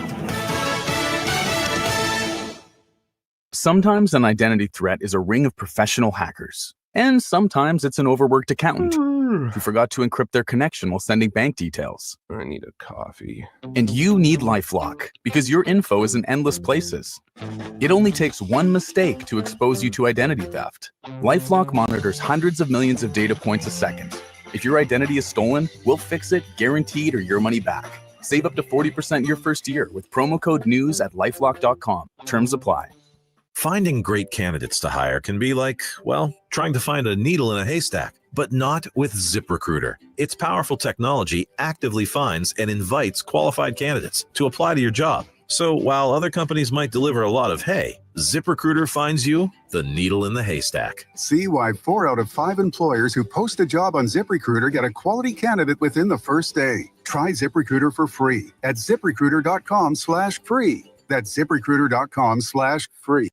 Sometimes an identity threat is a ring of professional hackers. And sometimes it's an overworked accountant who forgot to encrypt their connection while sending bank details. I need a coffee. And you need LifeLock because your info is in endless places. It only takes one mistake to expose you to identity theft. LifeLock monitors hundreds of millions of data points a second. If your identity is stolen, we'll fix it, guaranteed, or your money back. Save up to 40% your first year with promo code NEWS at lifelock.com. Terms apply. Finding great candidates to hire can be like, well, trying to find a needle in a haystack, but not with ZipRecruiter. Its powerful technology actively finds and invites qualified candidates to apply to your job. So while other companies might deliver a lot of hay, ZipRecruiter finds you the needle in the haystack. See why 4 out of 5 employers who post a job on ZipRecruiter get a quality candidate within the first day. Try ZipRecruiter for free at ZipRecruiter.com/free. That's ZipRecruiter.com/free.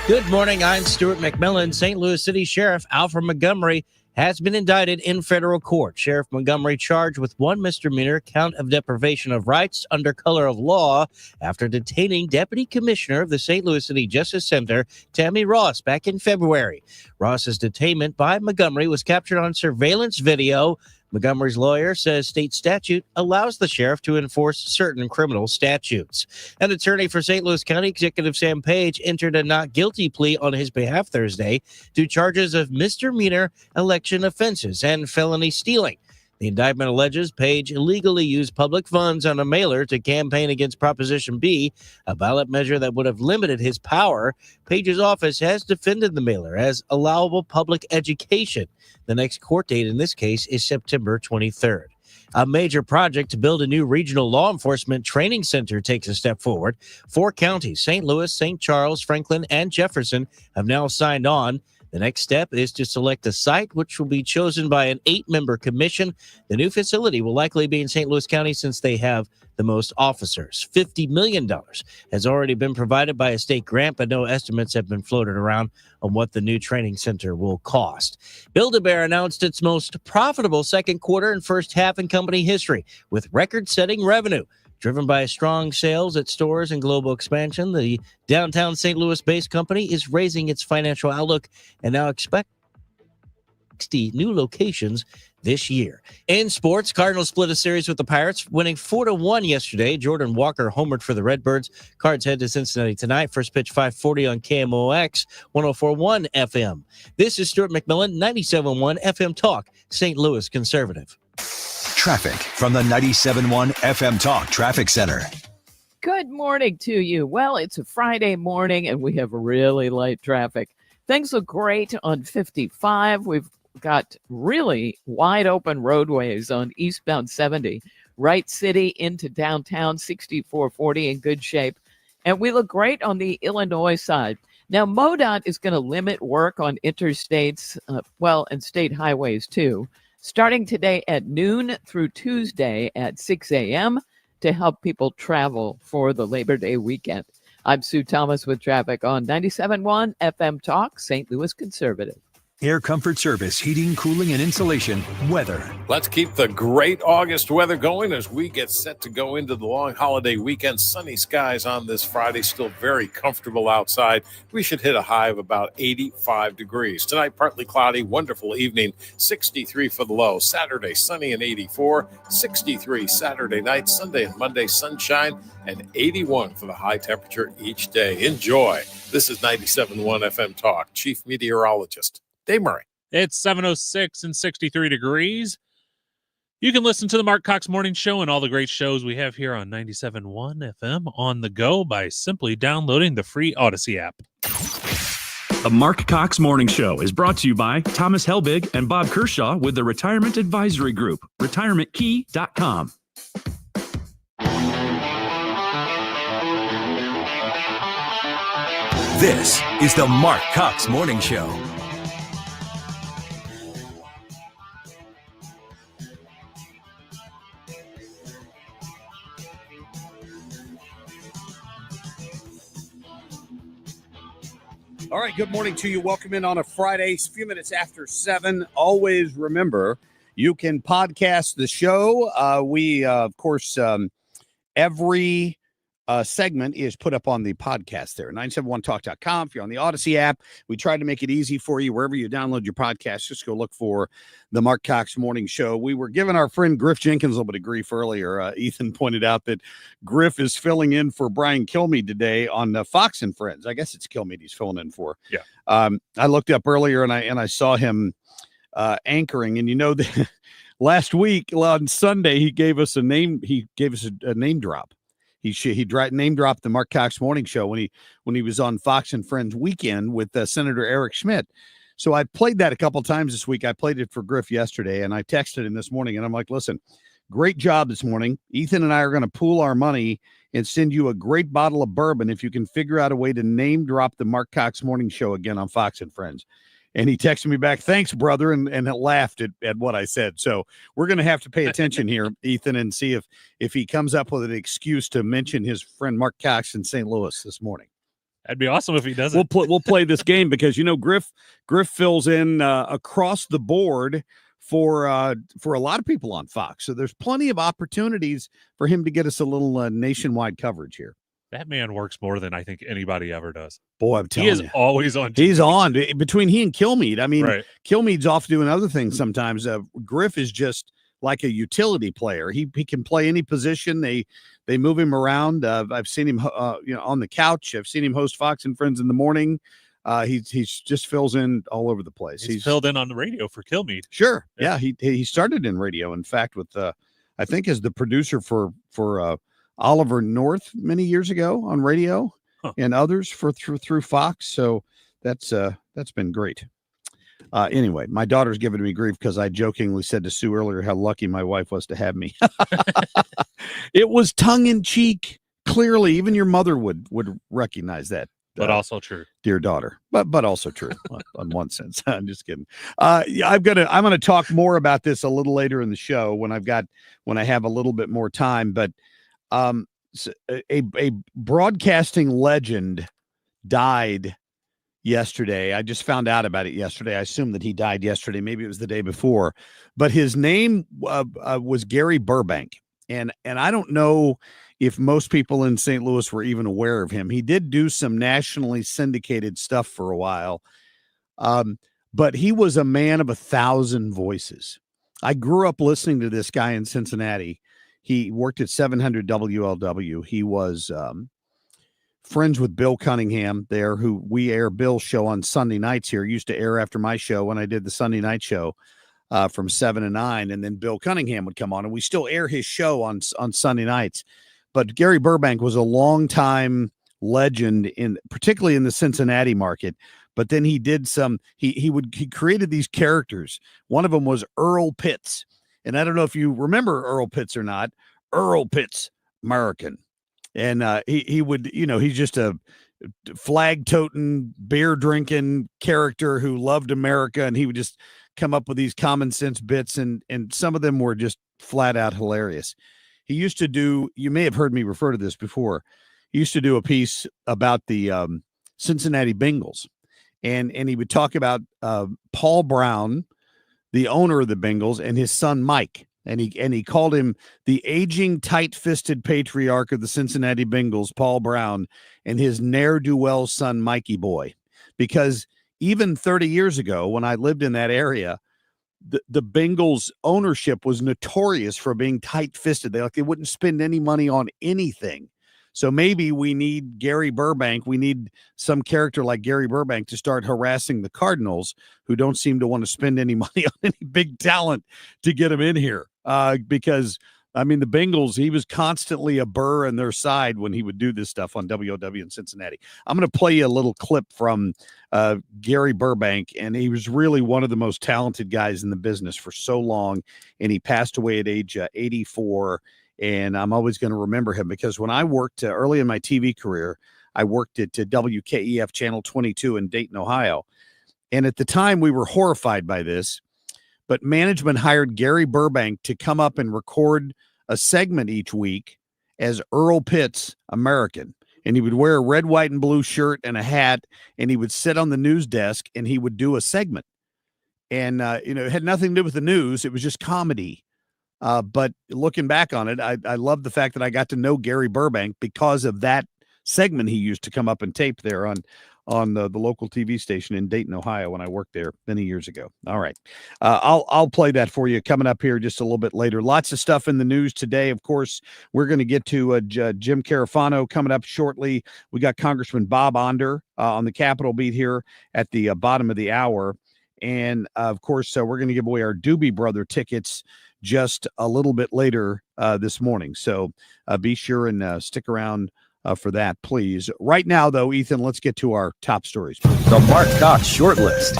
Good morning. I'm Stuart McMillan. St. Louis City Sheriff Alfred Montgomery has been indicted in federal court. Sheriff Montgomery charged with one misdemeanor count of deprivation of rights under color of law after detaining Deputy Commissioner of the St. Louis City Justice Center, Tammy Ross, back in February. Ross's detainment by Montgomery was captured on surveillance video. Montgomery's lawyer says state statute allows the sheriff to enforce certain criminal statutes. An attorney for St. Louis County Executive Sam Page entered a not guilty plea on his behalf Thursday to charges of misdemeanor election offenses and felony stealing. The indictment alleges Page illegally used public funds on a mailer to campaign against Proposition B, a ballot measure that would have limited his power. Page's office has defended the mailer as allowable public education. The next court date in this case is September 23rd. A major project to build a new regional law enforcement training center takes a step forward. 4 counties, St. Louis, St. Charles, Franklin, and Jefferson, have now signed on. The next step is to select a site, which will be chosen by an 8-member commission. The new facility will likely be in St. Louis County since they have the most officers. $50 million has already been provided by a state grant, but no estimates have been floated around on what the new training center will cost. Build-A-Bear announced its most profitable second quarter and first half in company history, with record-setting revenue. Driven by strong sales at stores and global expansion, the downtown St. Louis-based company is raising its financial outlook and now expects 60 new locations this year. In sports, Cardinals split a series with the Pirates, winning 4-1 yesterday. Jordan Walker homered for the Redbirds. Cards head to Cincinnati tonight. First pitch 5:40 on KMOX 104.1 FM. This is Stuart McMillan, 97.1 FM Talk, St. Louis Conservative. Traffic from the 97.1 FM Talk Traffic Center. Good morning to you. Well, it's a Friday morning and we have really light traffic. Things look great on 55. We've got really wide open roadways on eastbound 70, Wright City into downtown 6440 in good shape. And we look great on the Illinois side. Now, MoDOT is going to limit work on interstates, and state highways too, starting today at noon through Tuesday at 6 a.m. to help people travel for the Labor Day weekend. I'm Sue Thomas with traffic on 97.1 FM Talk, St. Louis Conservative. Air Comfort Service, heating, cooling, and insulation. Weather. Let's keep the great August weather going as we get set to go into the long holiday weekend. Sunny skies on this Friday, still very comfortable outside. We should hit a high of about 85 degrees. Tonight, partly cloudy, wonderful evening, 63 for the low. Saturday, sunny and 84, 63 Saturday night, Sunday and Monday, sunshine, and 81 for the high temperature each day. Enjoy. This is 97.1 FM Talk, Chief Meteorologist Dave Murray. It's 7:06 and 63 degrees. You can listen to the Marc Cox Morning Show and all the great shows we have here on 97.1 FM on the go by simply downloading the free Odyssey app. The Marc Cox Morning Show is brought to you by Thomas Helbig and Bob Kershaw with the Retirement Advisory Group, retirementkey.com. This is the Marc Cox Morning Show. All right, good morning to you. Welcome in on a Friday, a few minutes after 7. Always remember, you can podcast the show. We, of course, every segment is put up on the podcast there, 971talk.com. If you're on the Odyssey app, we try to make it easy for you wherever you download your podcast. Just go look for the Marc Cox Morning Show. We were giving our friend Griff Jenkins a little bit of grief earlier. Ethan pointed out that Griff is filling in for Brian Kilmeade today on Fox and Friends. I guess it's Kilmeade he's filling in for. Yeah. I looked up earlier and I saw him anchoring, and that last week on Sunday he gave us a name. He gave us a name drop. He name dropped the Marc Cox Morning Show when he was on Fox and Friends Weekend with Senator Eric Schmidt. So I played that a couple times this week. I played it for Griff yesterday, and I texted him this morning, and I'm like, listen, great job this morning. Ethan and I are going to pool our money and send you a great bottle of bourbon if you can figure out a way to name drop the Marc Cox Morning Show again on Fox and Friends. And he texted me back, thanks, brother, and laughed at what I said. So we're going to have to pay attention here, Ethan, and see if he comes up with an excuse to mention his friend Marc Cox in St. Louis this morning. That'd be awesome if he doesn't. We'll play this game because, Griff fills in across the board for a lot of people on Fox. So there's plenty of opportunities for him to get us a little nationwide coverage here. That man works more than I think anybody ever does. Boy, I'm telling you. He is always on TV. He's on. Between he and Kilmeade, I mean, right. Kilmeade's off doing other things sometimes. Griff is just like a utility player. He can play any position. They move him around. I've seen him on the couch. I've seen him host Fox and Friends in the morning. He's just fills in all over the place. He's filled in on the radio for Kilmeade. Sure. Yeah. He started in radio, in fact, with I think as the producer for Oliver North many years ago on radio, and others through Fox. So that's been great. Anyway, my daughter's giving me grief because I jokingly said to Sue earlier how lucky my wife was to have me. It was tongue in cheek. Clearly, even your mother would recognize that. But also true, dear daughter. But also true on one sense. I'm just kidding. I'm gonna talk more about this a little later in the show when I have a little bit more time. But a broadcasting legend died yesterday. I just found out about it yesterday. I assume that he died yesterday. Maybe it was the day before, but his name was Gary Burbank. And I don't know if most people in St. Louis were even aware of him. He did do some nationally syndicated stuff for a while. But he was a man of 1,000 voices. I grew up listening to this guy in Cincinnati. He worked at 700 WLW. He was friends with Bill Cunningham there, who we air Bill's show on Sunday nights here. Used to air after my show when I did the Sunday night show from 7 to 9. And then Bill Cunningham would come on, and we still air his show on Sunday nights. But Gary Burbank was a longtime legend particularly in the Cincinnati market. But then he did he created these characters. One of them was Earl Pitts. And I don't know if you remember Earl Pitts or not. Earl Pitts, American. And he would, he's just a flag-toting, beer-drinking character who loved America. And he would just come up with these common sense bits. And some of them were just flat out hilarious. He used to do, you may have heard me refer to this before. He used to do a piece about the Cincinnati Bengals. And he would talk about Paul Brown, the owner of the Bengals, and his son Mike, and he called him the aging, tight-fisted patriarch of the Cincinnati Bengals, Paul Brown, and his ne'er-do-well son Mikey Boy, because even 30 years ago, when I lived in that area, the Bengals ownership was notorious for being tight-fisted. They wouldn't spend any money on anything. So maybe we need Gary Burbank. We need some character like Gary Burbank to start harassing the Cardinals, who don't seem to want to spend any money on any big talent to get him in here. Because, I mean, the Bengals, he was constantly a burr in their side when he would do this stuff on WOW in Cincinnati. I'm going to play you a little clip from Gary Burbank, and he was really one of the most talented guys in the business for so long, and he passed away at age 84. And I'm always going to remember him because when I worked early in my TV career, I worked at WKEF Channel 22 in Dayton, Ohio. And at the time, we were horrified by this, but management hired Gary Burbank to come up and record a segment each week as Earl Pitts, American. And he would wear a red, white, and blue shirt and a hat, and he would sit on the news desk, and he would do a segment. And, it had nothing to do with the news. It was just comedy. But looking back on it, I love the fact that I got to know Gary Burbank because of that segment he used to come up and tape there on the local TV station in Dayton, Ohio, when I worked there many years ago. All right. I'll play that for you coming up here just a little bit later. Lots of stuff in the news today. Of course, we're going to get to Jim Carafano coming up shortly. We got Congressman Bob Onder on the Capitol beat here at the bottom of the hour. And, of course, we're going to give away our Doobie Brother tickets just a little bit later this morning. So be sure and stick around for that, please. Right now, though, Ethan, let's get to our top stories. The Marc Cox short list.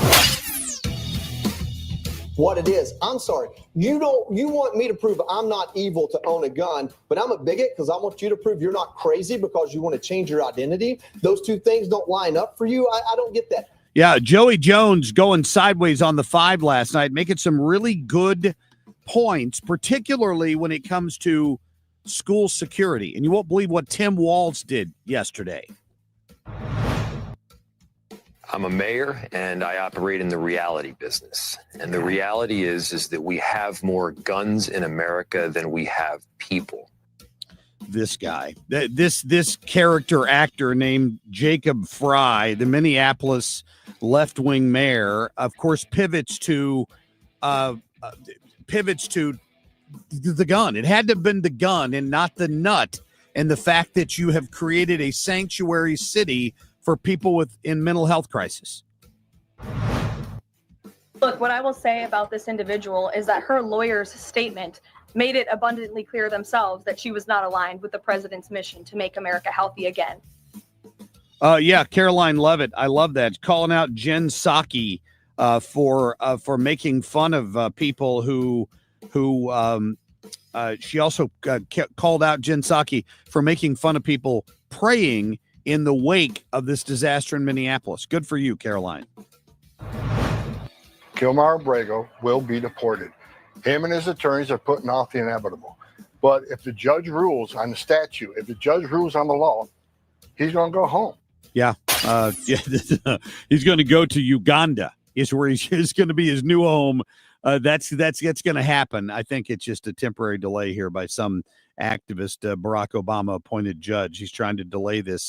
What it is. I'm sorry. You want me to prove I'm not evil to own a gun, but I'm a bigot because I want you to prove you're not crazy because you want to change your identity. Those two things don't line up for you. I don't get that. Yeah, Joey Jones going sideways on the 5 last night, making some really good points, particularly when it comes to school security. And you won't believe what Tim Walz did yesterday. I'm a mayor and I operate in the reality business. And the reality is that we have more guns in America than we have people. This guy, this character actor named Jacob Fry, the Minneapolis left-wing mayor, of course, pivots to the gun. It had to have been the gun and not the nut, and the fact that you have created a sanctuary city for people in mental health crisis. Look, what I will say about this individual is that her lawyer's statement made it abundantly clear themselves that she was not aligned with the president's mission to make America healthy again. Yeah, Caroline Levitt, I love that. Calling out Jen Psaki for making fun of people who she also called out Jen Psaki for making fun of people praying in the wake of this disaster in Minneapolis. Good for you, Caroline. Kilmar Abrego will be deported. Him and his attorneys are putting off the inevitable. But if the judge rules on the statute, if the judge rules on the law, he's going to go home. Yeah. He's going to go to Uganda is where he's going to be his new home. That's going to happen. I think it's just a temporary delay here by some activist, Barack Obama appointed judge. He's trying to delay the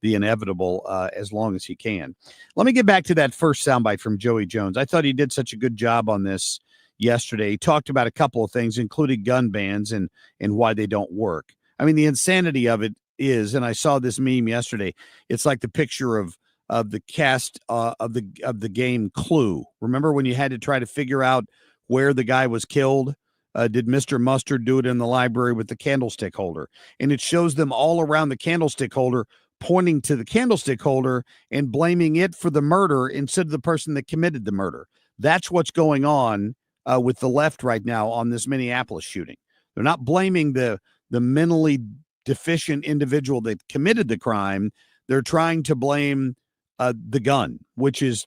inevitable as long as he can. Let me get back to that first soundbite from Joey Jones. I thought he did such a good job on this yesterday. He talked about a couple of things, including gun bans and why they don't work. I mean, the insanity of it is, and I saw this meme yesterday, it's like the picture of the cast of the game Clue. Remember when you had to try to figure out where the guy was killed? Did Mr. Mustard do it in the library with the candlestick holder? And it shows them all around the candlestick holder pointing to the candlestick holder and blaming it for the murder instead of the person that committed the murder. That's what's going on with the left right now on this Minneapolis shooting. They're not blaming the mentally deficient individual that committed the crime. They're trying to blame the gun, which is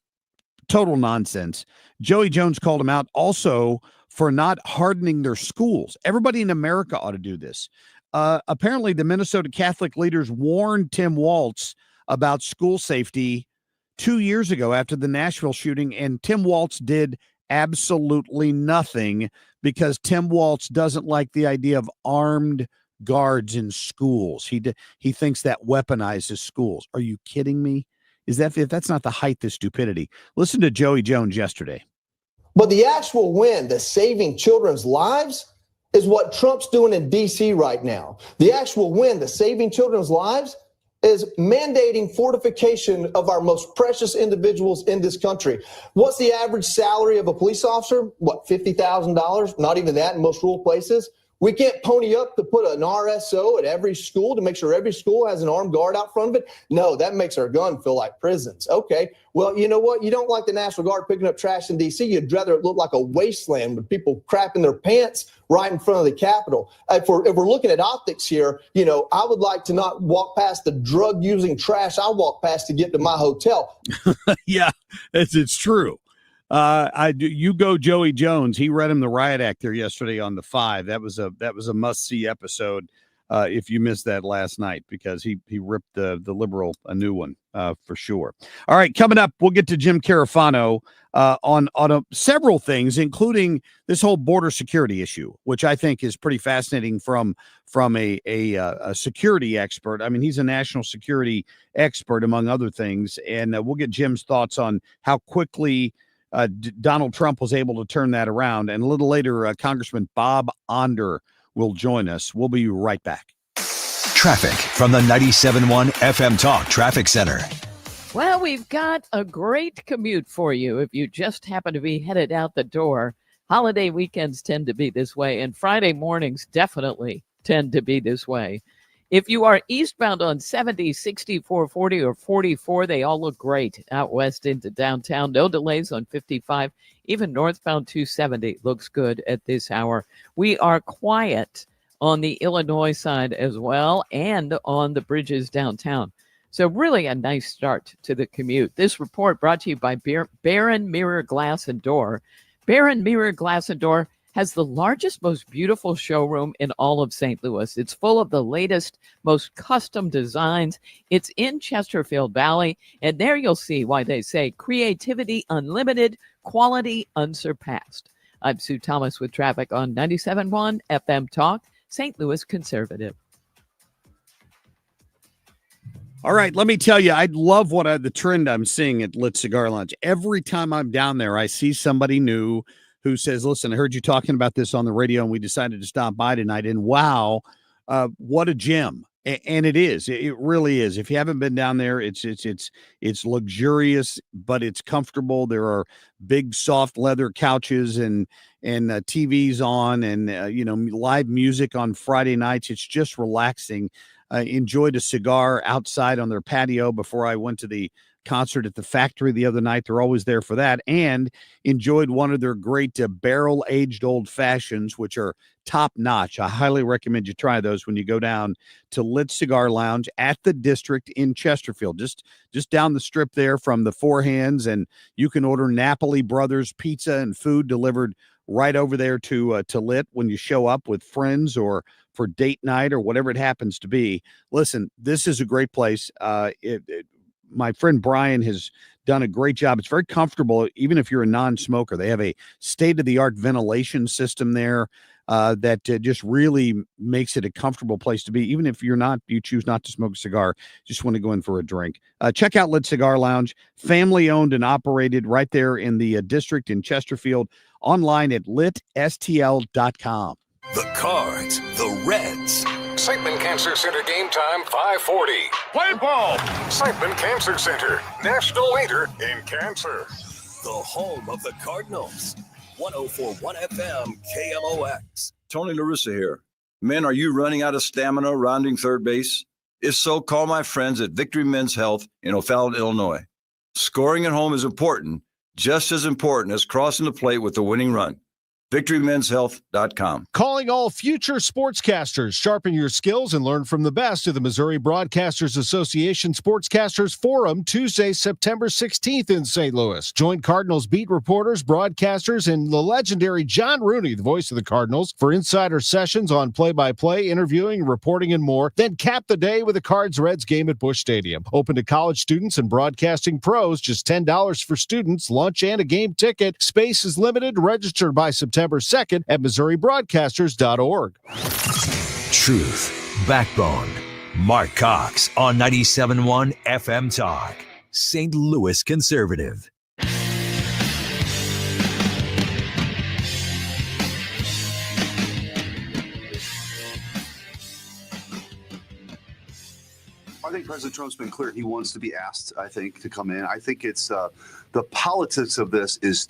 total nonsense. Joey Jones called him out also for not hardening their schools. Everybody in America ought to do this. Apparently, the Minnesota Catholic leaders warned Tim Walz about school safety 2 years ago after the Nashville shooting, and Tim Walz did absolutely nothing because Tim Walz doesn't like the idea of armed guards in schools. He thinks that weaponizes schools. Are you kidding me? If that's not the height of stupidity? Listen to Joey Jones yesterday. But the actual win, the saving children's lives, is what Trump's doing in D.C. right now. The actual win, the saving children's lives, is mandating fortification of our most precious individuals in this country. What's the average salary of a police officer? What, $50,000? Not even that in most rural places. We can't pony up to put an RSO at every school to make sure every school has an armed guard out front of it. No, that makes our gun feel like prisons. Okay, well, you know what? You don't like the National Guard picking up trash in D.C. You'd rather it look like a wasteland with people crapping their pants right in front of the Capitol. If we're looking at optics here, I would like to not walk past the drug-using trash I walk past to get to my hotel. Yeah, it's true. You go Joey Jones. He read him the riot act there yesterday on the 5. That was a must-see episode. if you missed that last night, because he ripped the liberal a new one for sure. All right, coming up, we'll get to Jim Carafano on several things, including this whole border security issue, which I think is pretty fascinating from a security expert. I mean, he's a national security expert, among other things, and we'll get Jim's thoughts on how quickly Donald Trump was able to turn that around. And a little later, Congressman Bob Onder will join us. We'll be right back. Traffic from the 97.1 FM Talk Traffic Center. Well, we've got a great commute for you if you just happen to be headed out the door. Holiday weekends tend to be this way, and Friday mornings definitely tend to be this way. If you are eastbound on 70, 64, 40, or 44, they all look great out west into downtown. No delays on 55. Even northbound 270 looks good at this hour. We are quiet on the Illinois side as well, and on the bridges downtown. So really a nice start to the commute. This report brought to you by Barron Mirror Glass and Door. Barron Mirror Glass and Door has the largest, most beautiful showroom in all of St. Louis. It's full of the latest, most custom designs. It's in Chesterfield Valley, and there you'll see why they say creativity unlimited, quality unsurpassed. I'm Sue Thomas with traffic on 97.1 FM Talk, St. Louis Conservative. All right, let me tell you, I love the trend I'm seeing at Lit Cigar Lounge. Every time I'm down there, I see somebody new who says, listen, I heard you talking about this on the radio, and we decided to stop by tonight. And wow, what a gem. And it is. It really is. If you haven't been down there, it's luxurious, but it's comfortable. There are big, soft leather couches and TVs on, and live music on Friday nights. It's just relaxing. Enjoyed a cigar outside on their patio before I went to the concert at the factory the other night. They're always there for that. And enjoyed one of their great barrel-aged old fashions, which are top-notch. I highly recommend you try those when you go down to Lit Cigar Lounge at the District in Chesterfield, just down the strip there from the Four Hands. And you can order Napoli Brothers pizza and food delivered right over there to Lit when you show up with friends or for date night or whatever it happens to be. Listen, this is a great place. My friend Brian has done a great job. It's very comfortable, even if you're a non-smoker. They have a state-of-the-art ventilation system there that just really makes it a comfortable place to be. Even if you choose not to smoke a cigar, just want to go in for a drink. Check out Lit Cigar Lounge, family-owned and operated right there in the District in Chesterfield, online at litstl.com. The Cards, the Reds. Siteman Cancer Center game time 5:40. Play ball. Siteman Cancer Center, national leader in cancer. The home of the Cardinals. 104.1 FM KMOX. Tony La Russa here. Men, are you running out of stamina rounding third base? If so, call my friends at Victory Men's Health in O'Fallon, Illinois. Scoring at home is important, just as important as crossing the plate with the winning run. VictoryMen'sHealth.com. Calling all future sportscasters. Sharpen your skills and learn from the best of the Missouri Broadcasters Association Sportscasters Forum, Tuesday, September 16th in St. Louis. Join Cardinals beat reporters, broadcasters, and the legendary John Rooney, the voice of the Cardinals, for insider sessions on play-by-play, interviewing, reporting, and more. Then cap the day with a Cards-Reds game at Busch Stadium. Open to college students and broadcasting pros. Just $10 for students, lunch, and a game ticket. Space is limited. Register by September 2nd at MissouriBroadcasters.org. Truth, backbone. Marc Cox on 97.1 FM Talk, St. Louis Conservative. I think President Trump's been clear he wants to be asked, I think, to come in. I think it's the politics of this is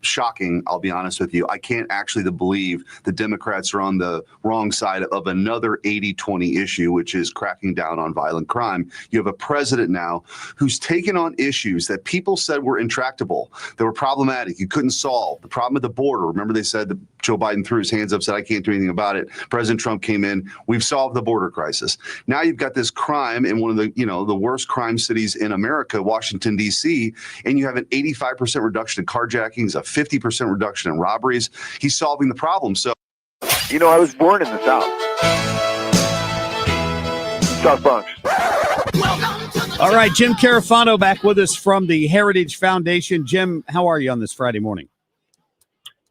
shocking, I'll be honest with you. I can't actually believe the Democrats are on the wrong side of another 80-20 issue, which is cracking down on violent crime. You have a president now who's taken on issues that people said were intractable, that were problematic, you couldn't solve. The problem at the border, remember they said that Joe Biden threw his hands up, said, I can't do anything about it. President Trump came in, we've solved the border crisis. Now you've got this crime in one of the worst crime cities in America, Washington, D.C., and you have an 85% reduction in carjackings, a 50% reduction in robberies. He's solving the problem. So, I was born in the South. South Bronx. All right, Jim Carafano back with us from the Heritage Foundation. Jim, how are you on this Friday morning?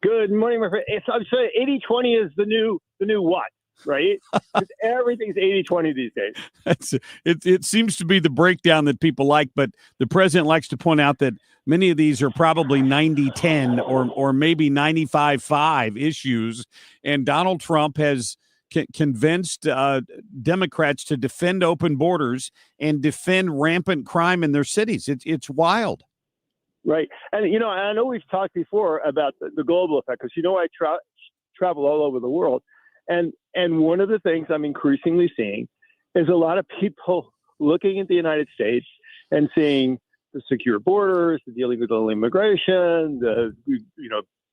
Good morning, my friend. I'm saying 80-20 is the new what, right? 'Cause everything's 80-20 these days. It seems to be the breakdown that people like, but the president likes to point out that many of these are probably 90-10 or maybe 95-5 issues, and Donald Trump has convinced Democrats to defend open borders and defend rampant crime in their cities. It's wild. Right. And, I know we've talked before about the global effect because, I travel all over the world. And one of the things I'm increasingly seeing is a lot of people looking at the United States and seeing the secure borders, the dealing with illegal immigration,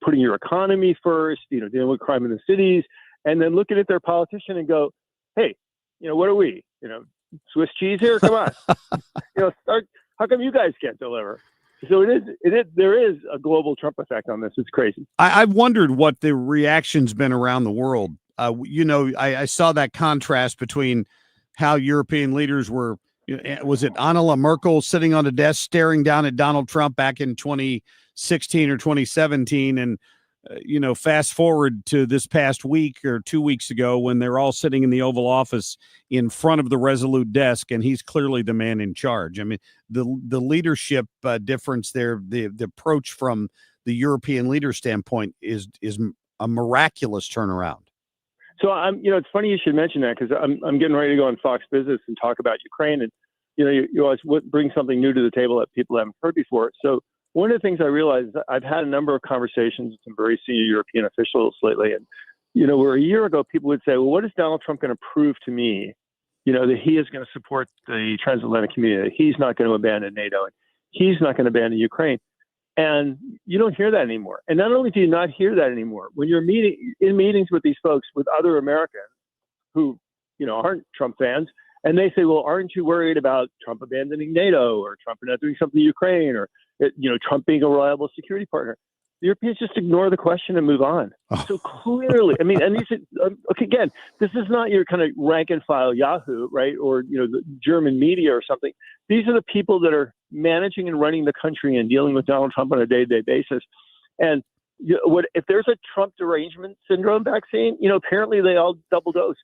putting your economy first, dealing with crime in the cities, and then looking at their politician and go, hey, what are we? Swiss cheese here? Come on. How come you guys can't deliver? So there is a global Trump effect on this. It's crazy. I've wondered what the reaction's been around the world. I saw that contrast between how European leaders were, was it Angela Merkel sitting on a desk staring down at Donald Trump back in 2016 or 2017, and fast forward to this past week or 2 weeks ago when they're all sitting in the Oval Office in front of the Resolute desk, and he's clearly the man in charge. I mean, the leadership difference there, the approach from the European leader standpoint is a miraculous turnaround. So it's funny you should mention that because I'm getting ready to go on Fox Business and talk about Ukraine, and you always bring something new to the table that people haven't heard before. So one of the things I realized is that I've had a number of conversations with some very senior European officials lately, and where a year ago people would say, well, what is Donald Trump going to prove to me, that he is going to support the transatlantic community, that he's not going to abandon NATO, and he's not going to abandon Ukraine. And you don't hear that anymore. And not only do you not hear that anymore, when you're in meetings with these folks, with other Americans who, aren't Trump fans, and they say, well, aren't you worried about Trump abandoning NATO or Trump not doing something to Ukraine or, Trump being a reliable security partner? The Europeans just ignore the question and move on. So clearly, and these, again, this is not your kind of rank and file Yahoo, right? Or, the German media or something. These are the people that are managing and running the country and dealing with Donald Trump on a day-to-day basis. And if there's a Trump derangement syndrome vaccine, apparently they all double dose.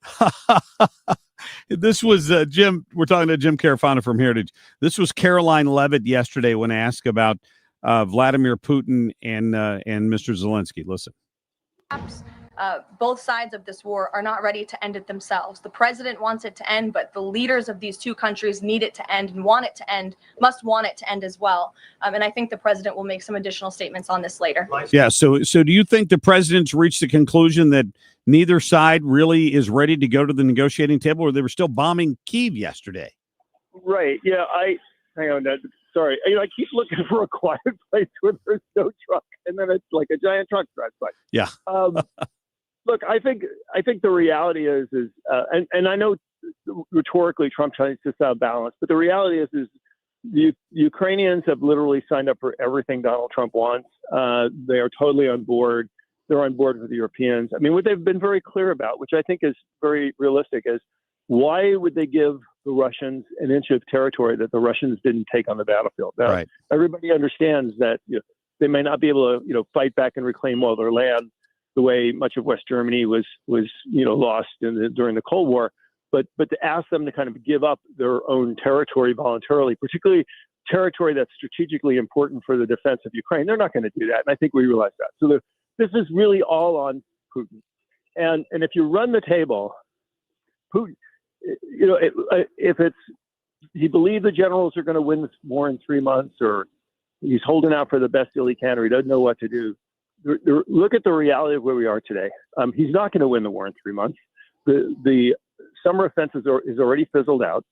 This was Jim. We're talking to Jim Carafano from Heritage. This was Caroline Levitt yesterday when asked about Vladimir Putin and Mr. Zelensky. Listen. Both sides of this war are not ready to end it themselves. The president wants it to end, but the leaders of these two countries need it to end and want it to end, must want it to end as well. And I think the president will make some additional statements on this later. Yeah. So do you think the president's reached the conclusion that neither side really is ready to go to the negotiating table, or they were still bombing Kyiv yesterday? Right. Yeah. Hang on. Sorry. I keep looking for a quiet place where there's no truck, and then it's like a giant truck drives by. Yeah. Look, I think the reality is, and I know rhetorically Trump tries to sound balanced, but the reality is the Ukrainians have literally signed up for everything Donald Trump wants. They are totally on board. They're on board with the Europeans. I mean, what they've been very clear about, which I think is very realistic, is why would they give the Russians an inch of territory that the Russians didn't take on the battlefield? Now, right. Everybody understands that they may not be able to fight back and reclaim all their land the way much of West Germany was lost during the Cold War, but to ask them to kind of give up their own territory voluntarily, particularly territory that's strategically important for the defense of Ukraine, they're not going to do that, and I think we realize that. So this is really all on Putin, and if you run the table, Putin, if it's he believes the generals are going to win this war in 3 months, or he's holding out for the best deal he can, or he doesn't know what to do. Look at the reality of where we are today. He's not going to win the war in 3 months. The summer offensive is already fizzled out.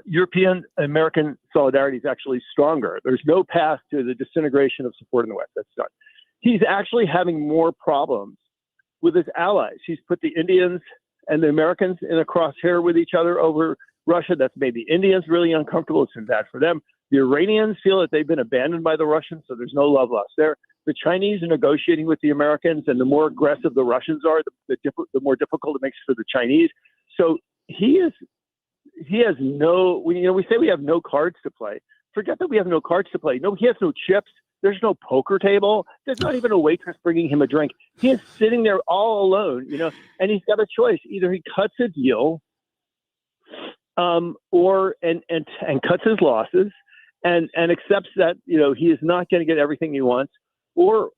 European American solidarity is actually stronger. There's no path to the disintegration of support in the West. That's done. He's actually having more problems with his allies. He's put the Indians and the Americans in a crosshair with each other over Russia. That's made the Indians really uncomfortable. It's been bad for them. The Iranians feel that they've been abandoned by the Russians, so there's no love lost there. The Chinese are negotiating with the Americans, and the more aggressive the Russians are, the more difficult it makes for the Chinese. So he is he has no. We say we have no cards to play. Forget that we have no cards to play. No, he has no chips. There's no poker table. There's not even a waitress bringing him a drink. He is sitting there all alone, and he's got a choice. Either he cuts a deal, or cuts his losses, and accepts that he is not going to get everything he wants, or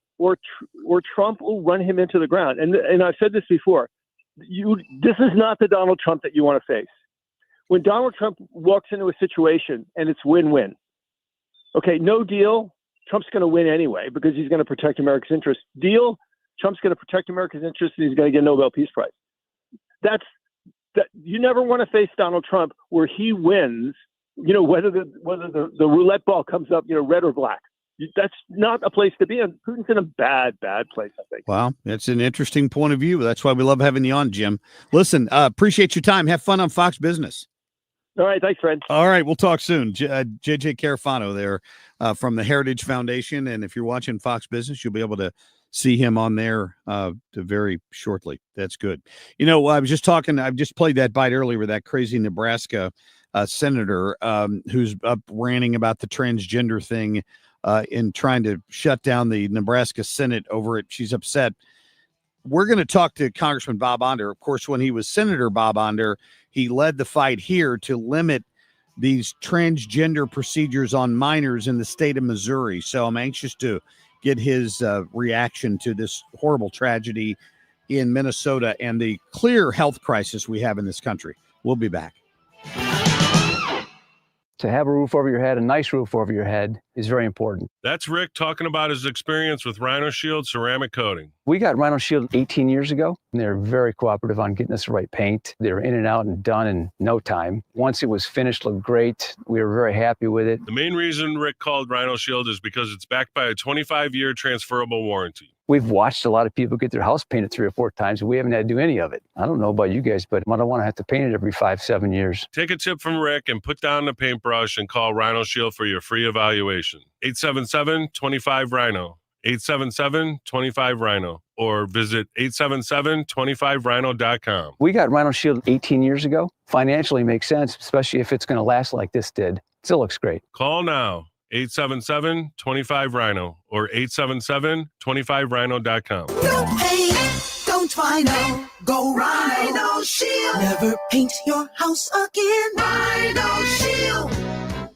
Trump will run him into the ground. And I've said this before. This is not the Donald Trump that you want to face. When Donald Trump walks into a situation and it's win-win, okay, no deal, Trump's going to win anyway because he's going to protect America's interests. Deal, Trump's going to protect America's interests and he's going to get a Nobel Peace Prize. You never want to face Donald Trump where he wins, whether the roulette ball comes up, red or black. That's not a place to be in. Putin's in a bad place, I think. Wow, that's an interesting point of view. That's why we love having you on, Jim. Listen, appreciate your time. Have fun on Fox Business. All right, thanks, Fred. All right, we'll talk soon. JJ Carafano there from the Heritage Foundation, and if you're watching Fox Business, you'll be able to see him on there very shortly. That's good. I was just talking. I've just played that bite earlier with that crazy Nebraska senator who's up ranting about the transgender thing in trying to shut down the Nebraska Senate over it. She's upset. We're going to talk to Congressman Bob Onder. Of course, when he was Senator Bob Onder, he led the fight here to limit these transgender procedures on minors in the state of Missouri. So I'm anxious to get his reaction to this horrible tragedy in Minnesota and the clear health crisis we have in this country. We'll be back. To have a roof over your head, a nice roof over your head, is very important. That's Rick talking about his experience with Rhino Shield ceramic coating. We got Rhino Shield 18 years ago, and they're very cooperative on getting us the right paint. They were in and out and done in no time. Once it was finished, looked great. We were very happy with it. The main reason Rick called Rhino Shield is because it's backed by a 25-year transferable warranty. We've watched a lot of people get their house painted 3 or 4 times, and we haven't had to do any of it. I don't know about you guys, but I don't want to have to paint it every 5-7 years. Take a tip from Rick and put down the paintbrush and call Rhino Shield for your free evaluation. 877-25-RHINO. 877-25-RHINO. Or visit 877-25rhino.com. We got Rhino Shield 18 years ago. Financially makes sense, especially if it's going to last like this did. Still looks great. Call now. 877-25-RHINO or 877-25rhino.com. No pain, don't Rhino. Go Rhino Shield. Never paint your house again. Rhino Shield.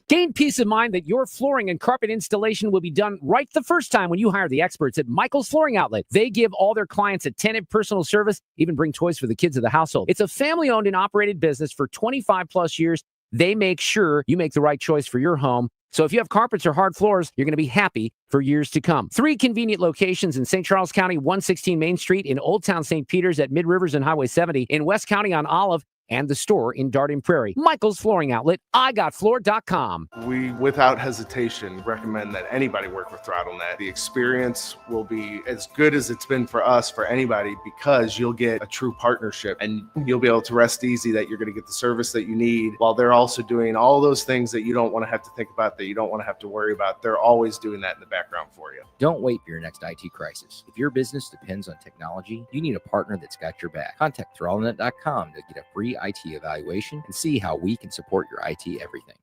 Gain peace of mind that your flooring and carpet installation will be done right the first time when you hire the experts at Michael's Flooring Outlet. They give all their clients attentive personal service, even bring toys for the kids of the household. It's a family-owned and operated business for 25 plus years. They make sure you make the right choice for your home. So if you have carpets or hard floors, you're going to be happy for years to come. 3 convenient locations in St. Charles County, 116 Main Street, in Old Town St. Peters at Mid Rivers and Highway 70, in West County on Olive, and the store in Darden Prairie. Michael's Flooring Outlet, IGotFloor.com. We, without hesitation, recommend that anybody work with ThrottleNet. The experience will be as good as it's been for us, for anybody, because you'll get a true partnership and you'll be able to rest easy that you're going to get the service that you need while they're also doing all those things that you don't want to have to think about, that you don't want to have to worry about. They're always doing that in the background for you. Don't wait for your next IT crisis. If your business depends on technology, you need a partner that's got your back. Contact ThrottleNet.com to get a free IT evaluation and see how we can support your IT everything.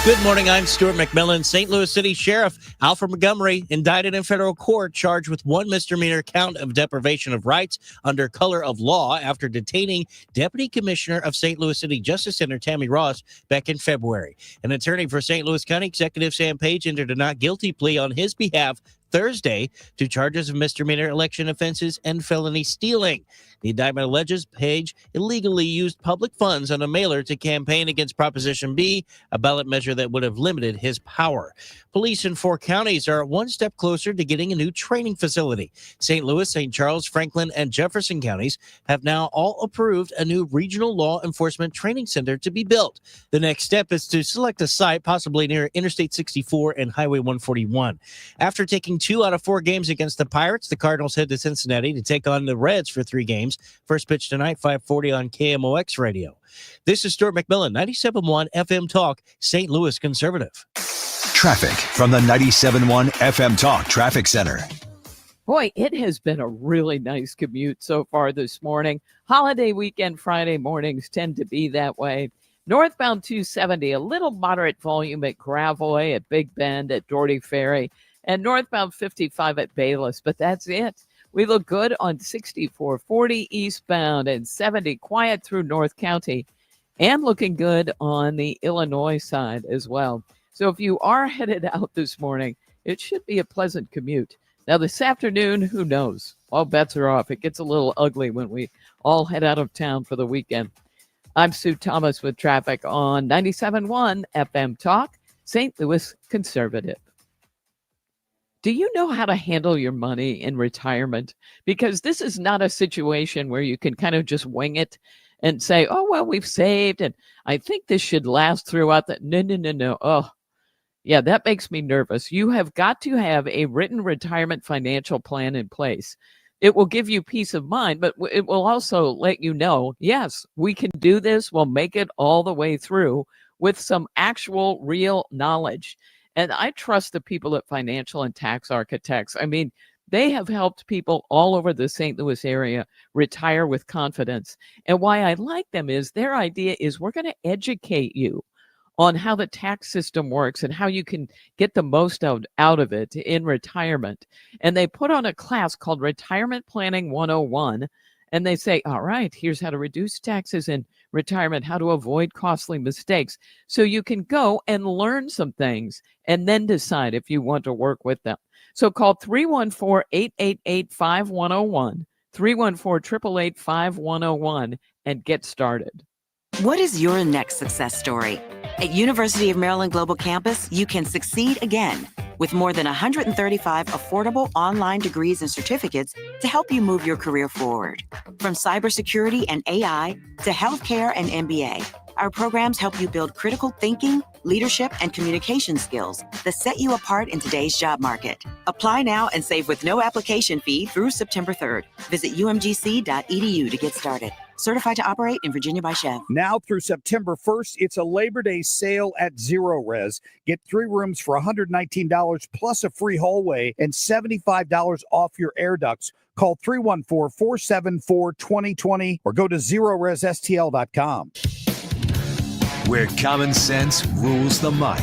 Good morning. I'm Stuart McMillan. St. Louis City Sheriff Alfred Montgomery indicted in federal court, charged with 1 misdemeanor count of deprivation of rights under color of law after detaining Deputy Commissioner of St. Louis City Justice Center Tammy Ross back in February. An attorney for St. Louis County Executive Sam Page entered a not guilty plea on his behalf Thursday to charges of misdemeanor election offenses and felony stealing. The indictment alleges Page illegally used public funds on a mailer to campaign against Proposition B, a ballot measure that would have limited his power. Police in 4 counties are one step closer to getting a new training facility. St. Louis, St. Charles, Franklin, and Jefferson counties have now all approved a new regional law enforcement training center to be built. The next step is to select a site, possibly near Interstate 64 and Highway 141. After taking 2 out of 4 games against the Pirates, the Cardinals head to Cincinnati to take on the Reds for 3 games. First pitch tonight, 5:40 on KMOX radio. This is Stuart McMillan, 97.1 FM Talk, St. Louis Conservative. Traffic from the 97.1 FM Talk Traffic Center. Boy, it has been a really nice commute so far this morning. Holiday weekend Friday mornings tend to be that way. Northbound 270, a little moderate volume at Gravois, at Big Bend, at Doherty Ferry, and northbound 55 at Bayless, but that's it. We look good on 6440 eastbound and 70 quiet through North County, and looking good on the Illinois side as well. So if you are headed out this morning, it should be a pleasant commute. Now, this afternoon, who knows? All bets are off. It gets a little ugly when we all head out of town for the weekend. I'm Sue Thomas with traffic on 97.1 FM Talk, St. Louis Conservative. Do you know how to handle your money in retirement? Because this is not a situation where you can kind of just wing it and say, oh, well, we've saved, and I think this should last throughout the... No. Oh, yeah, that makes me nervous. You have got to have a written retirement financial plan in place. It will give you peace of mind, but it will also let you know, yes, we can do this. We'll make it all the way through with some actual real knowledge. And I trust the people at Financial and Tax Architects. I mean, they have helped people all over the St. Louis area retire with confidence. And why I like them is their idea is we're going to educate you on how the tax system works and how you can get the most out of it in retirement. And they put on a class called Retirement Planning 101. And they say, all right, here's how to reduce taxes in retirement, how to avoid costly mistakes. So you can go and learn some things and then decide if you want to work with them. So call 314-888-5101, 314-888-5101, and get started. What is your next success story? At University of Maryland Global Campus, you can succeed again with more than 135 affordable online degrees and certificates to help you move your career forward. From cybersecurity and AI to healthcare and MBA, our programs help you build critical thinking, leadership, and communication skills that set you apart in today's job market. Apply now and save with no application fee through September 3rd. Visit umgc.edu to get started. Certified to operate in Virginia by Chev. Now through September 1st, it's a Labor Day sale at Zero Res. Get 3 rooms for $119 plus a free hallway and $75 off your air ducts. Call 314-474-2020 or go to ZeroResSTL.com. Where common sense rules the mic.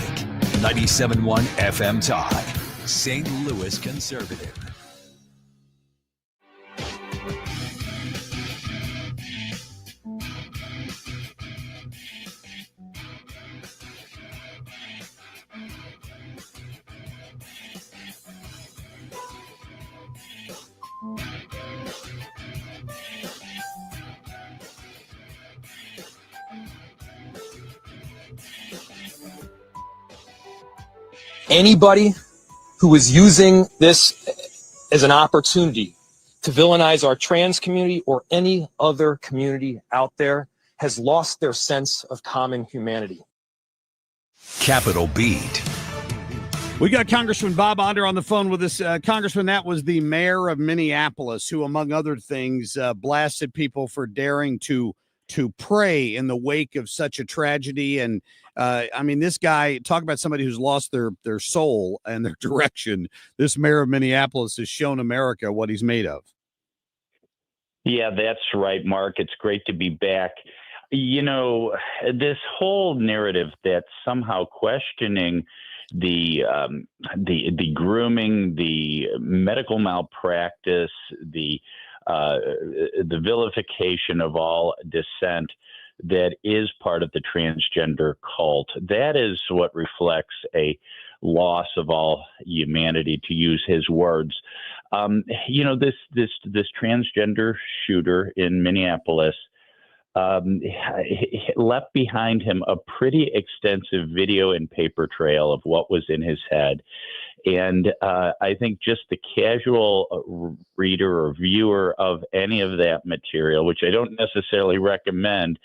97.1 FM Talk, St. Louis Conservative. Anybody who is using this as an opportunity to villainize our trans community or any other community out there has lost their sense of common humanity. Capital Beat. We got Congressman Bob Onder on the phone with us. Congressman, that was the mayor of Minneapolis who, among other things, blasted people for daring to pray in the wake of such a tragedy. And I mean, this guy, talk about somebody who's lost their soul and their direction. This mayor of Minneapolis has shown America what he's made of. Yeah, that's right, Mark. It's great to be back. You know, this whole narrative that's somehow questioning the grooming, the medical malpractice, the vilification of all dissent that is part of the transgender cult. That is what reflects a loss of all humanity, to use his words. You know, this transgender shooter in Minneapolis left behind him a pretty extensive video and paper trail of what was in his head. And I think just the casual reader or viewer of any of that material, which I don't necessarily recommend,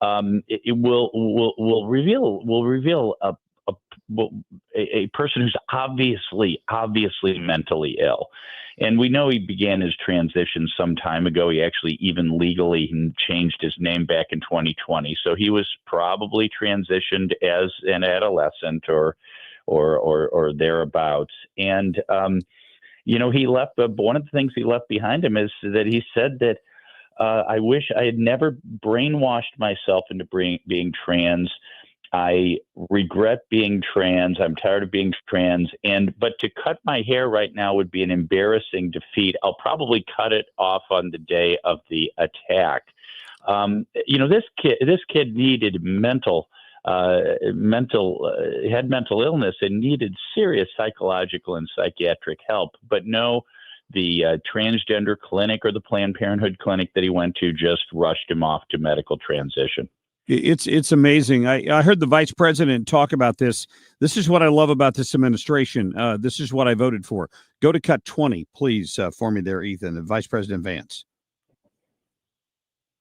it will reveal a person who's obviously mentally ill. And we know he began his transition some time ago. He actually even legally changed his name back in 2020. So he was probably transitioned as an adolescent or thereabouts. And he left. One of the things he left behind him is that he said that I wish I had never brainwashed myself into being trans. I regret being trans. I'm tired of being trans. But to cut my hair right now would be an embarrassing defeat. I'll probably cut it off on the day of the attack. This kid needed had mental illness and needed serious psychological and psychiatric help. But no, the transgender clinic or the Planned Parenthood clinic that he went to just rushed him off to medical transition. It's amazing. I heard the vice president talk about this. This is what I love about this administration. This is what I voted for. Go to cut 20, please, for me there, Ethan, and Vice President Vance.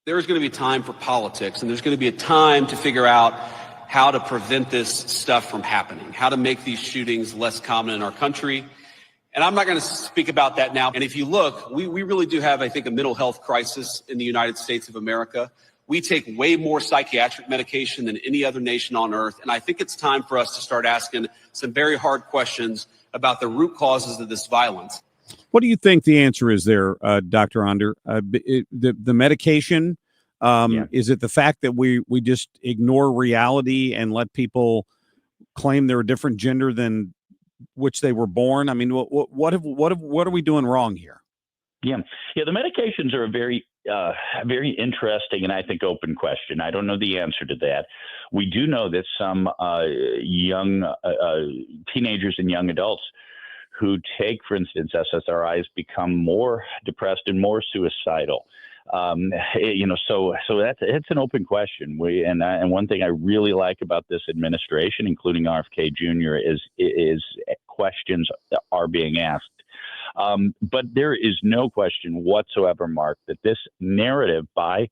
There is going to be time for politics, and there's going to be a time to figure out how to prevent this stuff from happening, how to make these shootings less common in our country. And I'm not going to speak about that now. And if you look, we really do have, I think, a mental health crisis in the United States of America. We take way more psychiatric medication than any other nation on earth. And I think it's time for us to start asking some very hard questions about the root causes of this violence. What do you think the answer is there, Dr. Onder? The medication? Is it the fact that we just ignore reality and let people claim they're a different gender than which they were born? I mean, what are we doing wrong here? Yeah. The medications are a very interesting and I think open question. I don't know the answer to that. We do know that some young teenagers and young adults who take, for instance, SSRIs become more depressed and more suicidal. So it's an open question. And one thing I really like about this administration, including RFK Jr., is questions that are being asked. But there is no question whatsoever, Mark, that this narrative by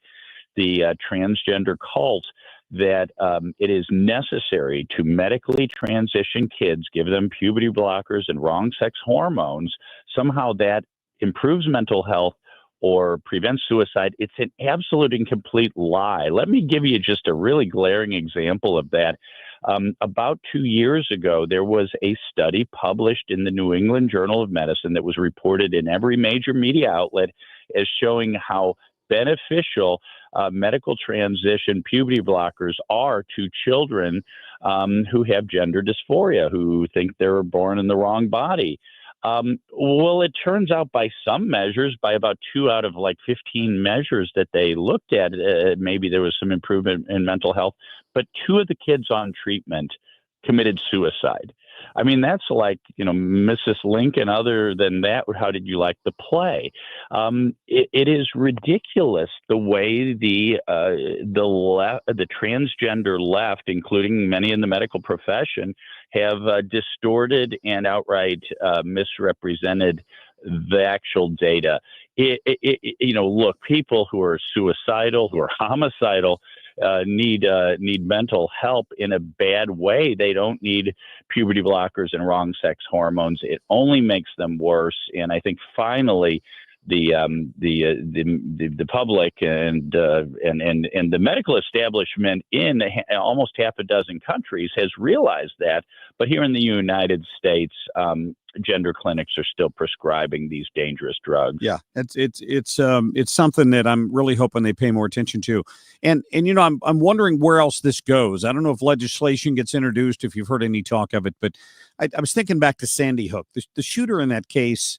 the transgender cult that it is necessary to medically transition kids, give them puberty blockers and wrong sex hormones, somehow that improves mental health or prevents suicide. It's an absolute and complete lie. Let me give you just a really glaring example of that. About 2 years ago, there was a study published in the New England Journal of Medicine that was reported in every major media outlet as showing how beneficial medical transition puberty blockers are to children who have gender dysphoria, who think they were born in the wrong body. Well, it turns out by some measures, by about 2 out of 15 measures that they looked at, maybe there was some improvement in mental health, but 2 of the kids on treatment committed suicide. I mean, that's like, Mrs. Lincoln. Other than that, how did you like the play? It is ridiculous the way the transgender left, including many in the medical profession, have distorted and outright misrepresented the actual data. Look, people who are suicidal, who are homicidal, need mental help in a bad way. They don't need puberty blockers and wrong sex hormones. It only makes them worse. And I think finally the public and the medical establishment in almost half a dozen countries has realized that. But here in the United States, gender clinics are still prescribing these dangerous drugs. Yeah, it's something that I'm really hoping they pay more attention to. And I'm wondering where else this goes. I don't know if legislation gets introduced, if you've heard any talk of it, but I was thinking back to Sandy Hook, the shooter in that case.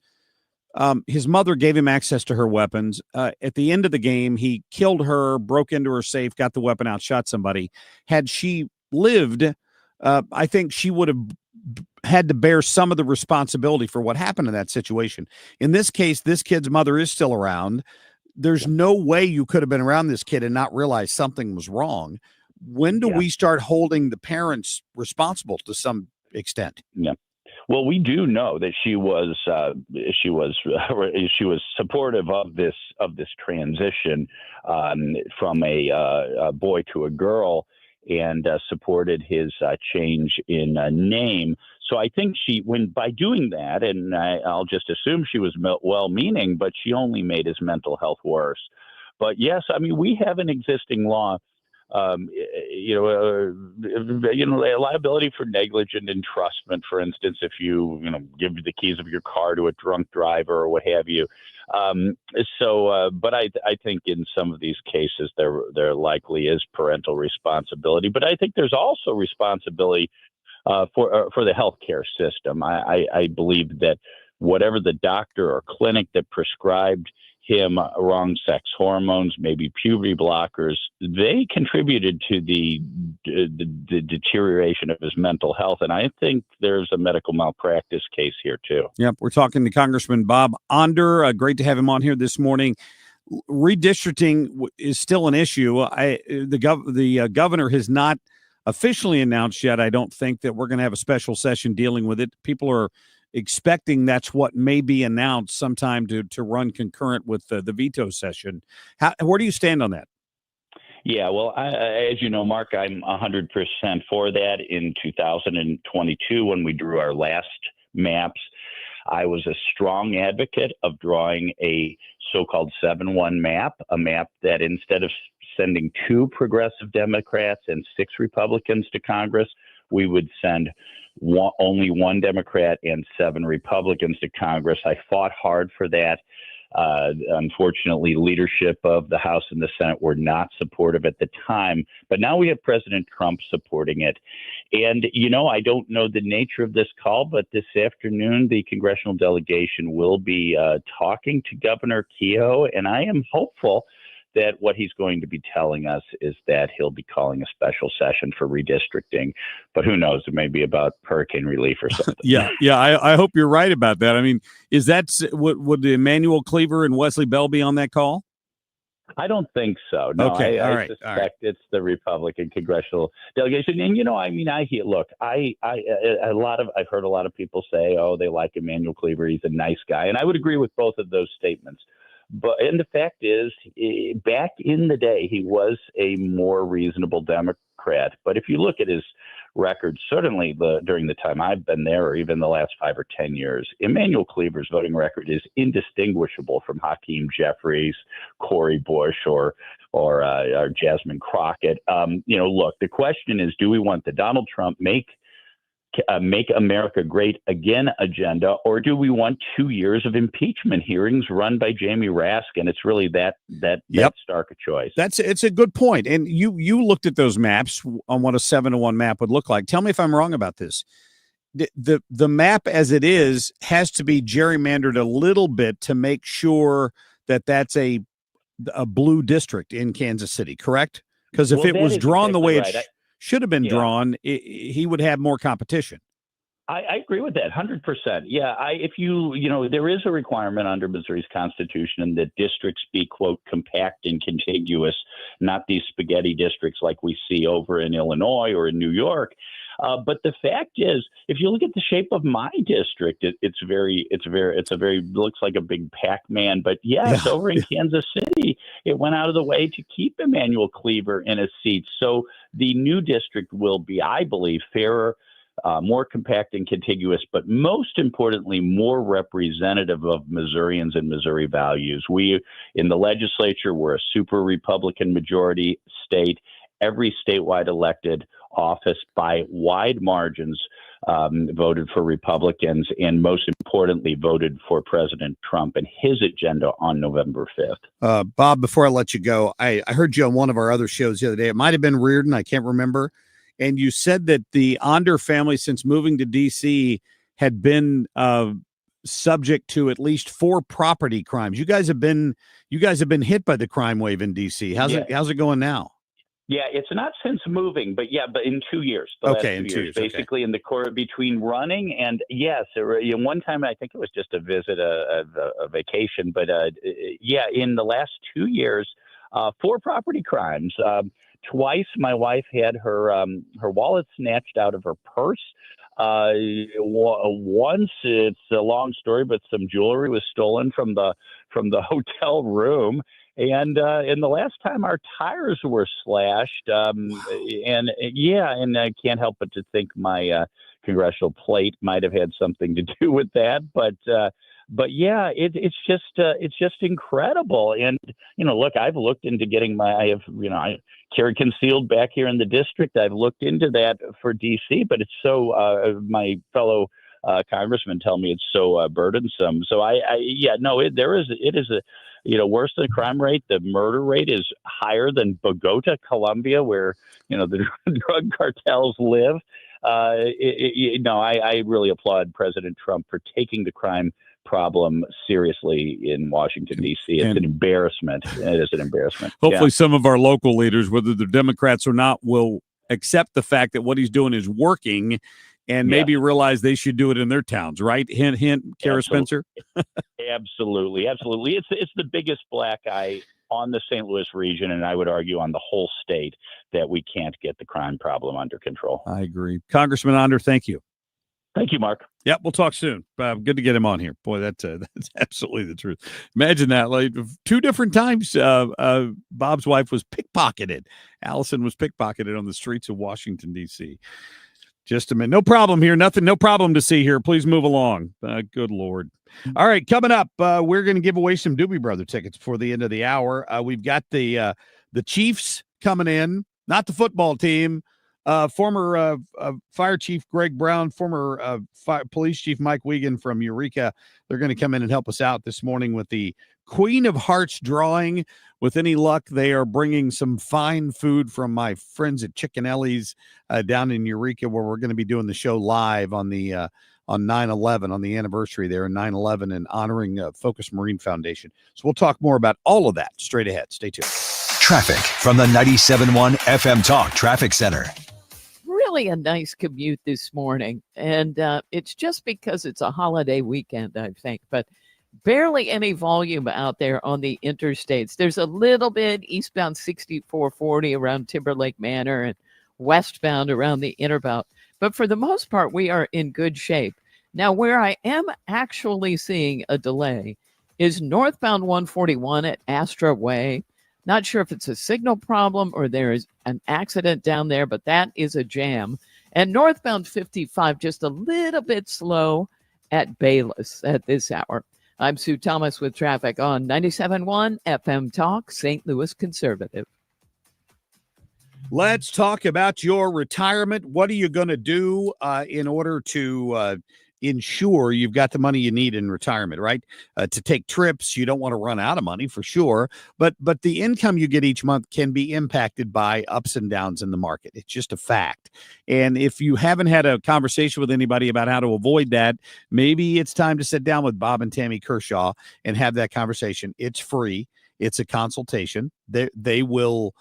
His mother gave him access to her weapons. At the end of the game, he killed her, broke into her safe, got the weapon out, shot somebody. Had she lived, I think she would have had to bear some of the responsibility for what happened in that situation. In this case, this kid's mother is still around. There's no way you could have been around this kid and not realize something was wrong. When do we start holding the parents responsible to some extent? Yeah. Well, we do know that she was supportive of this transition from a boy to a girl, and supported his change in name. So I think by doing that, and I'll just assume she was well-meaning, but she only made his mental health worse. But yes, I mean, we have an existing law liability for negligent entrustment, for instance, if you give the keys of your car to a drunk driver or what have you. But I think in some of these cases there likely is parental responsibility, but I think there's also responsibility for the healthcare system. I believe that whatever the doctor or clinic that prescribed him wrong sex hormones, maybe puberty blockers, they contributed to the deterioration of his mental health. And I think there's a medical malpractice case here too. Yep. We're talking to Congressman Bob Onder. Great to have him on here this morning. Redistricting is still an issue. The governor has not officially announced yet, I don't think, that we're going to have a special session dealing with it. People are expecting that's what may be announced sometime to run concurrent with the veto session. Where do you stand on that? Yeah, well, as you know, Mark, I'm 100% for that. In 2022, when we drew our last maps, I was a strong advocate of drawing a so-called 7-1 map, a map that instead of sending 2 progressive Democrats and 6 Republicans to Congress, we would send only 1 Democrat and 7 Republicans to Congress. I fought hard for that. Unfortunately, leadership of the House and the Senate were not supportive at the time, but now we have President Trump supporting it. And, I don't know the nature of this call, but this afternoon, the congressional delegation will be talking to Governor Kehoe, and I am hopeful that what he's going to be telling us is that he'll be calling a special session for redistricting. But who knows? It may be about hurricane relief or something. Yeah. I hope you're right about that. I mean, is that would Emmanuel Cleaver and Wesley Bell be on that call? I don't think so. No, okay. I suspect it's the Republican congressional delegation. And, I've heard a lot of people say, oh, they like Emmanuel Cleaver. He's a nice guy. And I would agree with both of those statements. And the fact is, back in the day, he was a more reasonable Democrat. But if you look at his record, certainly during the time I've been there, or even the last 5 or 10 years, Emmanuel Cleaver's voting record is indistinguishable from Hakeem Jeffries, Cori Bush, or Jasmine Crockett. Look, the question is, do we want the Donald Trump Make America Great Again agenda, or do we want 2 years of impeachment hearings run by Jamie Raskin? It's really that stark a choice. It's a good point. And you looked at those maps on what a 7-1 map would look like. Tell me if I'm wrong about this. The map as it is has to be gerrymandered a little bit to make sure that that's a blue district in Kansas City, correct? Because if it was drawn the way it should have been drawn, he would have more competition. I agree with that 100%. Yeah. There is a requirement under Missouri's constitution that districts be, quote, compact and contiguous, not these spaghetti districts like we see over in Illinois or in New York. But the fact is, if you look at the shape of my district, looks like a big Pac-Man. But yes, over in Kansas City, it went out of the way to keep Emmanuel Cleaver in a seat. So the new district will be, I believe, fairer, more compact and contiguous, but most importantly, more representative of Missourians and Missouri values. We in the legislature, we're a super Republican majority state. Every statewide elected office by wide margins voted for Republicans, and most importantly, voted for President Trump and his agenda on November 5th. Bob, before I let you go, I heard you on one of our other shows the other day. It might have been Reardon. I can't remember. And you said that the Onder family, since moving to D.C., had been subject to at least 4 property crimes. You guys have been hit by the crime wave in D.C. How's it going now? Yeah, it's not since moving, but in 2 years. In 2 years. Basically, in the core between running and one time I think it was just a visit, a vacation, but in the last 2 years, 4 property crimes. Twice, my wife had her wallet snatched out of her purse. Once, it's a long story, but some jewelry was stolen from the hotel room. And the last time our tires were slashed, and I can't help but to think my congressional plate might have had something to do with that. But But yeah, it's just incredible. And look, I've looked into getting I carry concealed back here in the district. I've looked into that for DC, but it's so my fellow congressmen tell me it's so burdensome. So it is a worse than the crime rate. The murder rate is higher than Bogota, Colombia, where the drug cartels live. I really applaud President Trump for taking the crime problem seriously in Washington, D.C. It's an embarrassment. It is an embarrassment. Hopefully some of our local leaders, whether they're Democrats or not, will accept the fact that what he's doing is working and maybe realize they should do it in their towns, right? Hint, hint, Kara Spencer. Absolutely. It's the biggest black eye on the St. Louis region, and I would argue on the whole state, that we can't get the crime problem under control. I agree. Congressman Onder, thank you. Thank you, Mark. Yep, we'll talk soon. Good to get him on here. Boy, that's absolutely the truth. Imagine that. Like 2 different times, Bob's wife was pickpocketed. Allison was pickpocketed on the streets of Washington, D.C. Just a minute. No problem here. Nothing. No problem to see here. Please move along. Good Lord. All right, coming up, we're going to give away some Doobie Brother tickets before the end of the hour. We've got the Chiefs coming in, not the football team. Former Fire Chief Greg Brown, former Police Chief Mike Wiegand from Eureka. They're going to come in and help us out this morning with the Queen of Hearts drawing. With any luck, they are bringing some fine food from my friends at Chicken Ellie's down in Eureka, where we're going to be doing the show live on the on 9/11, on the anniversary there in 9/11, and honoring Focus Marine Foundation. So we'll talk more about all of that straight ahead. Stay tuned. Traffic from the 97.1 FM Talk Traffic Center. Really a nice commute this morning, and it's just because it's a holiday weekend, I think, but barely any volume out there on the interstates. There's a little bit eastbound 6440 around Timberlake Manor and westbound around the Interbelt, but for the most part, we are in good shape. Now, where I am actually seeing a delay is northbound 141 at Astra Way. Not sure if it's a signal problem or there is an accident down there, but that is a jam. And northbound 55, just a little bit slow at Bayless at this hour. I'm Sue Thomas with traffic on 97.1 FM Talk, St. Louis Conservative. Let's talk about your retirement. What are you going to do in order to ensure you've got the money you need in retirement, right? To take trips. You don't want to run out of money for sure, but the income you get each month can be impacted by ups and downs in the market. It's just a fact. And if you haven't had a conversation with anybody about how to avoid that, maybe it's time to sit down with Bob and Tammy Kershaw and have that conversation. It's free. It's a consultation. They will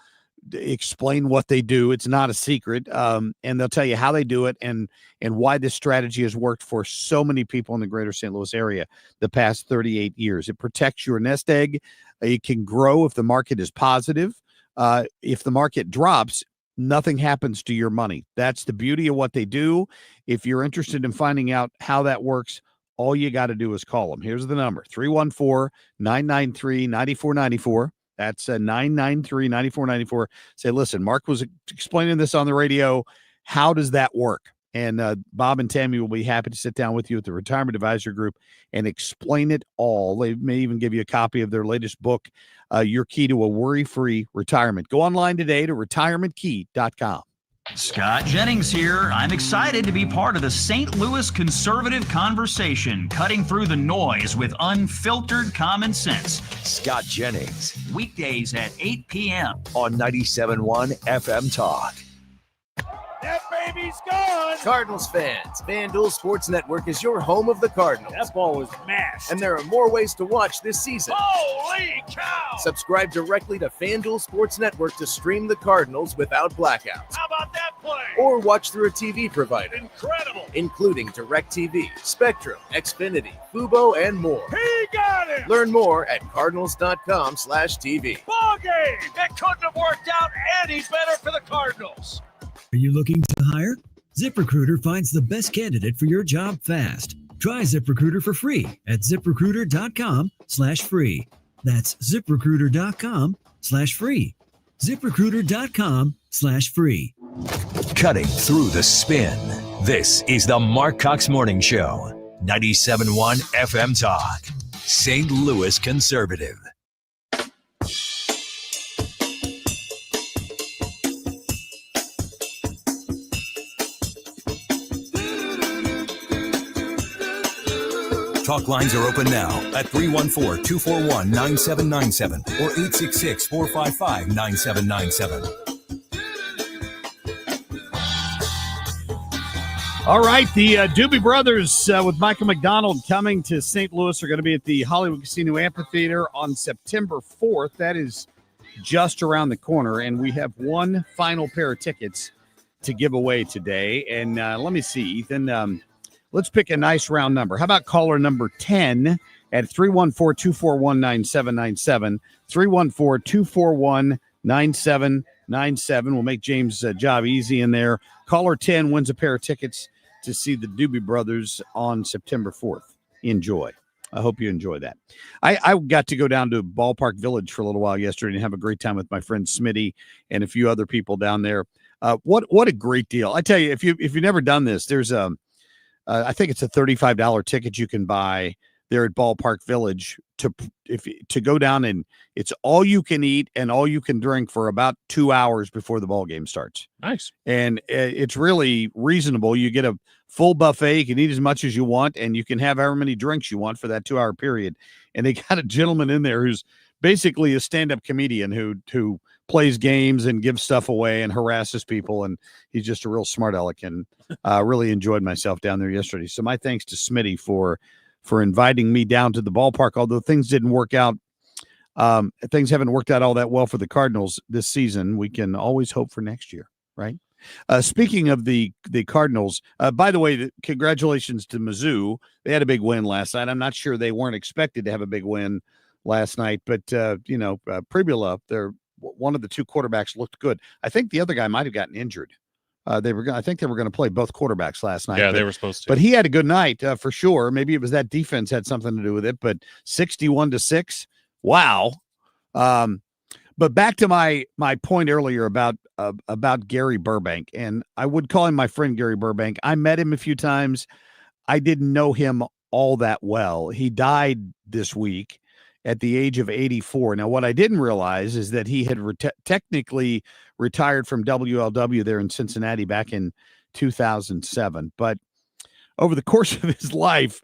explain what they do. It's not a secret. And they'll tell you how they do it and why this strategy has worked for so many people in the greater St. Louis area the past 38 years. It protects your nest egg. It can grow if the market is positive. If the market drops, nothing happens to your money. That's the beauty of what they do. If you're interested in finding out how that works, all you got to do is call them. Here's the number, 314-993-9494. That's 993-9494. Say, listen, Mark was explaining this on the radio. How does that work? And Bob and Tammy will be happy to sit down with you at the Retirement Advisor Group and explain it all. They may even give you a copy of their latest book, Your Key to a Worry-Free Retirement. Go online today to retirementkey.com. Scott Jennings here. I'm excited to be part of the St. Louis conservative conversation, cutting through the noise with unfiltered common sense. Scott Jennings. Weekdays at 8 p.m. on 97.1 FM Talk. That baby's gone! Cardinals fans, FanDuel Sports Network is your home of the Cardinals. That ball was mashed. And there are more ways to watch this season. Holy cow! Subscribe directly to FanDuel Sports Network to stream the Cardinals without blackouts. How about that play? Or watch through a TV provider. Incredible! Including DirecTV, Spectrum, Xfinity, Fubo, and more. He got it! Learn more at cardinals.com/TV. Ball game! That couldn't have worked out any better for the Cardinals. Are you looking to hire? ZipRecruiter finds the best candidate for your job fast. Try ZipRecruiter for free at ZipRecruiter.com/free. That's ZipRecruiter.com/free. ZipRecruiter.com/free. Cutting through the spin. This is the Marc Cox Morning Show. 97.1 FM Talk. St. Louis Conservative. Talk lines are open now at 314-241-9797 or 866-455-9797. All right, the Doobie Brothers with Michael McDonald coming to St. Louis are going to be at the Hollywood Casino Amphitheater on September 4th. That is just around the corner, and we have one final pair of tickets to give away today. And let me see, Ethan. Let's pick a nice round number. How about caller number 10 at 314-241-9797, 314-241-9797. We'll make James' job easy in there. Caller 10 wins a pair of tickets to see the Doobie Brothers on September 4th. Enjoy. I hope you enjoy that. I got to go down to Ballpark Village for a little while yesterday and have a great time with my friend Smitty and a few other people down there. What a great deal. I tell you, if you've never done this, there's I think it's a $35 ticket you can buy there at Ballpark Village to go down, and it's all you can eat and all you can drink for about 2 hours before the ball game starts. Nice. And it's really reasonable. You get a full buffet. You can eat as much as you want, and you can have however many drinks you want for that 2 hour period. And they got a gentleman in there who's basically a stand-up comedian who plays games and gives stuff away and harasses people, and he's just a real smart aleck, and really enjoyed myself down there yesterday. So my thanks to Smitty for inviting me down to the ballpark, although things didn't work out. Things haven't worked out all that well for the Cardinals this season. We can always hope for next year, right? Speaking of the Cardinals, by the way, congratulations to Mizzou. They had a big win last night. I'm not sure they weren't expected to have a big win last night, but Pribula, one of the two quarterbacks, looked good. I think the other guy might have gotten injured. I think they were going to play both quarterbacks last night. Yeah, they were supposed to. But he had a good night for sure. Maybe it was that defense had something to do with it. But 61-6, wow. But back to my point earlier about Gary Burbank, and I would call him my friend Gary Burbank. I met him a few times. I didn't know him all that well. He died this week at the age of 84. Now, what I didn't realize is that he had technically retired from WLW there in Cincinnati back in 2007. But over the course of his life,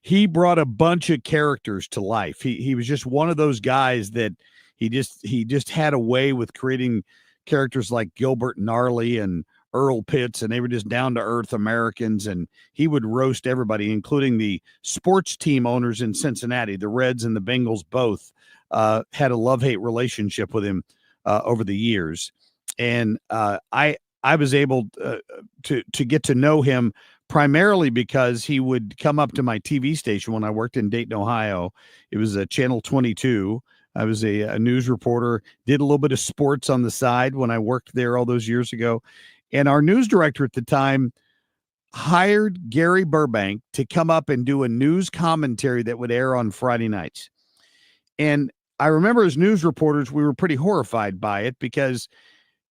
he brought a bunch of characters to life. He was just one of those guys that he just had a way with creating characters like Gilbert Gnarly and Earl Pitts, and they were just down-to-earth Americans, and he would roast everybody, including the sports team owners in Cincinnati. The Reds and the Bengals both had a love-hate relationship with him over the years, and I was able to get to know him primarily because he would come up to my TV station when I worked in Dayton, Ohio. It was Channel 22. I was a news reporter, did a little bit of sports on the side when I worked there all those years ago. And our news director at the time hired Gary Burbank to come up and do a news commentary that would air on Friday nights. And I remember as news reporters, we were pretty horrified by it because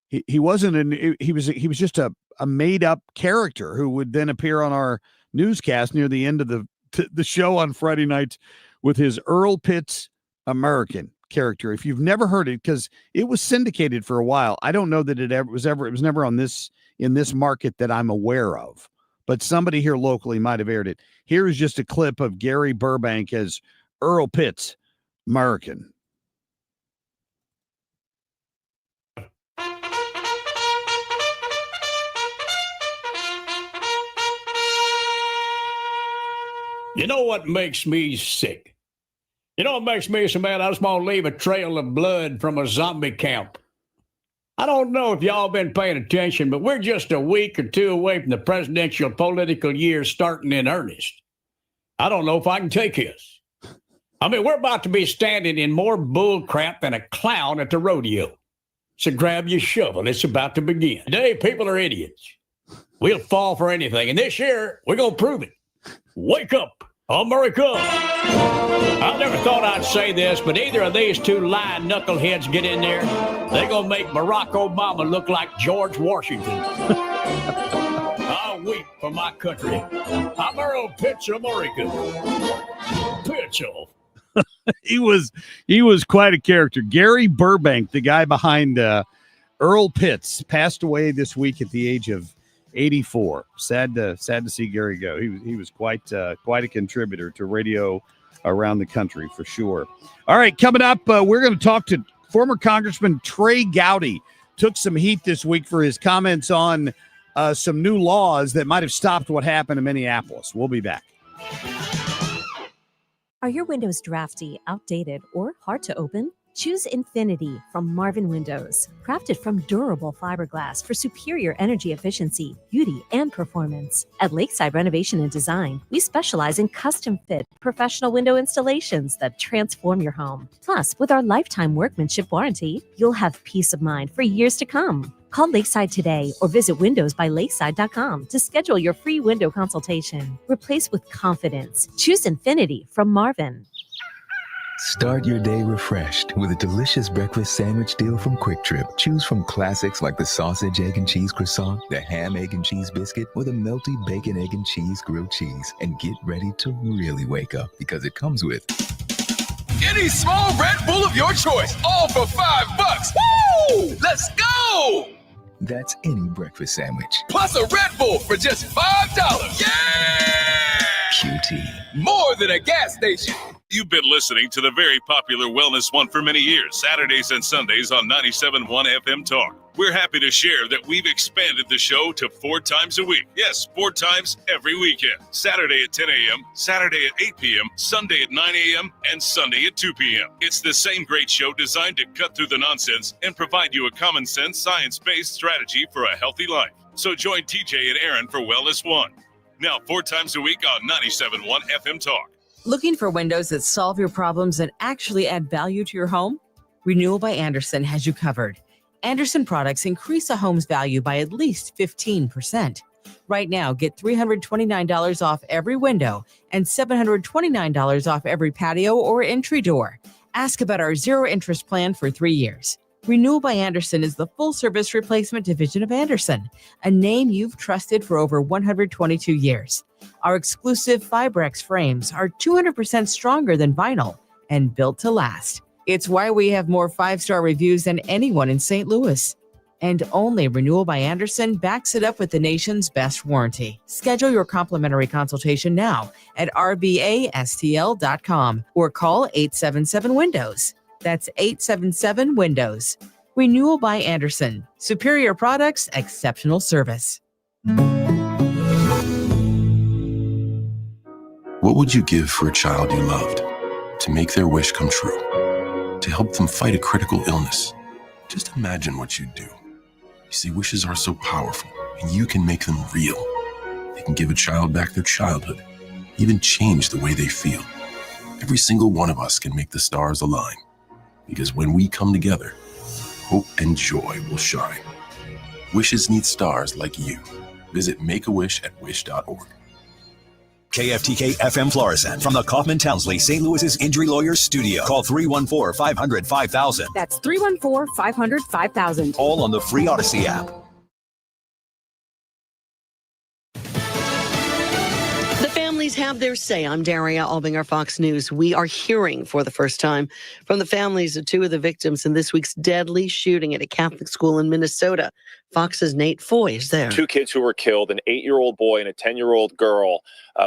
he was just a made up character who would then appear on our newscast near the end of the show on Friday nights with his Earl Pitts American character. If you've never heard it, because it was syndicated for a while, I don't know that it was never on in this market that I'm aware of, but somebody here locally might have aired it. Here is just a clip of Gary Burbank as Earl Pitts American. You know what makes me sick? You know what makes me so mad? I just want to leave a trail of blood from a zombie camp. I don't know if y'all been paying attention, but we're just a week or two away from the presidential political year starting in earnest. I don't know if I can take this. I mean, we're about to be standing in more bull crap than a clown at the rodeo. So grab your shovel. It's about to begin. Today, people are idiots. We'll fall for anything. And this year, we're going to prove it. Wake up, America. I never thought I'd say this, but either of these two lying knuckleheads get in there, they're going to make Barack Obama look like George Washington. We fight for my country. I'm Earl Pitts of America. Pitchell. He was quite a character. Gary Burbank, the guy behind Earl Pitts, passed away this week at the age of 84. Sad to see Gary go. He was quite a contributor to radio around the country for sure. All right, coming up, we're going to talk to former Congressman Trey Gowdy. Took some heat this week for his comments on some new laws that might have stopped what happened in Minneapolis. We'll be back. Are your windows drafty, outdated, or hard to open? Choose Infinity from Marvin Windows. Crafted from durable fiberglass for superior energy efficiency, beauty, and performance. At Lakeside Renovation and Design, we specialize in custom-fit, professional window installations that transform your home. Plus, with our lifetime workmanship warranty, you'll have peace of mind for years to come. Call Lakeside today or visit windowsbylakeside.com to schedule your free window consultation. Replace with confidence. Choose Infinity from Marvin. Start your day refreshed with a delicious breakfast sandwich deal from Quick Trip. Choose from classics like the sausage, egg, and cheese croissant, the ham, egg, and cheese biscuit, or the melty bacon, egg, and cheese grilled cheese. And get ready to really wake up because it comes with any small Red Bull of your choice, all for $5. Woo! Let's go! That's any breakfast sandwich. Plus a Red Bull for just $5. Yeah! QT. More than a gas station. You've been listening to the very popular Wellness One for many years, Saturdays and Sundays on 97.1 FM Talk. We're happy to share that we've expanded the show to 4 times a week. Yes, 4 times every weekend. Saturday at 10 a.m., Saturday at 8 p.m., Sunday at 9 a.m., and Sunday at 2 p.m. It's the same great show designed to cut through the nonsense and provide you a common sense, science-based strategy for a healthy life. So join TJ and Aaron for Wellness One. Now 4 times a week on 97.1 FM Talk. Looking for windows that solve your problems and actually add value to your home? Renewal by Andersen has you covered. Andersen products increase a home's value by at least 15%. Right now, get $329 off every window and $729 off every patio or entry door. Ask about our zero interest plan for 3 years. Renewal by Andersen is the full-service replacement division of Andersen, a name you've trusted for over 122 years. Our exclusive Fibrex frames are 200% stronger than vinyl and built to last. It's why we have more 5-star reviews than anyone in St. Louis. And only Renewal by Andersen backs it up with the nation's best warranty. Schedule your complimentary consultation now at rbastl.com or call 877-WINDOWS. That's 877-WINDOWS. Renewal by Andersen. Superior products, exceptional service. What would you give for a child you loved? To make their wish come true? To help them fight a critical illness? Just imagine what you'd do. You see, wishes are so powerful, and you can make them real. They can give a child back their childhood, even change the way they feel. Every single one of us can make the stars align. Because when we come together, hope and joy will shine. Wishes need stars like you. Visit Make-A-Wish at wish.org. KFTK FM Florissant from the Kaufman Townsley St. Louis's Injury Lawyers Studio. Call 314-500-5000. That's 314-500-5000. All on the free Odyssey app. Families have their say. I'm Daria Albinger, Fox News. We are hearing for the first time from the families of 2 of the victims in this week's deadly shooting at a Catholic school in Minnesota. Fox's Nate Foy is there. 2 kids who were killed, an 8-year-old boy and a 10-year-old girl.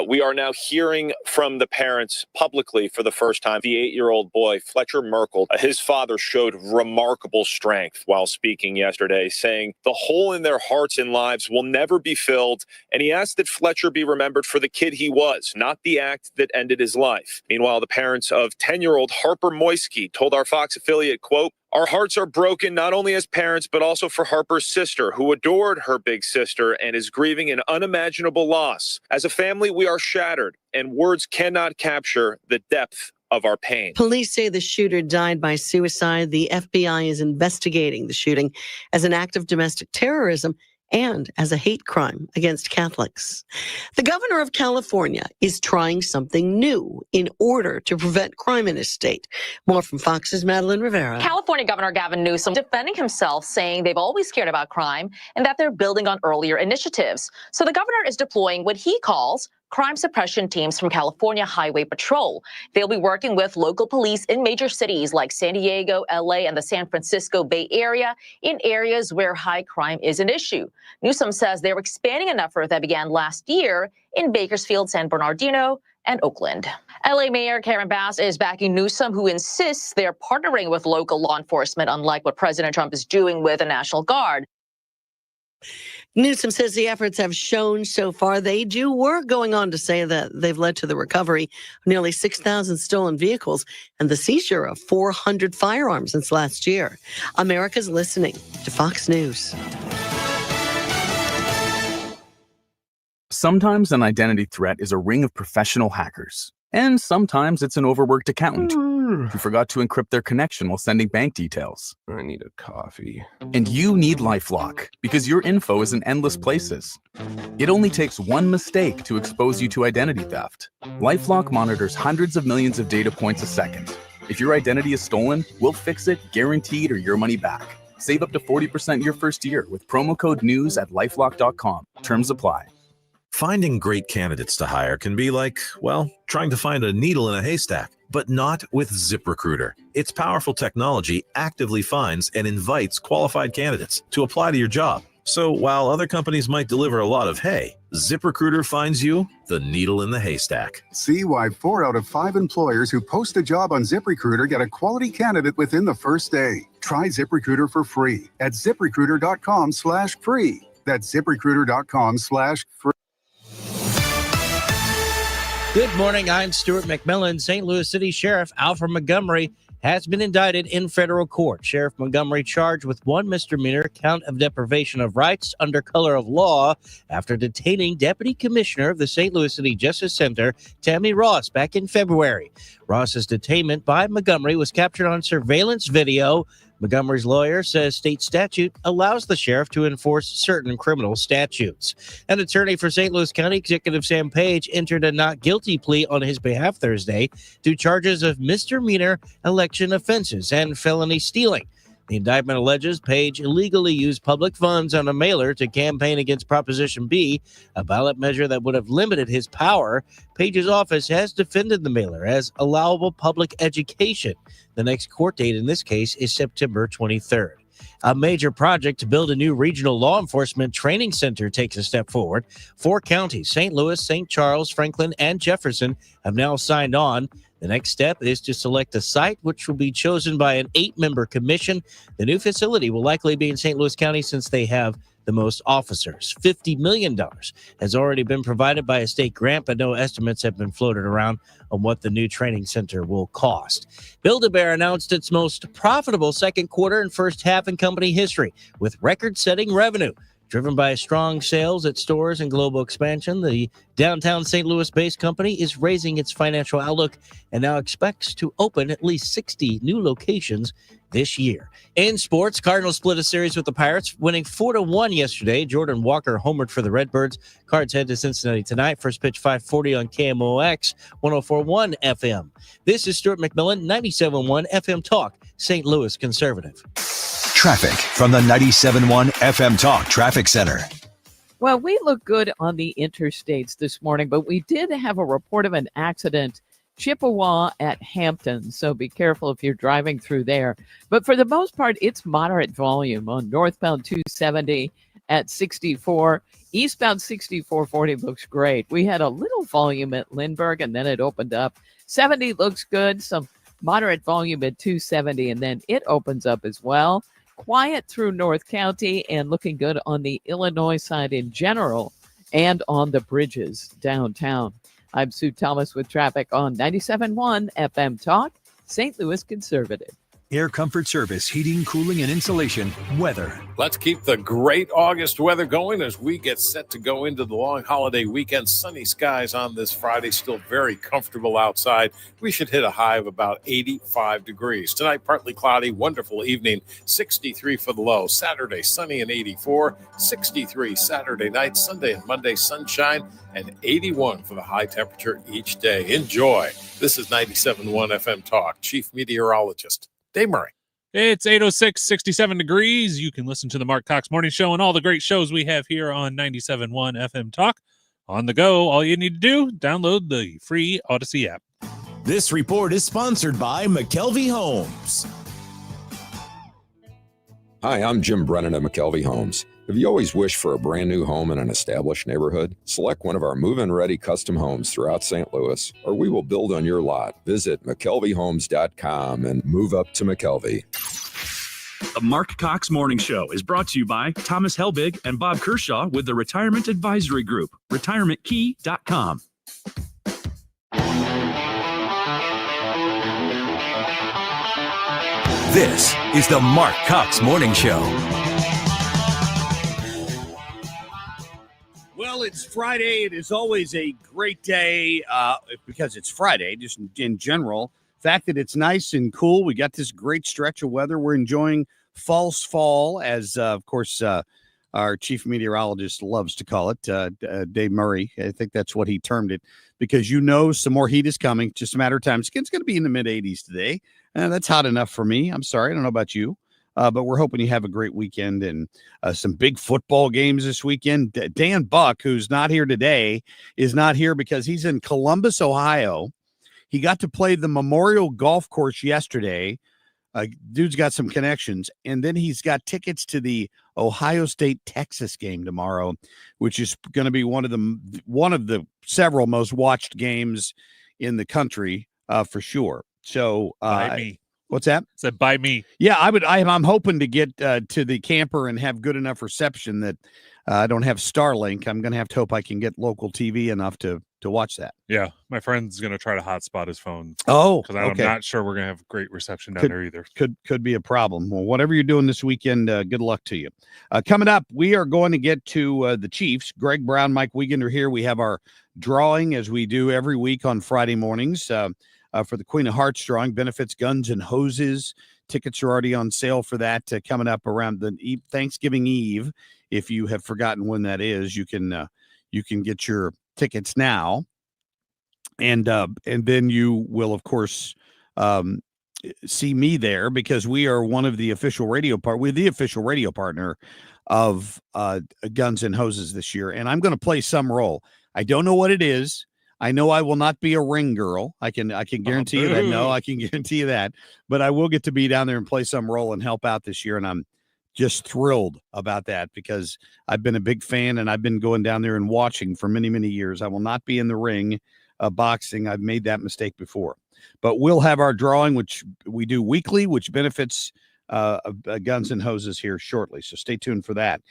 We are now hearing from the parents publicly for the first time. The 8-year-old boy, Fletcher Merkel, his father showed remarkable strength while speaking yesterday, saying the hole in their hearts and lives will never be filled. And he asked that Fletcher be remembered for the kid he was, not the act that ended his life. Meanwhile, the parents of 10-year-old Harper Moisky told our Fox affiliate, quote, "Our hearts are broken not only as parents, but also for Harper's sister, who adored her big sister and is grieving an unimaginable loss. As a family, we are shattered, and words cannot capture the depth of our pain." Police say the shooter died by suicide. The FBI is investigating the shooting as an act of domestic terrorism and as a hate crime against Catholics. The governor of California is trying something new in order to prevent crime in his state. More from Fox's Madeline Rivera. California Governor Gavin Newsom defending himself, saying they've always cared about crime and that they're building on earlier initiatives. So the governor is deploying what he calls crime suppression teams from California Highway Patrol. They'll be working with local police in major cities like San Diego, LA, and the San Francisco Bay Area in areas where high crime is an issue. Newsom says they're expanding an effort that began last year in Bakersfield, San Bernardino, and Oakland. LA Mayor Karen Bass is backing Newsom, who insists they're partnering with local law enforcement, unlike what President Trump is doing with the National Guard. Newsom says the efforts have shown so far they do work, going on to say that they've led to the recovery of nearly 6,000 stolen vehicles and the seizure of 400 firearms since last year. America's listening to Fox News. Sometimes an identity threat is a ring of professional hackers. And sometimes it's an overworked accountant who forgot to encrypt their connection while sending bank details. I need a coffee. And you need LifeLock because your info is in endless places. It only takes one mistake to expose you to identity theft. LifeLock monitors hundreds of millions of data points a second. If your identity is stolen, we'll fix it, guaranteed, or your money back. Save up to 40% your first year with promo code NEWS at LifeLock.com. Terms apply. Finding great candidates to hire can be like, well, trying to find a needle in a haystack, but not with ZipRecruiter. Its powerful technology actively finds and invites qualified candidates to apply to your job. So while other companies might deliver a lot of hay, ZipRecruiter finds you the needle in the haystack. See why 4 out of 5 employers who post a job on ZipRecruiter get a quality candidate within the first day. Try ZipRecruiter for free at ZipRecruiter.com/free. That's ZipRecruiter.com/free. Good morning. I'm Stuart McMillan. St. Louis City Sheriff Alfred Montgomery has been indicted in federal court. Sheriff Montgomery charged with one misdemeanor count of deprivation of rights under color of law after detaining Deputy Commissioner of the St. Louis City Justice Center, Tammy Ross, back in February. Ross's detainment by Montgomery was captured on surveillance video. Montgomery's lawyer says state statute allows the sheriff to enforce certain criminal statutes. An attorney for St. Louis County Executive Sam Page entered a not guilty plea on his behalf Thursday to charges of misdemeanor election offenses and felony stealing. The indictment alleges Page illegally used public funds on a mailer to campaign against Proposition B, a ballot measure that would have limited his power. Page's office has defended the mailer as allowable public education. The next court date in this case is September 23rd. A major project to build a new regional law enforcement training center takes a step forward. 4 counties, St. Louis, St. Charles, Franklin, and Jefferson, have now signed on. The next step is to select a site, which will be chosen by an 8-member commission. The new facility will likely be in St. Louis County since they have the most officers. $50 million has already been provided by a state grant, but no estimates have been floated around on what the new training center will cost. Build-A-Bear announced its most profitable second quarter and first half in company history, with record-setting revenue. Driven by strong sales at stores and global expansion, the downtown St. Louis-based company is raising its financial outlook and now expects to open at least 60 new locations this year. In sports, Cardinals split a series with the Pirates, winning 4-1 yesterday. Jordan Walker homered for the Redbirds. Cards head to Cincinnati tonight. First pitch 5:40 on KMOX 104.1 FM. This is Stuart McMillan, 97.1 FM Talk, St. Louis Conservative. Traffic from the 97.1 FM Talk Traffic Center. Well, we look good on the interstates this morning, but we did have a report of an accident, Chippewa at Hampton, so be careful if you're driving through there. But for the most part, it's moderate volume on northbound 270 at 64. Eastbound 6440 looks great. We had a little volume at Lindbergh, and then it opened up. 70 looks good, some moderate volume at 270, and then it opens up as well. Quiet through North County and looking good on the Illinois side in general and on the bridges downtown. I'm Sue Thomas with traffic on 97.1 FM Talk, St. Louis Conservative. Air Comfort Service, heating, cooling, and insulation. Weather. Let's keep the great August weather going as we get set to go into the long holiday weekend. Sunny skies on this Friday, still very comfortable outside. We should hit a high of about 85 degrees. Tonight, partly cloudy, wonderful evening, 63 for the low. Saturday, sunny and 84, 63 Saturday night, Sunday and Monday, sunshine, and 81 for the high temperature each day. Enjoy. This is 97.1 FM Talk. Chief Meteorologist Dave Murray. It's 8:06, 67 degrees. You can listen to the Marc Cox Morning Show and all the great shows we have here on 97.1 FM Talk. On the go, all you need to do, download the free Odyssey app. This report is sponsored by McKelvey Homes. Hi, I'm Jim Brennan of McKelvey Homes. Have you always wished for a brand new home in an established neighborhood? Select one of our move-in ready custom homes throughout St. Louis, or we will build on your lot. Visit McKelveyhomes.com and move up to McKelvey. The Marc Cox Morning Show is brought to you by Thomas Helbig and Bob Kershaw with the Retirement Advisory Group, retirementkey.com. This is the Marc Cox Morning Show. Well, it's Friday. It is always a great day because it's Friday, just in general. The fact that it's nice and cool. We got this great stretch of weather. We're enjoying false fall, as, of course, our chief meteorologist loves to call it, Dave Murray. I think that's what he termed it, because some more heat is coming. Just a matter of time. It's going to be in the mid-80s today. That's hot enough for me. I'm sorry. I don't know about you. But we're hoping you have a great weekend and some big football games this weekend. Dan Buck, who's not here today, is not here because he's in Columbus, Ohio. He got to play the Memorial Golf Course yesterday. Dude's got some connections. And then he's got tickets to the Ohio State-Texas game tomorrow, which is going to be one of the several most watched games in the country for sure. So By me. What's that? Said by me. Yeah, I'm hoping to get to the camper and have good enough reception that I don't have Starlink. I'm going to have to hope I can get local TV enough to watch that. Yeah, my friend's going to try to hotspot his phone. Oh, because I'm okay. not sure we're going to have great reception down there either. Could be a problem. Well, whatever you're doing this weekend, good luck to you. Coming up, we are going to get to the Chiefs. Greg Brown, Mike Wiegand are here. We have our drawing, as we do every week on Friday mornings. For the Queen of Hearts drawing, benefits Guns and Hoses. Tickets are already on sale for that coming up around the Thanksgiving Eve. If you have forgotten when that is, you can get your tickets now, and then you will, of course, see me there because we are one of the official radio We're the official radio partner of Guns and Hoses this year, and I'm going to play some role. I don't know what it is. I know I will not be a ring girl. I can guarantee you that. No, I can guarantee you that. But I will get to be down there and play some role and help out this year. And I'm just thrilled about that because I've been a big fan and I've been going down there and watching for many, many years. I will not be in the ring boxing. I've made that mistake before. But we'll have our drawing, which we do weekly, which benefits Guns and Hoses here shortly. So stay tuned for that.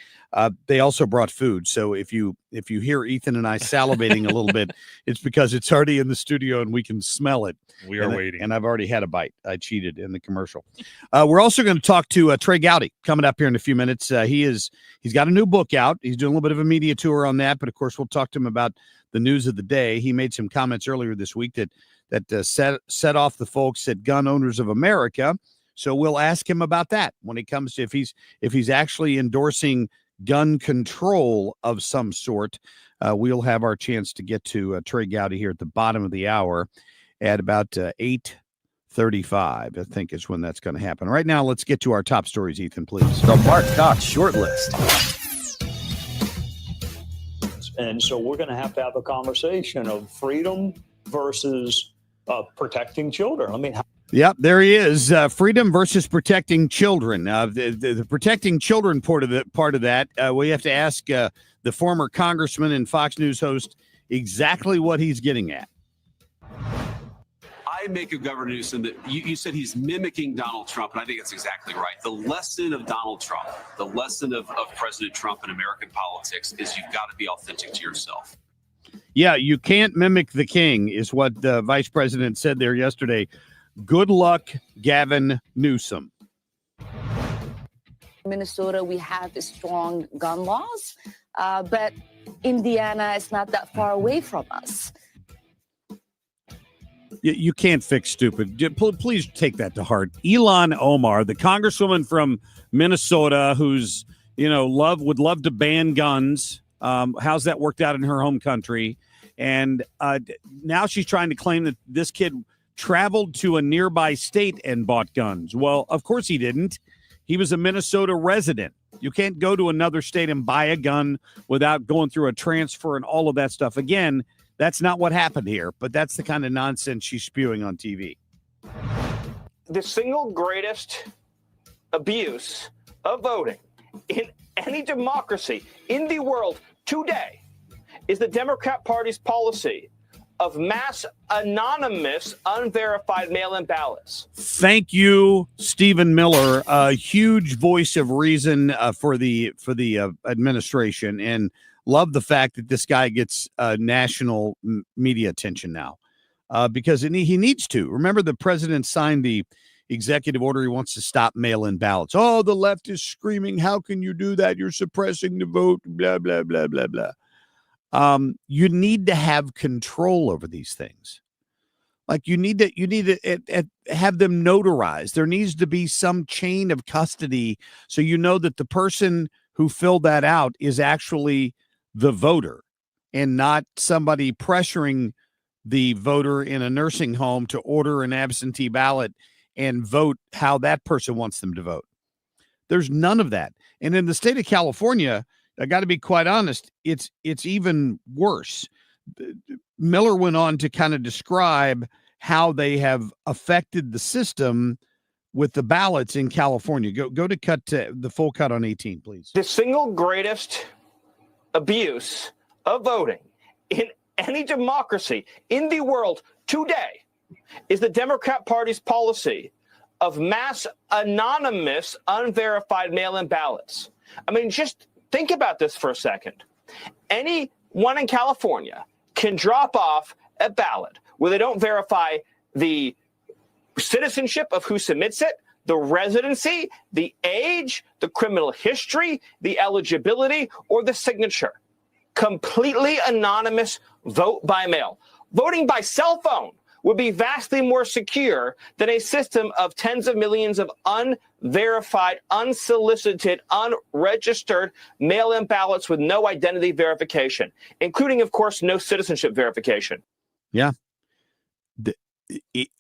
They also brought food. So if you hear Ethan and I salivating a little bit, it's because it's already in the studio and we can smell it. We are waiting. And I've already had a bite. I cheated in the commercial. We're also going to talk to Trey Gowdy coming up here in a few minutes. He's got a new book out. He's doing a little bit of a media tour on that, but of course we'll talk to him about the news of the day. He made some comments earlier this week that set off the folks at Gun Owners of America. So we'll ask him about that when it comes to if he's actually endorsing gun control of some sort. We'll have our chance to get to Trey Gowdy here at the bottom of the hour at about 8:35, I think is when that's going to happen. Right now, let's get to our top stories, Ethan, please. The Marc Cox short list. And so we're going to have a conversation of freedom versus protecting children. I mean, Yep, there he is. Freedom versus protecting children. The protecting children part of that, we have to ask the former congressman and Fox News host exactly what he's getting at. I make of Governor Newsom that you said he's mimicking Donald Trump, and I think that's exactly right. The lesson of Donald Trump, the lesson of President Trump in American politics is you've got to be authentic to yourself. Yeah, you can't mimic the king is what the vice president said there yesterday. Good luck, Gavin Newsom. Minnesota, we have strong gun laws, but Indiana is not that far away from us. You can't fix stupid. Please take that to heart. Ilhan Omar, the congresswoman from Minnesota, who's would love to ban guns. How's that worked out in her home country? And now she's trying to claim that this kid traveled to a nearby state and bought guns. Well, of course he didn't. He was a Minnesota resident. You can't go to another state and buy a gun without going through a transfer and all of that stuff. Again, that's not what happened here, but that's the kind of nonsense she's spewing on TV. The single greatest abuse of voting in any democracy in the world today is the Democrat Party's policy of mass anonymous unverified mail-in ballots. Thank you, Stephen Miller, a huge voice of reason for the administration, and love the fact that this guy gets national media attention now because he needs to. Remember, the president signed the executive order. He wants to stop mail-in ballots. Oh, the left is screaming, how can you do that? You're suppressing the vote, blah, blah, blah, blah, blah. You need to have control over these things. Like you need to have them notarized. There needs to be some chain of custody so you know that the person who filled that out is actually the voter and not somebody pressuring the voter in a nursing home to order an absentee ballot and vote how that person wants them to vote. There's none of that. And in the state of California, I got to be quite honest, it's even worse. Miller went on to kind of describe how they have affected the system with the ballots in California. Go to the full cut on 18, please. The single greatest abuse of voting in any democracy in the world today is the Democrat Party's policy of mass anonymous unverified mail-in ballots. I mean, just think about this for a second. Anyone in California can drop off a ballot where they don't verify the citizenship of who submits it, the residency, the age, the criminal history, the eligibility, or the signature. Completely anonymous vote by mail. Voting by cell phone would be vastly more secure than a system of tens of millions of unverified, unsolicited, unregistered mail-in ballots with no identity verification, including, of course, no citizenship verification. Yeah.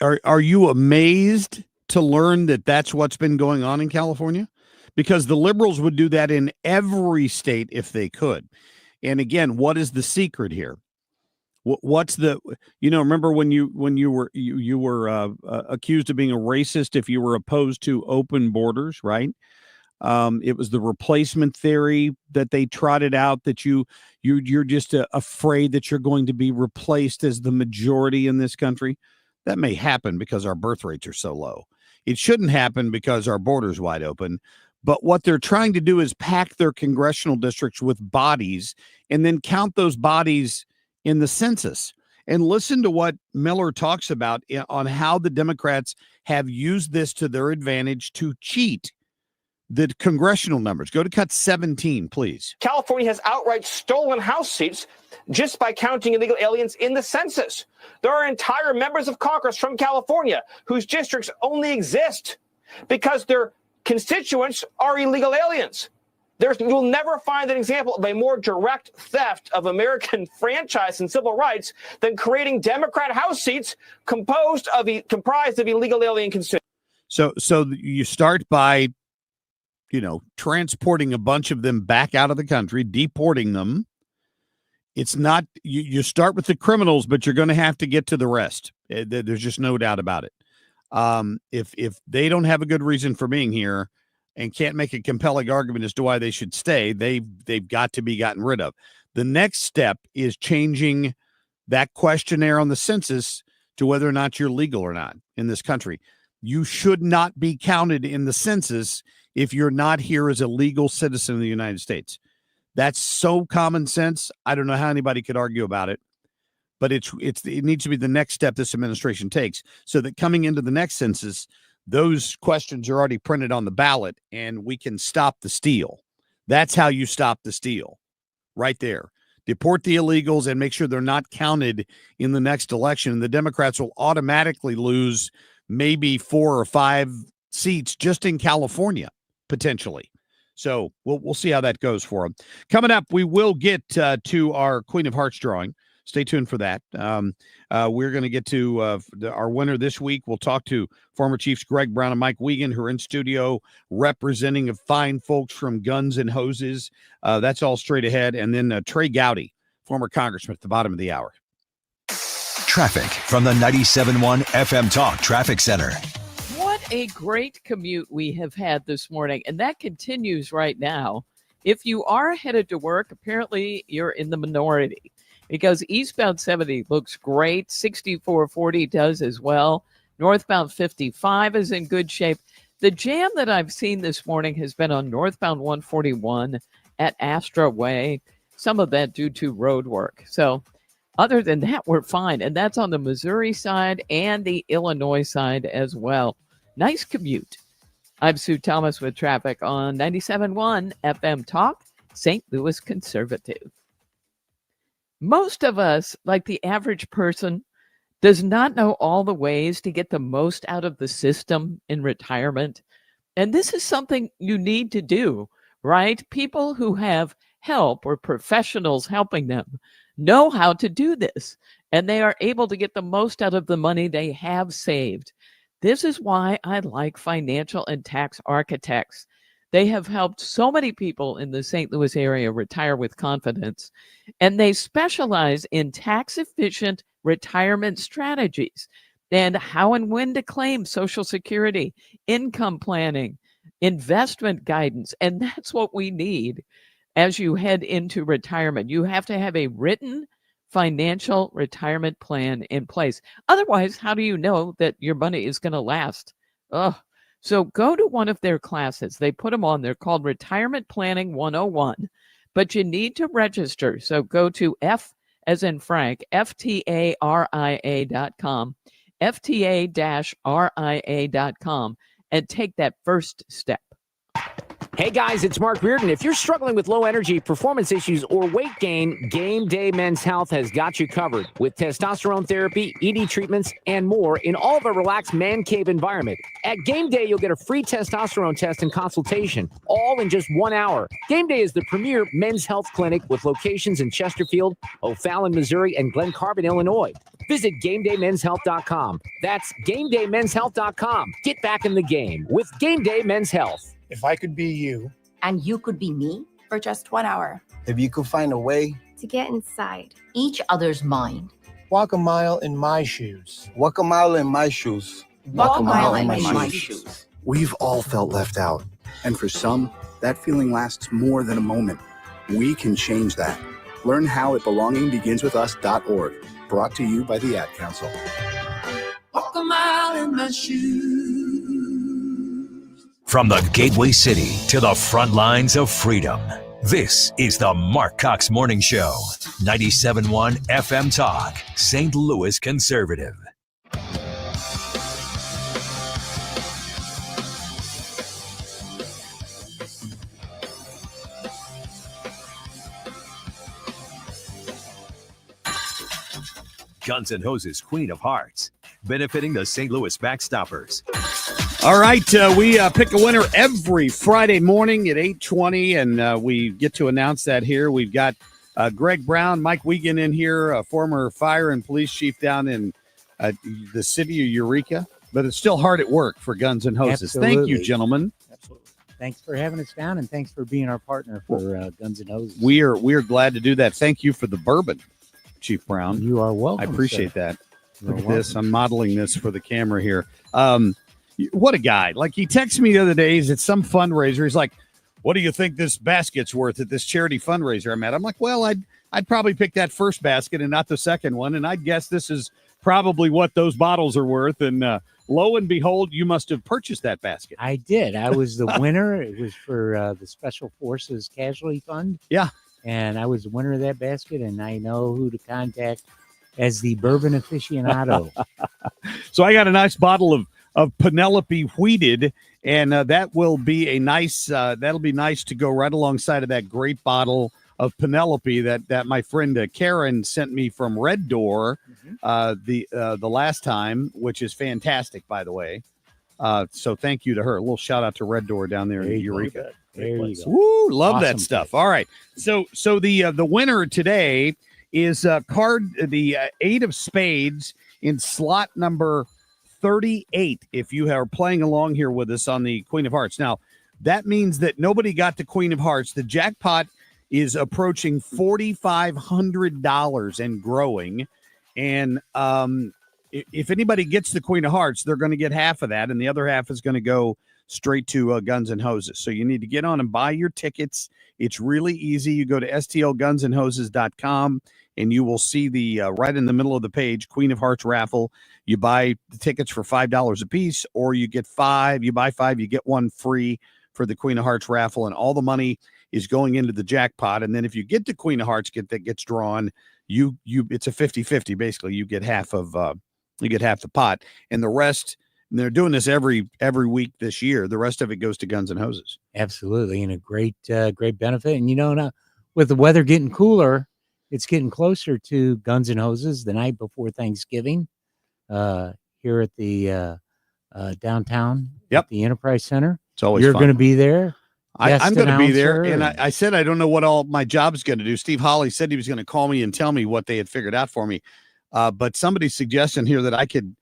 Are you amazed to learn that that's what's been going on in California? Because the liberals would do that in every state if they could. And again, what is the secret here? What's the, remember when you were accused of being a racist if you were opposed to open borders, right? It was the replacement theory that they trotted out, that you're just afraid that you're going to be replaced as the majority in this country. That may happen because our birth rates are so low. It shouldn't happen because our border's wide open. But what they're trying to do is pack their congressional districts with bodies and then count those bodies in the census. And listen to what Miller talks about on how the Democrats have used this to their advantage to cheat the congressional numbers. Go to cut 17, please. California has outright stolen House seats just by counting illegal aliens in the census. There are entire members of Congress from California whose districts only exist because their constituents are illegal aliens. You'll never find an example of a more direct theft of American franchise and civil rights than creating Democrat House seats comprised of illegal alien constituents. So you start by, transporting a bunch of them back out of the country, deporting them. It's not, you start with the criminals, but you're going to have to get to the rest. There's just no doubt about it. If they don't have a good reason for being here and can't make a compelling argument as to why they should stay, they've got to be gotten rid of. The next step is changing that questionnaire on the census to whether or not you're legal or not in this country. You should not be counted in the census if you're not here as a legal citizen of the United States. That's so common sense. I don't know how anybody could argue about it. but it needs to be the next step this administration takes, so that coming into the next census, those questions are already printed on the ballot, and we can stop the steal. That's how you stop the steal, right there. Deport the illegals and make sure they're not counted in the next election. And the Democrats will automatically lose maybe 4 or 5 seats just in California, potentially. So we'll see how that goes for them. Coming up, we will get to our Queen of Hearts drawing. Stay tuned for that. We're going to get to our winner this week. We'll talk to former Chiefs Greg Brown and Mike Wiegand, who are in studio representing of fine folks from Guns and Hoses. That's all straight ahead. And then Trey Gowdy, former congressman, at the bottom of the hour. Traffic from the 97.1 FM Talk Traffic Center. What a great commute we have had this morning, and that continues right now. If you are headed to work, apparently you're in the minority, because eastbound 70 looks great. 6440 does as well. Northbound 55 is in good shape. The jam that I've seen this morning has been on northbound 141 at Astra Way, some of that due to road work. So other than that, we're fine. And that's on the Missouri side and the Illinois side as well. Nice commute. I'm Sue Thomas with traffic on 97.1 FM Talk, St. Louis Conservative. Most of us, like the average person, does not know all the ways to get the most out of the system in retirement. And this is something you need to do, right? People who have help or professionals helping them know how to do this, and they are able to get the most out of the money they have saved. This is why I like financial and tax architects. They have helped so many people in the St. Louis area retire with confidence, and they specialize in tax-efficient retirement strategies and how and when to claim Social Security, income planning, investment guidance, and that's what we need as you head into retirement. You have to have a written financial retirement plan in place. Otherwise, how do you know that your money is going to last? So go to one of their classes. They put them on. They're called Retirement Planning 101, but you need to register. So go to F as in Frank, FTARIA.com, FTA-RIA.com, and take that first step. Hey guys, it's Mark Reardon. If you're struggling with low energy, performance issues, or weight gain, Game Day Men's Health has got you covered with testosterone therapy, ED treatments, and more in all of a relaxed man cave environment. At Game Day, you'll get a free testosterone test and consultation, all in just 1 hour. Game Day is the premier men's health clinic with locations in Chesterfield, O'Fallon, Missouri, and Glen Carbon, Illinois. Visit GameDayMen'sHealth.com. That's GameDayMen'sHealth.com. Get back in the game with Game Day Men's Health. If I could be you. And you could be me for just 1 hour. If you could find a way to get inside each other's mind. Walk a mile in my shoes. Walk a mile in my shoes. Walk a mile in my shoes. We've all felt left out. And for some, that feeling lasts more than a moment. We can change that. Learn how at belongingbeginswithus.org. Brought to you by the Ad Council. Walk a mile in my shoes. From the gateway city to the front lines of freedom, this is the Marc Cox Morning Show. 97.1 FM Talk, St. Louis Conservative. Guns and Hoses Queen of Hearts, benefiting the St. Louis Backstoppers. All right, we pick a winner every Friday morning at 8:20, and we get to announce that here. We've got Greg Brown, Mike Wiegand in here, a former fire and police chief down in the city of Eureka, but it's still hard at work for Guns and Hoses. Absolutely. Thank you, gentlemen. Absolutely. Thanks for having us down, and thanks for being our partner for Guns and Hoses. We are glad to do that. Thank you for the bourbon, Chief Brown. You are welcome. I appreciate that. You're Look at welcome. this. I'm modeling this for the camera here. What a guy. Like, he texted me the other day. He's at some fundraiser. He's like, what do you think this basket's worth at this charity fundraiser I'm at? I'm like, well, I'd probably pick that first basket and not the second one. And I'd guess this is probably what those bottles are worth. And lo and behold, you must have purchased that basket. I did. I was the winner. It was for the Special Forces Casualty Fund. Yeah. And I was the winner of that basket, and I know who to contact as the bourbon aficionado. So I got a nice bottle of Penelope Wheated, and that will be a nice. That'll be nice to go right alongside of that great bottle of Penelope that my friend Karen sent me from Red Door the last time, which is fantastic, by the way. So thank you to her. A little shout out to Red Door down there in Eureka. There you go. Woo, love Awesome that stuff. All right. So the winner today is the 8 of spades in slot number 38. If you are playing along here with us on the Queen of Hearts. Now, that means that nobody got the Queen of Hearts. The jackpot is approaching $4,500 and growing. And if anybody gets the Queen of Hearts, they're going to get half of that, and the other half is going to go straight to Guns and Hoses. So you need to get on and buy your tickets. It's really easy. You go to stlgunsandhoses.com, and you will see the right in the middle of the page, Queen of Hearts raffle. You buy the tickets for $5 a piece, or you get 5. You buy 5, you get 1 free for the Queen of Hearts raffle, and all the money is going into the jackpot. And then if you get the Queen of Hearts that gets drawn, you it's a 50-50. Basically, you get half of you get half the pot, and the rest. And they're doing this every week this year. The rest of it goes to Guns and Hoses. Absolutely, and a great benefit. And now with the weather getting cooler, it's getting closer to Guns and Hoses the night before Thanksgiving. Here at the downtown, at the Enterprise Center. It's always you're fun. going to be there. I'm going to be there, and I said I don't know what all my job's going to do. Steve Holly said he was going to call me and tell me what they had figured out for me. But somebody's suggesting here that I could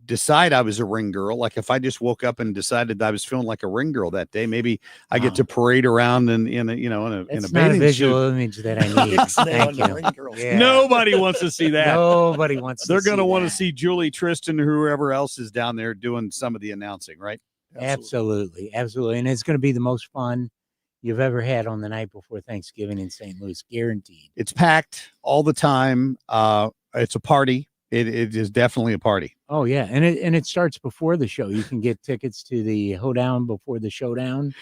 decide I was a ring girl. Like if I just woke up and decided I was feeling like a ring girl that day, maybe I get to parade around in a bathing visual suit. Image that I need. Thank you. Yeah. Nobody wants to see that. Nobody wants. They're going to want to see Julie, Tristan, or whoever else is down there doing some of the announcing, right? Absolutely, and it's going to be the most fun you've ever had on the night before Thanksgiving in St. Louis, guaranteed. It's packed all the time. It's a party. It is definitely a party. Oh yeah, and it starts before the show. You can get tickets to the hoedown before the showdown,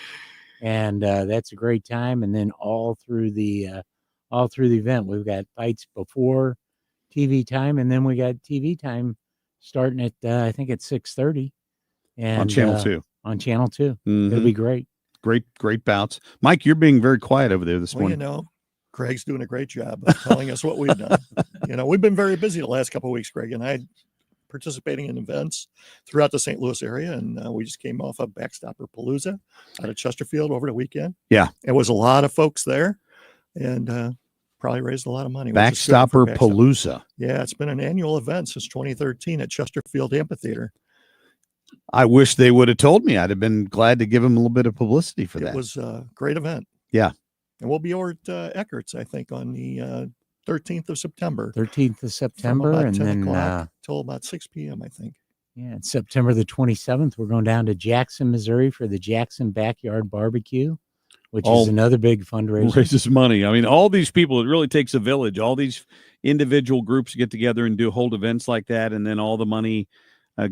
and that's a great time. And then all through the event, we've got fights before TV time, and then we got TV time starting at I think at 6:30, and on Channel 2. On Channel 2, Mm-hmm. It'll be great. Great bouts. Mike, you're being very quiet over there this morning. Greg's doing a great job of telling us what we've done. We've been very busy the last couple of weeks, Greg, and I participating in events throughout the St. Louis area. And we just came off of Backstopper Palooza out of Chesterfield over the weekend. Yeah. It was a lot of folks there and probably raised a lot of money. Backstopper Palooza. Yeah, it's been an annual event since 2013 at Chesterfield Amphitheater. I wish they would have told me. I'd have been glad to give them a little bit of publicity for that. It was a great event. Yeah. And we'll be over at Eckert's, I think, on the 13th of September. 13th of September, from about and 10 then o'clock till about 6 p.m., I think. Yeah, it's September the 27th. We're going down to Jackson, Missouri for the Jackson Backyard Barbecue, which is another big fundraiser. Raises money. I mean, all these people, it really takes a village. All these individual groups get together and hold events like that, and then all the money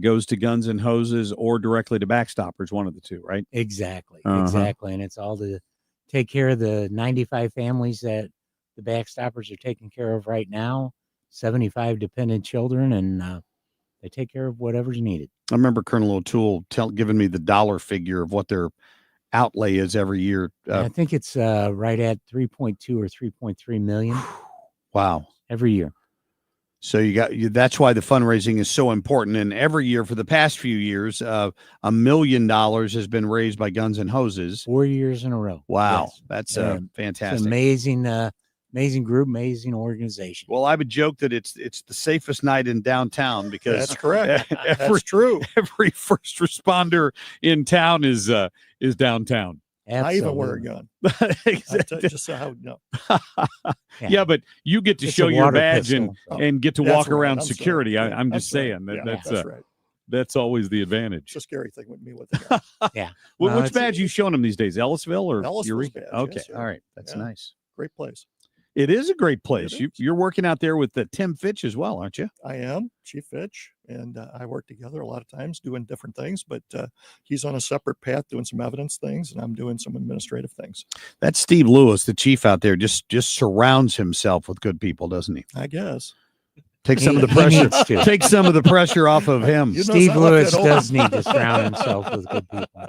goes to Guns and Hoses or directly to Backstoppers, one of the two, right? Exactly. And it's all to take care of the 95 families that the Backstoppers are taking care of right now, 75 dependent children, and they take care of whatever's needed. I remember Colonel O'Toole giving me the dollar figure of what their outlay is every year. I think it's right at 3.2 or 3.3 million. Wow. Every year. So that's why the fundraising is so important. And every year for the past few years, $1 million has been raised by Guns and Hoses. 4 years in a row. Wow. Yes. That's It's fantastic. an amazing group, amazing organization. Well, I would joke that it's the safest night in downtown because that's correct. That's true. Every first responder in town is downtown. Absolutely. I even wear a gun. Just so how no. Yeah, but you get to show your badge and get to walk around security. I'm just saying that's right. That's always the advantage. It's a scary thing with me with the gun. Yeah. Which badge you showing them these days? Ellisville or Ellisville's badge? Okay, yes, all right, that's nice. Great place. It is a great place. You're working out there with Tim Fitch as well, aren't you? I am, Chief Fitch, and I work together a lot of times doing different things, but he's on a separate path doing some evidence things, and I'm doing some administrative things. That's Steve Lewis, the chief out there, just surrounds himself with good people, doesn't he? I guess. Take some of the He pressure. needs to. Take some of the pressure off of him. Steve Lewis does need to surround himself with good people.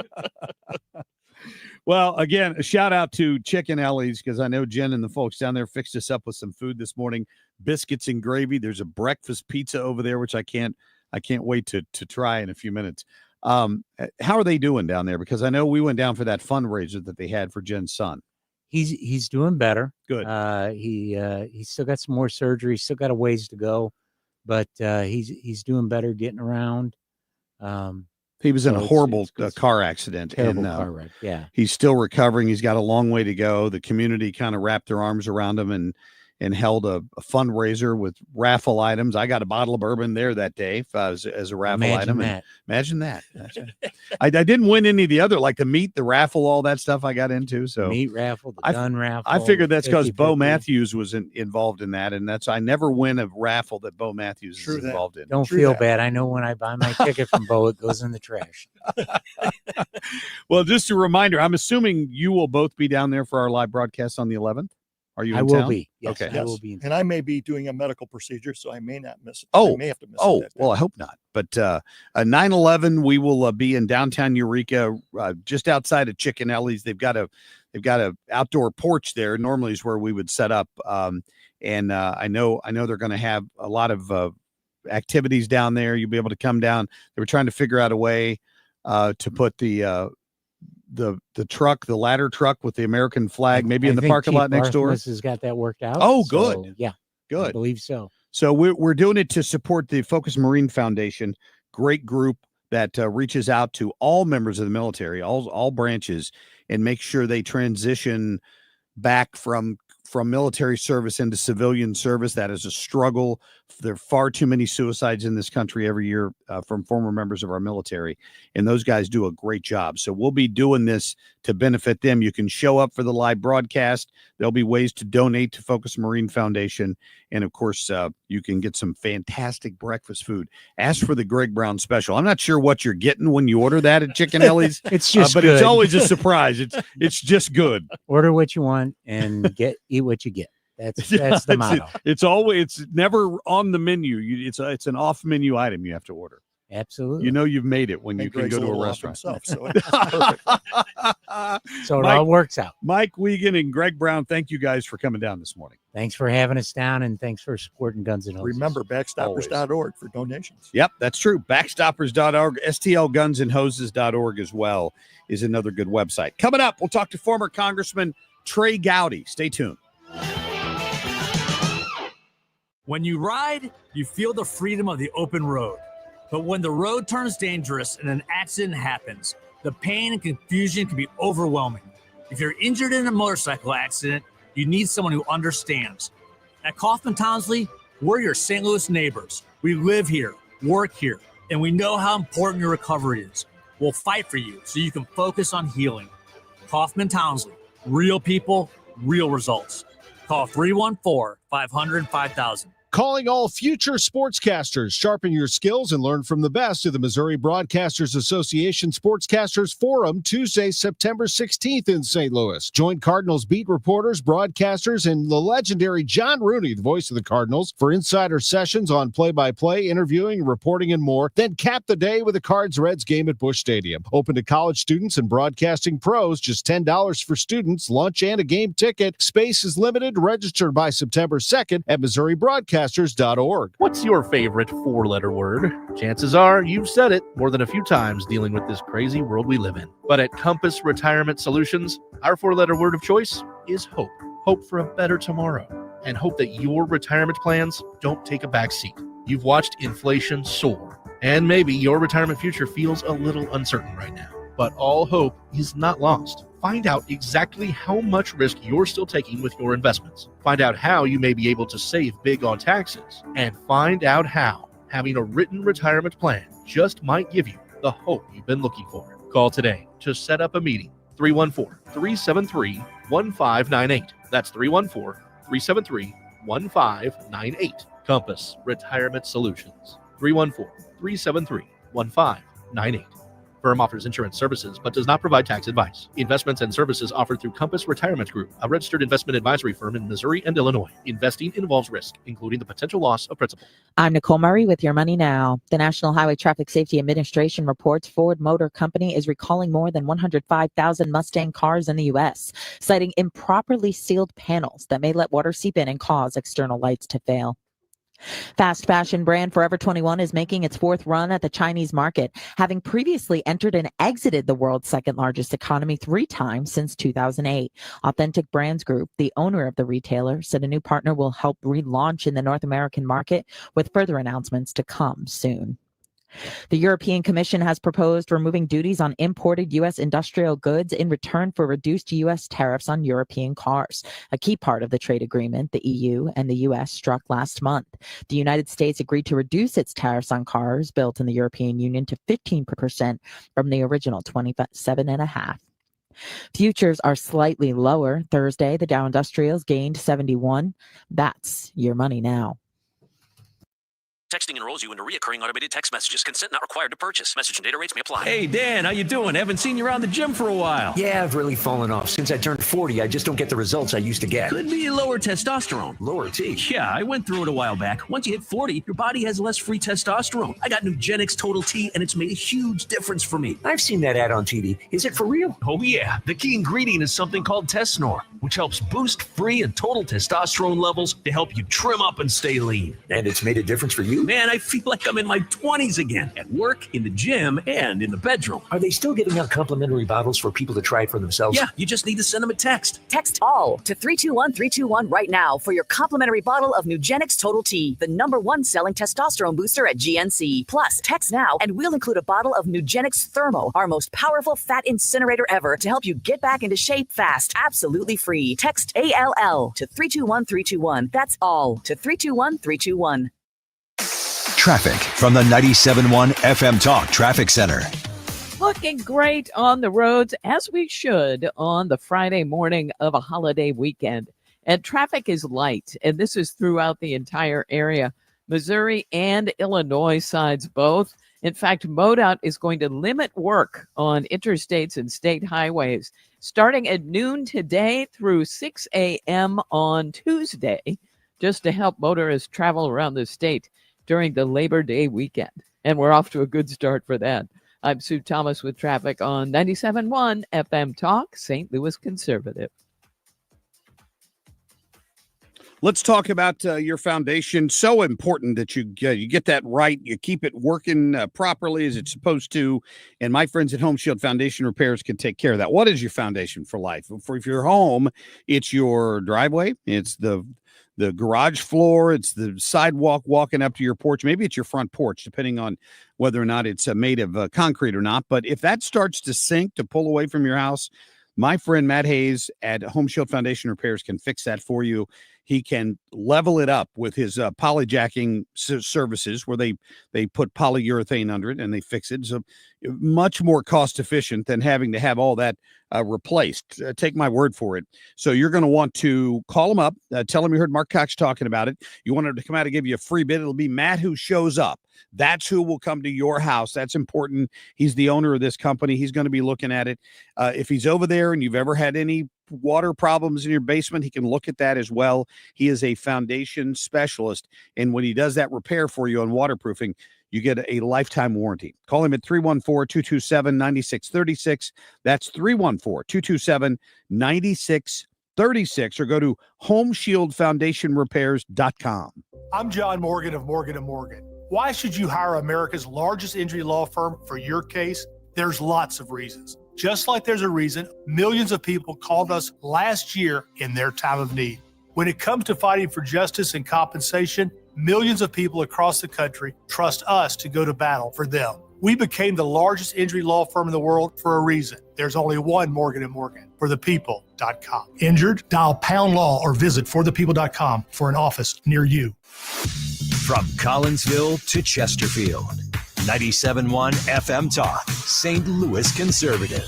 Well, again, a shout out to Chicken Ellie's because I know Jen and the folks down there fixed us up with some food this morning. Biscuits and gravy. There's a breakfast pizza over there, which I can't wait to try in a few minutes. How are they doing down there? Because I know we went down for that fundraiser that they had for Jen's son. He's doing better. Good. He's still got some more surgery. Still got a ways to go, but he's doing better, getting around. He was in So a it's horrible good. car accident. Terrible and, car wreck. Yeah. He's still recovering. He's got a long way to go. The community kind of wrapped their arms around him and held a fundraiser with raffle items. I got a bottle of bourbon there that day as a raffle item. Imagine that. I didn't win any of the other, like the meat, the raffle, all that stuff I got into. So Meat raffle, the gun raffle. I figured that's because Bo 50-50. Matthews was involved in that. And I never win a raffle that Bo Matthews True is that. involved in. Don't feel bad. I know when I buy my ticket from Bo, it goes in the trash. Well, just a reminder, I'm assuming you will both be down there for our live broadcast on the 11th. Are you in I will town? be. Yes, okay. I will be. And I may be doing a medical procedure, so I may not miss it. Oh, I may have to miss it. well, I hope not. But 9/11, we will be in downtown Eureka, just outside of Chicken Ellie's. They've got a outdoor porch there. Normally is where we would set up. And I know they're going to have a lot of activities down there. You'll be able to come down. They were trying to figure out a way to put the truck, the ladder truck with the American flag, maybe in the parking lot next door. Has got that worked out. Oh, So, good. yeah, Good. I believe so. So we're doing it to support the Focus Marine Foundation, great group that reaches out to all members of the military, all branches, and make sure they transition back from military service into civilian service. That is a struggle. There are far too many suicides in this country every year from former members of our military, and those guys do a great job. So we'll be doing this to benefit them. You can show up for the live broadcast. There'll be ways to donate to Focus Marine Foundation, and of course, you can get some fantastic breakfast food. Ask for the Greg Brown special. I'm not sure what you're getting when you order that at Chicken Ellie's. It's just but good. it's always a surprise. It's just good. Order what you want and eat what you get. That's the motto. It's never on the menu. It's an off menu item you have to order. Absolutely. You know you've made it when you can Greg's go to a little off restaurant. himself, so it's perfect. So it all works out. Mike Wiegand and Greg Brown, thank you guys for coming down this morning. Thanks for having us down, and thanks for supporting Guns and Hoses. Remember, backstoppers.org for donations. Yep, that's true. Backstoppers.org, STLgunsandhoses.org as well is another good website. Coming up, we'll talk to former Congressman Trey Gowdy. Stay tuned. When you ride, you feel the freedom of the open road. But when the road turns dangerous and an accident happens, the pain and confusion can be overwhelming. If you're injured in a motorcycle accident, you need someone who understands. At Kaufman Townsley, we're your St. Louis neighbors. We live here, work here, and we know how important your recovery is. We'll fight for you so you can focus on healing. Kaufman Townsley, real people, real results. Call 314-500-5000. Calling all future sportscasters. Sharpen your skills and learn from the best of the Missouri Broadcasters Association Sportscasters Forum Tuesday, September 16th in St. Louis. Join Cardinals beat reporters, broadcasters, and the legendary John Rooney, the voice of the Cardinals, for insider sessions on play-by-play, interviewing, reporting, and more. Then cap the day with a Cards-Reds game at Busch Stadium. Open to college students and broadcasting pros. Just $10 for students, lunch, and a game ticket. Space is limited. Register by September 2nd at Missouri Broadcasters.org. What's your favorite four-letter word? Chances are you've said it more than a few times dealing with this crazy world we live in. But at Compass Retirement Solutions, our four-letter word of choice is hope. Hope for a better tomorrow, and hope that your retirement plans don't take a back seat. You've watched inflation soar, and maybe your retirement future feels a little uncertain right now. But all hope is not lost. Find out exactly how much risk you're still taking with your investments. Find out how you may be able to save big on taxes. And find out how having a written retirement plan just might give you the hope you've been looking for. Call today to set up a meeting. 314-373-1598. That's 314-373-1598. Compass Retirement Solutions. 314-373-1598. Firm offers insurance services but does not provide tax advice. Investments and services offered through Compass Retirement Group, a registered investment advisory firm in Missouri and Illinois. Investing involves risk, including the potential loss of principal. I'm Nicole Murray with Your Money Now. The National Highway Traffic Safety Administration reports Ford Motor Company is recalling more than 105,000 Mustang cars in the U.S., citing improperly sealed panels that may let water seep in and cause external lights to fail. Fast fashion brand Forever 21 is making its fourth run at the Chinese market, having previously entered and exited the world's second largest economy 3 times since 2008. Authentic Brands Group, the owner of the retailer, said a new partner will help relaunch in the North American market, with further announcements to come soon. The European Commission has proposed removing duties on imported U.S. industrial goods in return for reduced U.S. tariffs on European cars, a key part of the trade agreement the EU and the U.S. struck last month. The United States agreed to reduce its tariffs on cars built in the European Union to 15% from the original 27.5%. Futures are slightly lower. Thursday, the Dow Industrials gained 71. That's Your Money Now. Texting enrolls you into recurring automated text messages. Consent not required to purchase. Message and data rates may apply. Hey, Dan, how you doing? Haven't seen you around the gym for a while. Yeah, I've really fallen off. Since I turned 40, I just don't get the results I used to get. Could be lower testosterone. Lower T? Yeah, I went through it a while back. Once you hit 40, your body has less free testosterone. I got Nugenix Total T, and it's made a huge difference for me. I've seen that ad on TV. Is it for real? Oh, yeah. The key ingredient is something called Tesnor, which helps boost free and total testosterone levels to help you trim up and stay lean. And it's made a difference for you? Man, I feel like I'm in my 20s again, at work, in the gym, and in the bedroom. Are they still giving out complimentary bottles for people to try it for themselves? Yeah, you just need to send them a text. Text ALL to 321-321 right now for your complimentary bottle of Nugenix Total T, the #1 selling testosterone booster at GNC. Plus, text now and we'll include a bottle of Nugenix Thermo, our most powerful fat incinerator ever, to help you get back into shape fast, absolutely free. Text ALL to 321-321. That's ALL to 321-321. Traffic from the 97.1 FM Talk Traffic Center. Looking great on the roads, as we should on the Friday morning of a holiday weekend. And traffic is light, and this is throughout the entire area. Missouri and Illinois sides both. In fact, MoDOT is going to limit work on interstates and state highways starting at noon today through 6 a.m. on Tuesday, just to help motorists travel around the state during the Labor Day weekend. And we're off to a good start for that. I'm Sue Thomas with traffic on 97.1 FM Talk, St. Louis Conservative. Let's talk about your foundation. So important that you get that right. You keep it working properly as it's supposed to. And my friends at Home Shield Foundation Repairs can take care of that. What is your foundation for life? If your home, it's your driveway. It's the garage floor. It's the sidewalk walking up to your porch. Maybe it's your front porch, depending on whether or not it's made of concrete or not. But if that starts to sink, to pull away from your house, my friend Matt Hayes at Home Shield Foundation Repairs can fix that for you. He can level it up with his polyjacking services, where they put polyurethane under it and they fix it. So much more cost efficient than having to have all that replaced. Take my word for it. So you're going to want to call him up, tell him you heard Marc Cox talking about it. You want him to come out and give you a free bid. It'll be Matt who shows up. That's who will come to your house. That's important. He's the owner of this company. He's going to be looking at it. If he's over there and you've ever had any water problems in your basement, he can look at that as well. He is a foundation specialist. And when he does that repair for you on waterproofing, you get a lifetime warranty. Call him at 314-227-9636. That's 314-227-9636, or go to homeshieldfoundationrepairs.com. I'm John Morgan of Morgan & Morgan. Why should you hire America's largest injury law firm for your case? There's lots of reasons. Just like there's a reason millions of people called us last year in their time of need. When it comes to fighting for justice and compensation, millions of people across the country trust us to go to battle for them. We became the largest injury law firm in the world for a reason. There's only one Morgan & Morgan, forthepeople.com. Injured? Dial pound law or visit forthepeople.com for an office near you. From Collinsville to Chesterfield, 97.1 FM Talk, St. Louis Conservative.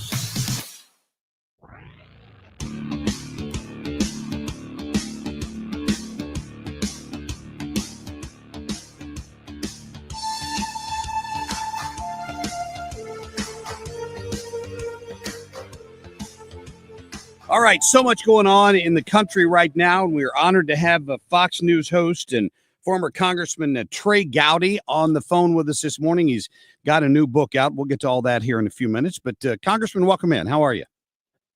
All right, so much going on in the country right now, and we're honored to have a Fox News host and former Congressman Trey Gowdy on the phone with us this morning. He's got a new book out. We'll get to all that here in a few minutes. But Congressman, welcome in. How are you?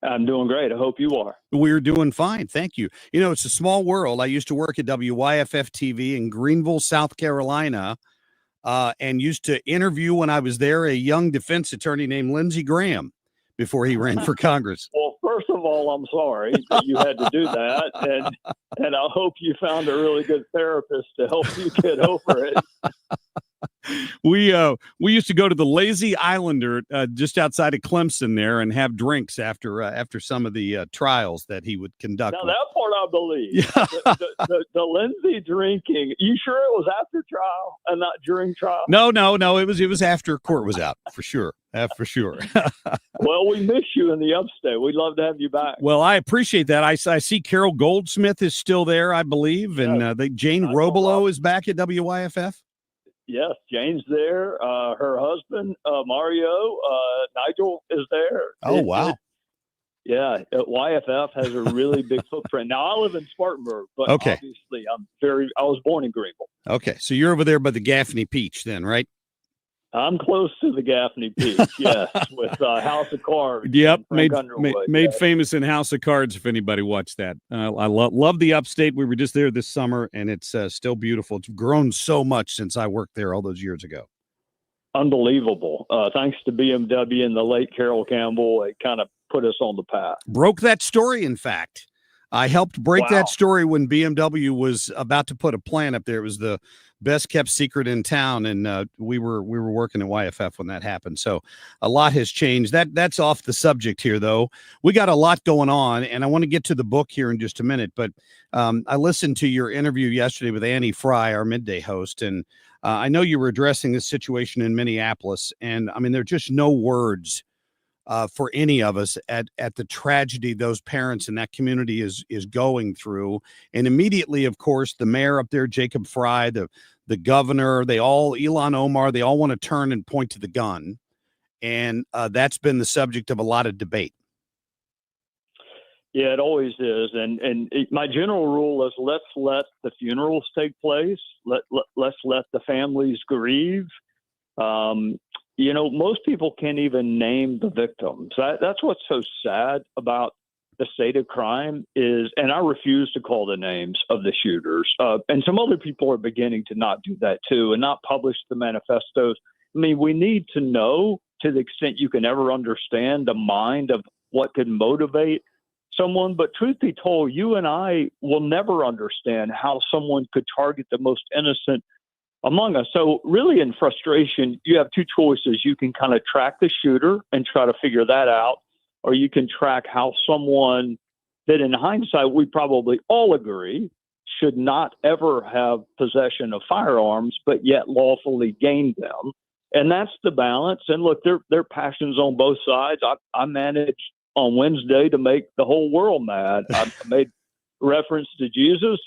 I'm doing great. I hope you are. We're doing fine. Thank you. You know, it's a small world. I used to work at WYFF TV in Greenville, South Carolina, and used to interview when I was there a young defense attorney named Lindsey Graham before he ran for Congress. Well, first of all, I'm sorry that you had to do that, and I hope you found a really good therapist to help you get over it. We used to go to the Lazy Islander just outside of Clemson there and have drinks after some of the trials that he would conduct. Now, that part I believe. The Lindsey drinking, you sure it was after trial and not during trial? No. It was after court was out, for sure. For sure. Well, we miss you in the upstate. We'd love to have you back. Well, I appreciate that. I see Carol Goldsmith is still there, I believe, and Jane Robelo is back at WYFF. Yes, Jane's there. Her husband, Mario, Nigel, is there. Oh, wow. Yeah, YFF has a really big footprint. Now, I live in Spartanburg, but obviously I was born in Greenville. Okay, so you're over there by the Gaffney Peach then, right? I'm close to the Gaffney Peach, yes, with House of Cards. Yep, made famous in House of Cards, if anybody watched that. I love the upstate. We were just there this summer, and it's still beautiful. It's grown so much since I worked there all those years ago. Unbelievable. Thanks to BMW and the late Carol Campbell, it kind of put us on the path. Broke that story, in fact. I helped break that story when BMW was about to put a plant up there. It was the best kept secret in town, and we were working at YFF when that happened. So a lot has changed. That's off the subject here, though. We got a lot going on, and I want to get to the book here in just a minute. But I listened to your interview yesterday with Annie Fry, our midday host, and I know you were addressing this situation in Minneapolis, and I mean there are just no words for any of us at the tragedy those parents in that community is going through. And immediately, of course, the mayor up there, Jacob Fry, the governor, Ilhan Omar, they all want to turn and point to the gun. And that's been the subject of a lot of debate. Yeah, it always is. And my general rule is let's let the funerals take place. Let's let the families grieve. You know, most people can't even name the victims. That's what's so sad about the state of crime is, and I refuse to call the names of the shooters. And some other people are beginning to not do that too and not publish the manifestos. I mean, we need to know, to the extent you can ever understand, the mind of what could motivate someone. But truth be told, you and I will never understand how someone could target the most innocent among us. So really, in frustration, you have two choices. You can kind of track the shooter and try to figure that out, or you can track how someone that in hindsight, we probably all agree should not ever have possession of firearms, but yet lawfully gained them. And that's the balance. And look, there are passions on both sides. I managed on Wednesday to make the whole world mad. I made reference to Jesus,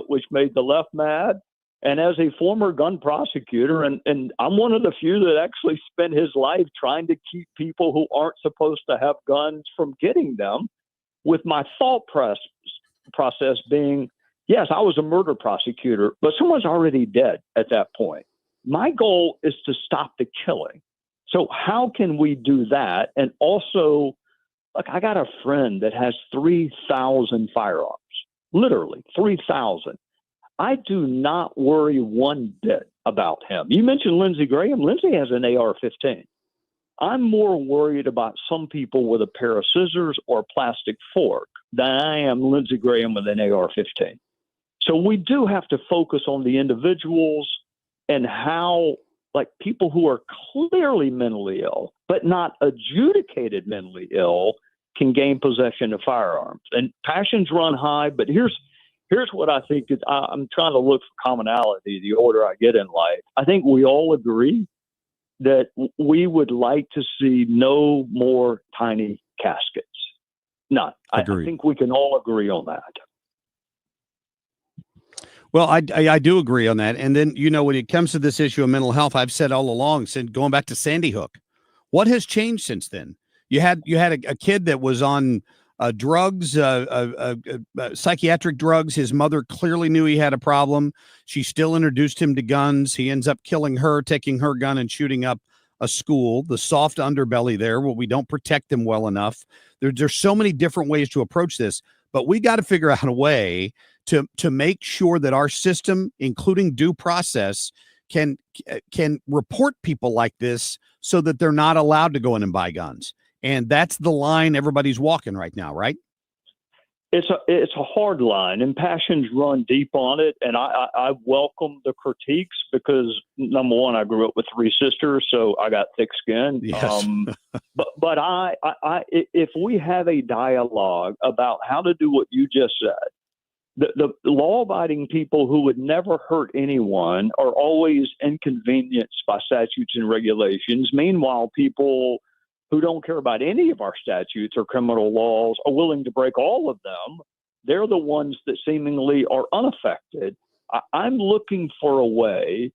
which made the left mad. And as a former gun prosecutor, and I'm one of the few that actually spent his life trying to keep people who aren't supposed to have guns from getting them, with my thought process being, yes, I was a murder prosecutor, but someone's already dead at that point. My goal is to stop the killing. So how can we do that? And also, look, I got a friend that has 3,000 firearms, literally 3,000. I do not worry one bit about him. You mentioned Lindsey Graham. Lindsey has an AR-15. I'm more worried about some people with a pair of scissors or a plastic fork than I am Lindsey Graham with an AR-15. So we do have to focus on the individuals and how, like, people who are clearly mentally ill, but not adjudicated mentally ill, can gain possession of firearms. And passions run high, but here's what I think is, I'm trying to look for commonality the older I get in life. I think we all agree that we would like to see no more tiny caskets. None. I think we can all agree on that. Well, I do agree on that. And then, you know, when it comes to this issue of mental health, I've said all along, going back to Sandy Hook, what has changed since then? You had a kid that was on drugs, psychiatric drugs. His mother clearly knew he had a problem. She still introduced him to guns. He ends up killing her, taking her gun and shooting up a school. The soft underbelly there, well, we don't protect them well enough. There's so many different ways to approach this, but we got to figure out a way to make sure that our system, including due process, can report people like this so that they're not allowed to go in and buy guns. And that's the line everybody's walking right now, right? It's a hard line, and passions run deep on it. And I welcome the critiques because, number one, I grew up with 3 sisters, so I got thick skin. Yes. But if we have a dialogue about how to do what you just said, the law-abiding people who would never hurt anyone are always inconvenienced by statutes and regulations. Meanwhile, people who don't care about any of our statutes or criminal laws are willing to break all of them. They're the ones that seemingly are unaffected. I'm looking for a way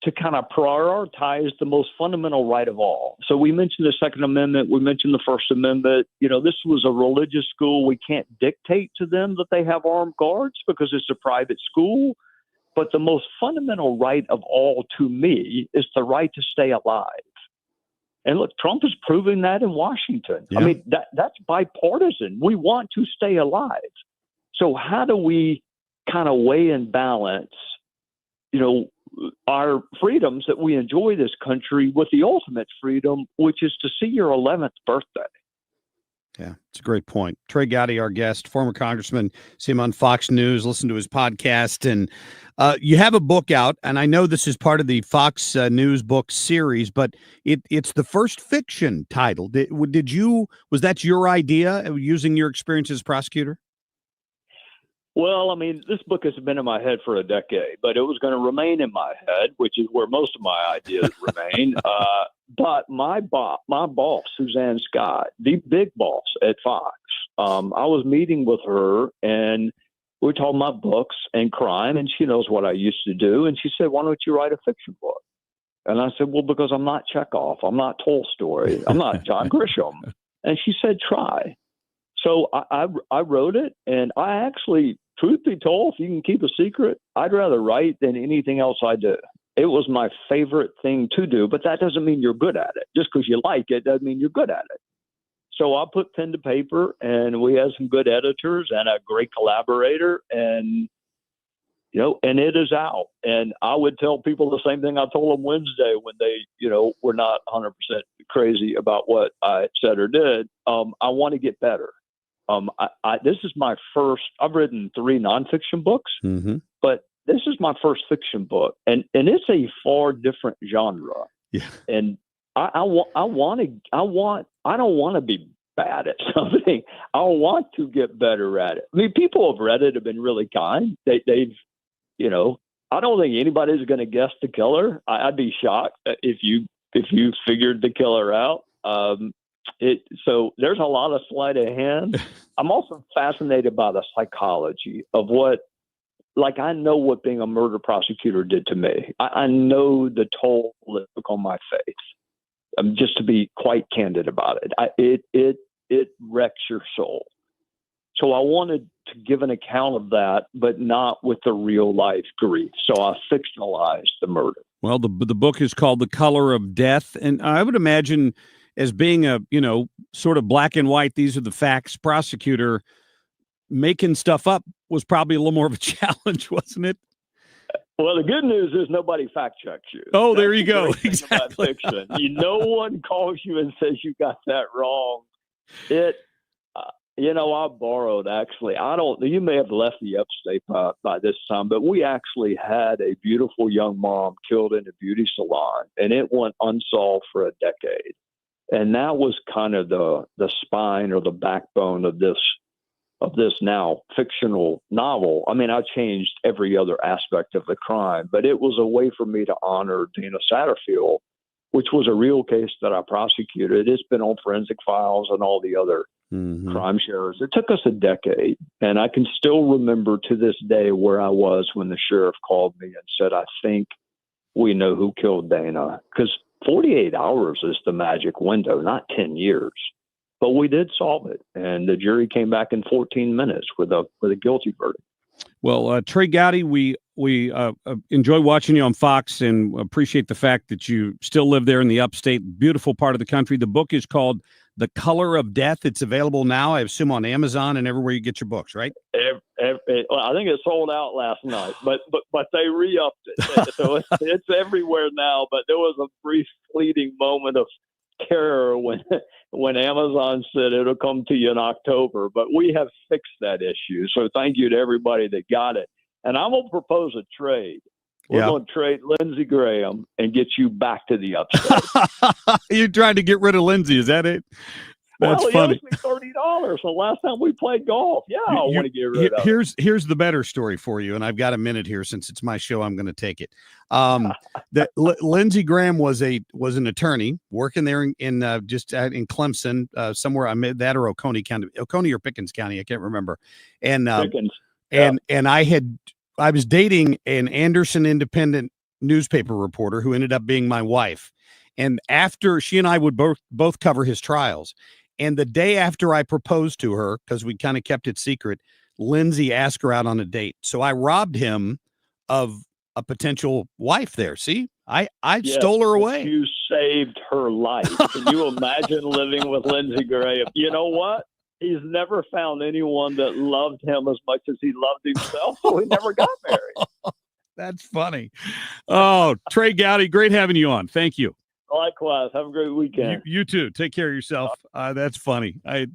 to kind of prioritize the most fundamental right of all. So we mentioned the Second Amendment. We mentioned the First Amendment. This was a religious school. We can't dictate to them that they have armed guards because it's a private school. But the most fundamental right of all to me is the right to stay alive. And look, Trump is proving that in Washington. Yeah. I mean, that's bipartisan. We want to stay alive. So how do we kind of weigh and balance, our freedoms that we enjoy this country with the ultimate freedom, which is to see your 11th birthday? Yeah, it's a great point. Trey Gowdy, our guest, former congressman, see him on Fox News, listen to his podcast. And you have a book out, and I know this is part of the Fox News book series, but it's the first fiction title. Was that your idea, using your experience as prosecutor? Well, I mean, this book has been in my head for a decade, but it was going to remain in my head, which is where most of my ideas remain. But my boss, Suzanne Scott, the big boss at Fox, I was meeting with her and we were talking about books and crime, and she knows what I used to do. And she said, "Why don't you write a fiction book?" And I said, "Well, because I'm not Chekhov. I'm not Tolstoy. I'm not John Grisham." And she said, "Try." So I wrote it, and I actually, truth be told, if you can keep a secret, I'd rather write than anything else I do. It was my favorite thing to do, but that doesn't mean you're good at it. Just because you like it doesn't mean you're good at it. So I put pen to paper, and we had some good editors and a great collaborator, and and it is out. And I would tell people the same thing I told them Wednesday when they, were not 100% crazy about what I said or did. I want to get better. This is my first. I've written 3 nonfiction books, but this is my first fiction book, and it's a far different genre. Yeah. And I don't want to be bad at something. I want to get better at it. I mean, people who've read it have been really kind. They've, I don't think anybody's going to guess the killer. I'd be shocked if you figured the killer out. So there's a lot of sleight of hand. I'm also fascinated by the psychology of I know what being a murder prosecutor did to me. I know the toll it took on my faith. Just to be quite candid about it, it wrecks your soul. So I wanted to give an account of that, but not with the real life grief. So I fictionalized the murder. Well, the book is called The Color of Death, and I would imagine, as being a sort of black and white, these are the facts prosecutor, making stuff up was probably a little more of a challenge, wasn't it? Well, the good news is nobody fact checks you. Oh, there That's you the go. great thing about Exactly. fiction. No one calls you and says you got that wrong. I borrowed, actually. You may have left the upstate by this time, but we actually had a beautiful young mom killed in a beauty salon, and it went unsolved for a decade. And that was kind of the spine or the backbone of this now fictional novel. I mean, I changed every other aspect of the crime, but it was a way for me to honor Dana Satterfield, which was a real case that I prosecuted. It's been on Forensic Files and all the other crime sharers. It took us a decade, and I can still remember to this day where I was when the sheriff called me and said, "I think we know who killed Dana." Because 48 hours is the magic window, not 10 years. but we did solve it, and the jury came back in 14 minutes with a guilty verdict. Well, Trey Gowdy, we enjoy watching you on Fox and appreciate the fact that you still live there in the upstate, beautiful part of the country. The book is called The Color of Death. It's available now, I assume, on Amazon and everywhere you get your books, right? Well, I think it sold out last night, but they re-upped it, so it's everywhere now. But there was a brief, fleeting moment of terror when Amazon said it'll come to you in October. But we have fixed that issue, so thank you to everybody that got it. And I'm gonna propose a trade. We're going to trade Lindsey Graham and get you back to the upstate. You're trying to get rid of Lindsey, is that it? That's funny. He owes me $30 the last time we played golf. Yeah, I want to get rid of it. Here's the better story for you, and I've got a minute here since it's my show. I'm going to take it. That Lindsey Graham was an attorney working there in Clemson, somewhere. I made that or Oconee County, Oconee or Pickens County, I can't remember. And Pickens. And I was dating an Anderson Independent newspaper reporter who ended up being my wife. And after she and I would both cover his trials. And the day after I proposed to her, because we kind of kept it secret, Lindsey asked her out on a date. So I robbed him of a potential wife there. See, I stole her away. You saved her life. Can you imagine living with Lindsey Graham? You know what? He's never found anyone that loved him as much as he loved himself, so he never got married. That's funny. Oh, Trey Gowdy, great having you on. Thank you. Likewise. Have a great weekend. You too. Take care of yourself. That's funny. I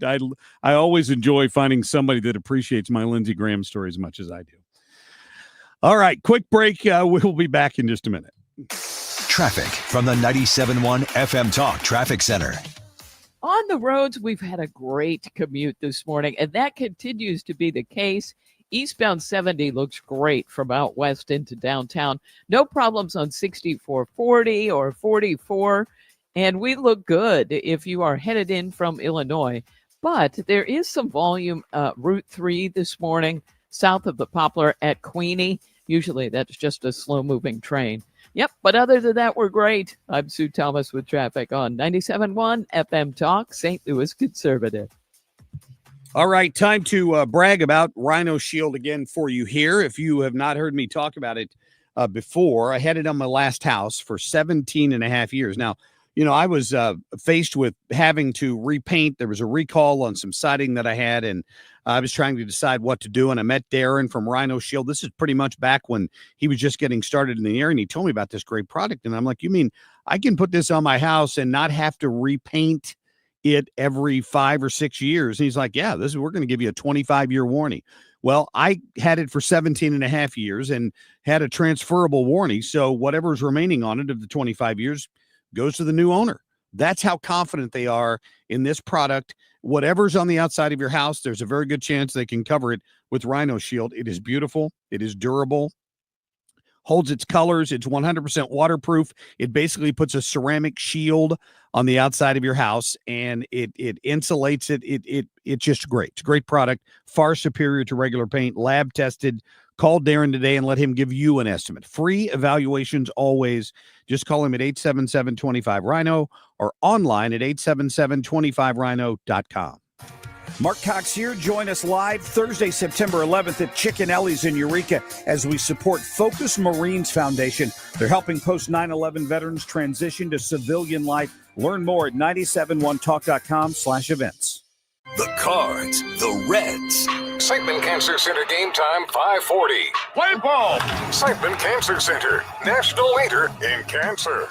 always enjoy finding somebody that appreciates my Lindsey Graham story as much as I do. All right, quick break. We'll be back in just a minute. Traffic from the 97.1 FM Talk Traffic Center. On the roads, we've had a great commute this morning, and that continues to be the case. Eastbound 70 looks great from out west into downtown. No problems on 6440 or 44, and we look good if you are headed in from Illinois. But there is some volume, Route 3 this morning, south of the Poplar at Queenie. Usually that's just a slow-moving train. Yep, but other than that, we're great. I'm Sue Thomas with traffic on 97.1 FM Talk, St. Louis Conservative. All right, time to brag about Rhino Shield again for you here. If you have not heard me talk about it before, I had it on my last house for 17 and a half years. Now, you know, I was faced with having to repaint. There was a recall on some siding that I had, and I was trying to decide what to do. And I met Darren from Rhino Shield. This is pretty much back when he was just getting started in the air, and he told me about this great product. And I'm like, you mean I can put this on my house and not have to repaint it every 5 or 6 years? And he's like, yeah, we're going to give you a 25-year warranty. Well, I had it for 17 and a half years and had a transferable warranty. So whatever's remaining on it of the 25 years goes to the new owner. That's how confident they are in this product. Whatever's on the outside of your house, there's a very good chance they can cover it with Rhino Shield. It is beautiful. It is durable. Holds its colors. It's 100% waterproof. It basically puts a ceramic shield on the outside of your house, and it insulates it. It's just great. It's a great product. Far superior to regular paint. Lab tested. Call Darren today and let him give you an estimate. Free evaluations always. Just call him at 877-25-RHINO or online at 877-25rhino.com. Marc Cox here. Join us live Thursday, September 11th at Chicken Ellie's in Eureka as we support Focus Marines Foundation. They're helping post 9/11 veterans transition to civilian life. Learn more at 971talk.com/events. The Cards, the Reds. Siteman Cancer Center game time 5:40. Play ball. Siteman Cancer Center, national leader in cancer.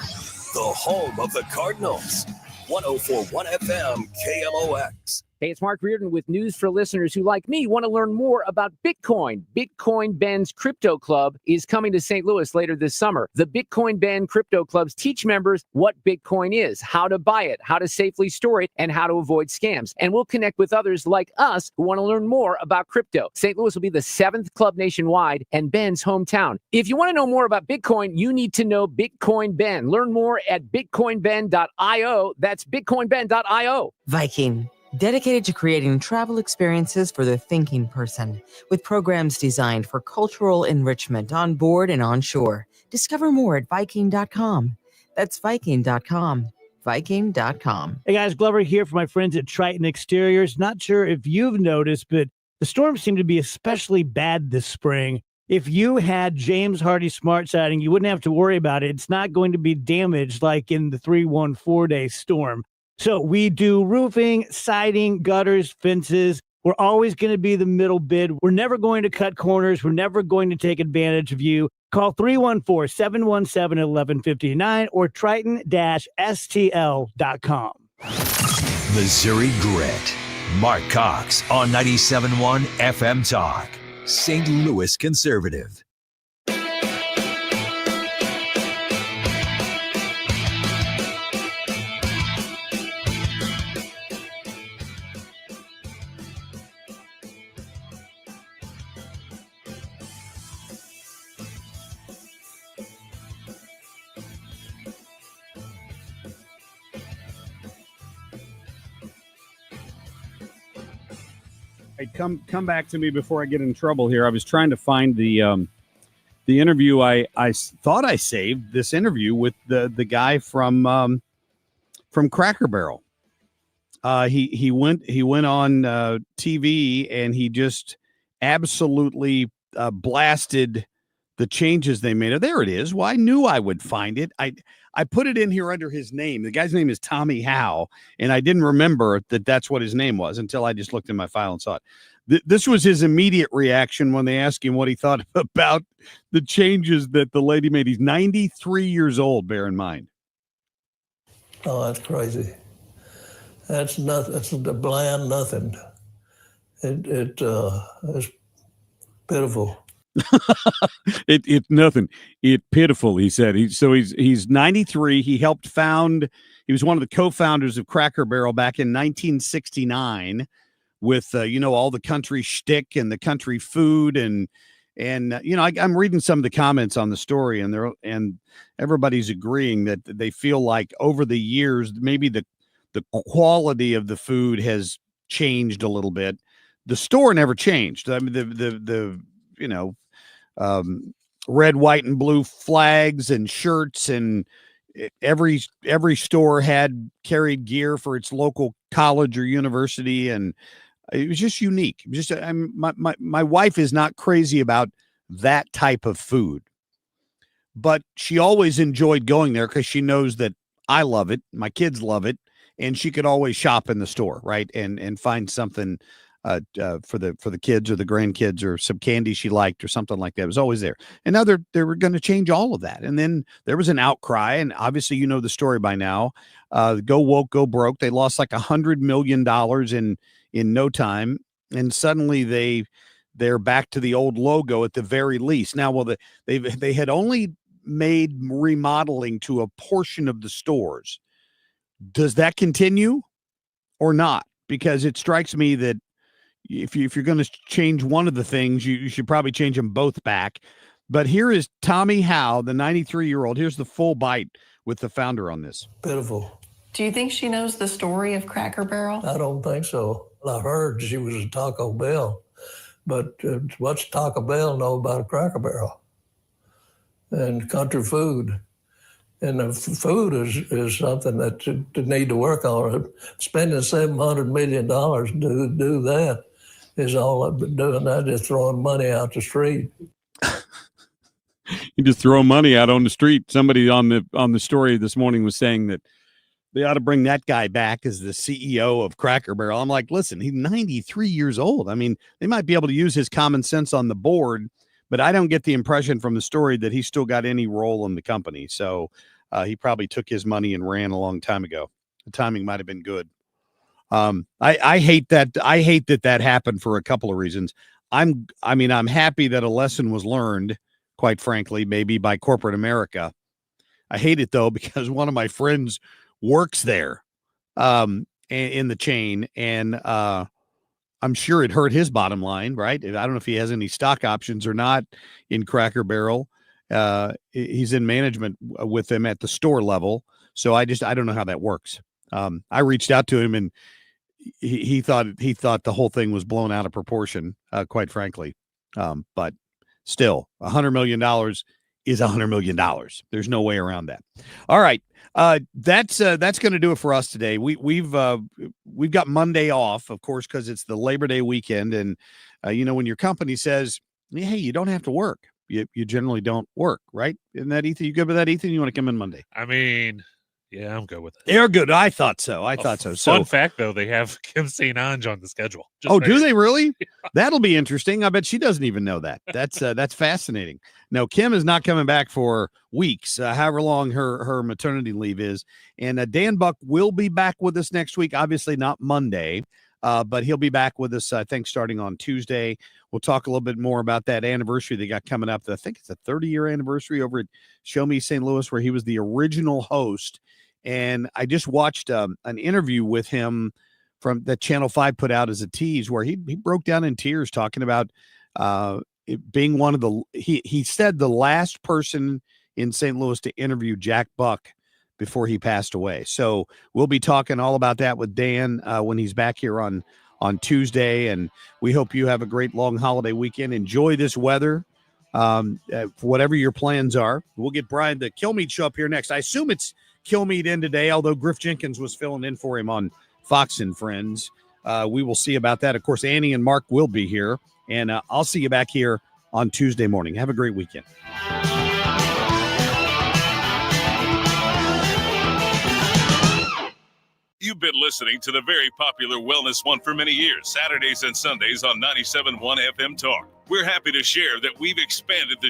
The home of the Cardinals. 104.1 FM KMOX. Hey, it's Mark Reardon with news for listeners who, like me, want to learn more about Bitcoin. Bitcoin Ben's Crypto Club is coming to St. Louis later this summer. The Bitcoin Ben Crypto Clubs teach members what Bitcoin is, how to buy it, how to safely store it, and how to avoid scams. And we'll connect with others like us who want to learn more about crypto. St. Louis will be the 7th club nationwide and Ben's hometown. If you want to know more about Bitcoin, you need to know Bitcoin Ben. Learn more at bitcoinben.io. That's bitcoinben.io. Viking, dedicated to creating travel experiences for the thinking person, with programs designed for cultural enrichment on board and on shore. Discover more at Viking.com. That's Viking.com. Viking.com. Hey guys, Glover here for my friends at Triton Exteriors. Not sure if you've noticed, but the storms seem to be especially bad this spring. If you had James Hardy Smart Siding, you wouldn't have to worry about it. It's not going to be damaged like in the 314-day storm. So we do roofing, siding, gutters, fences. We're always going to be the middle bid. We're never going to cut corners. We're never going to take advantage of you. Call 314-717-1159 or triton-stl.com. Missouri Grit. Marc Cox on 97.1 FM Talk. St. Louis Conservative. Hey, come back to me before I get in trouble here. I was trying to find the interview. I thought I saved this interview with the guy from Cracker Barrel. He went on TV and he just absolutely blasted the changes they made. Oh, there it is. Well, I knew I would find it. I put it in here under his name. The guy's name is Tommy Howe, and I didn't remember that that's what his name was until I just looked in my file and saw it. This was his immediate reaction when they asked him what he thought about the changes that the lady made. He's 93 years old, bear in mind. Oh, that's crazy. That's nothing. That's a bland nothing. It's pitiful. It's nothing. It's pitiful, he said. He's 93. He he was one of the co-founders of Cracker Barrel back in 1969 with all the country shtick and the country food and I'm reading some of the comments on the story and everybody's agreeing that they feel like over the years maybe the quality of the food has changed a little bit. The store never changed. I mean the red, white, and blue flags and shirts, and every store carried gear for its local college or university, and it was just unique. My wife is not crazy about that type of food, but she always enjoyed going there because she knows that I love it, my kids love it, and she could always shop in the store, right, and find something for the kids or the grandkids or some candy she liked or something like that. It was always there. And now they were going to change all of that. And then there was an outcry, and obviously you know the story by now. Go woke, go broke. They lost like $100 million in no time, and suddenly they're back to the old logo at the very least. Now, well, they had only made remodeling to a portion of the stores. Does that continue or not? Because it strikes me that if you're going to change one of the things, you should probably change them both back. But here is Tommy Howe, the 93-year-old. Here's the full bite with the founder on this. Pitiful. Do you think she knows the story of Cracker Barrel? I don't think so. I heard she was a Taco Bell, but what's Taco Bell know about a Cracker Barrel and country food? And the food is something that you need to work on. Spending $700 million to do that is all I've been doing. That just throwing money out the street. You just throw money out on the street. Somebody on the story this morning was saying that they ought to bring that guy back as the CEO of Cracker Barrel. I'm like, listen, he's 93 years old. I mean, they might be able to use his common sense on the board, but I don't get the impression from the story that he still got any role in the company. So he probably took his money and ran a long time ago. The timing might have been good. I hate that. I hate that happened for a couple of reasons. I'm happy that a lesson was learned, quite frankly, maybe by corporate America. I hate it though, because one of my friends works there, in the chain, and I'm sure it hurt his bottom line, right? I don't know if he has any stock options or not in Cracker Barrel. He's in management with them at the store level. So I don't know how that works. I reached out to him, and he thought the whole thing was blown out of proportion, quite frankly. But still $100 million is $100 million. There's no way around that. All right. That's going to do it for us today. We've got Monday off, of course, because it's the Labor Day weekend. And, when your company says, hey, you don't have to work, you generally don't work, right? Isn't that, Ethan? You good with that, Ethan? You want to come in Monday? I mean, yeah, I'm good with it. They're good. I thought so. Fun fact, though, they have Kim St. Ange on the schedule. Do they really? That'll be interesting. I bet she doesn't even know that. That's fascinating. No, Kim is not coming back for weeks, however long her maternity leave is. And Dan Buck will be back with us next week. Obviously not Monday, but he'll be back with us, I think, starting on Tuesday. We'll talk a little bit more about that anniversary they got coming up. I think it's a 30-year anniversary over at Show Me St. Louis, where he was the original host. And I just watched an interview with him from that Channel 5 put out as a tease, where he broke down in tears talking about it being one of the he said the last person in St. Louis to interview Jack Buck before he passed away. So we'll be talking all about that with Dan when he's back here on Tuesday. And we hope you have a great long holiday weekend. Enjoy this weather. Whatever your plans are. We'll get Brian the Kilmeade show up here next. I assume it's Kilmeade in today, although Griff Jenkins was filling in for him on Fox and Friends. We will see about that. Of course, Annie and Mark will be here, and I'll see you back here on Tuesday morning. Have a great weekend. You've been listening to the very popular Wellness One for many years, Saturdays and Sundays on 97.1 FM Talk. We're happy to share that we've expanded the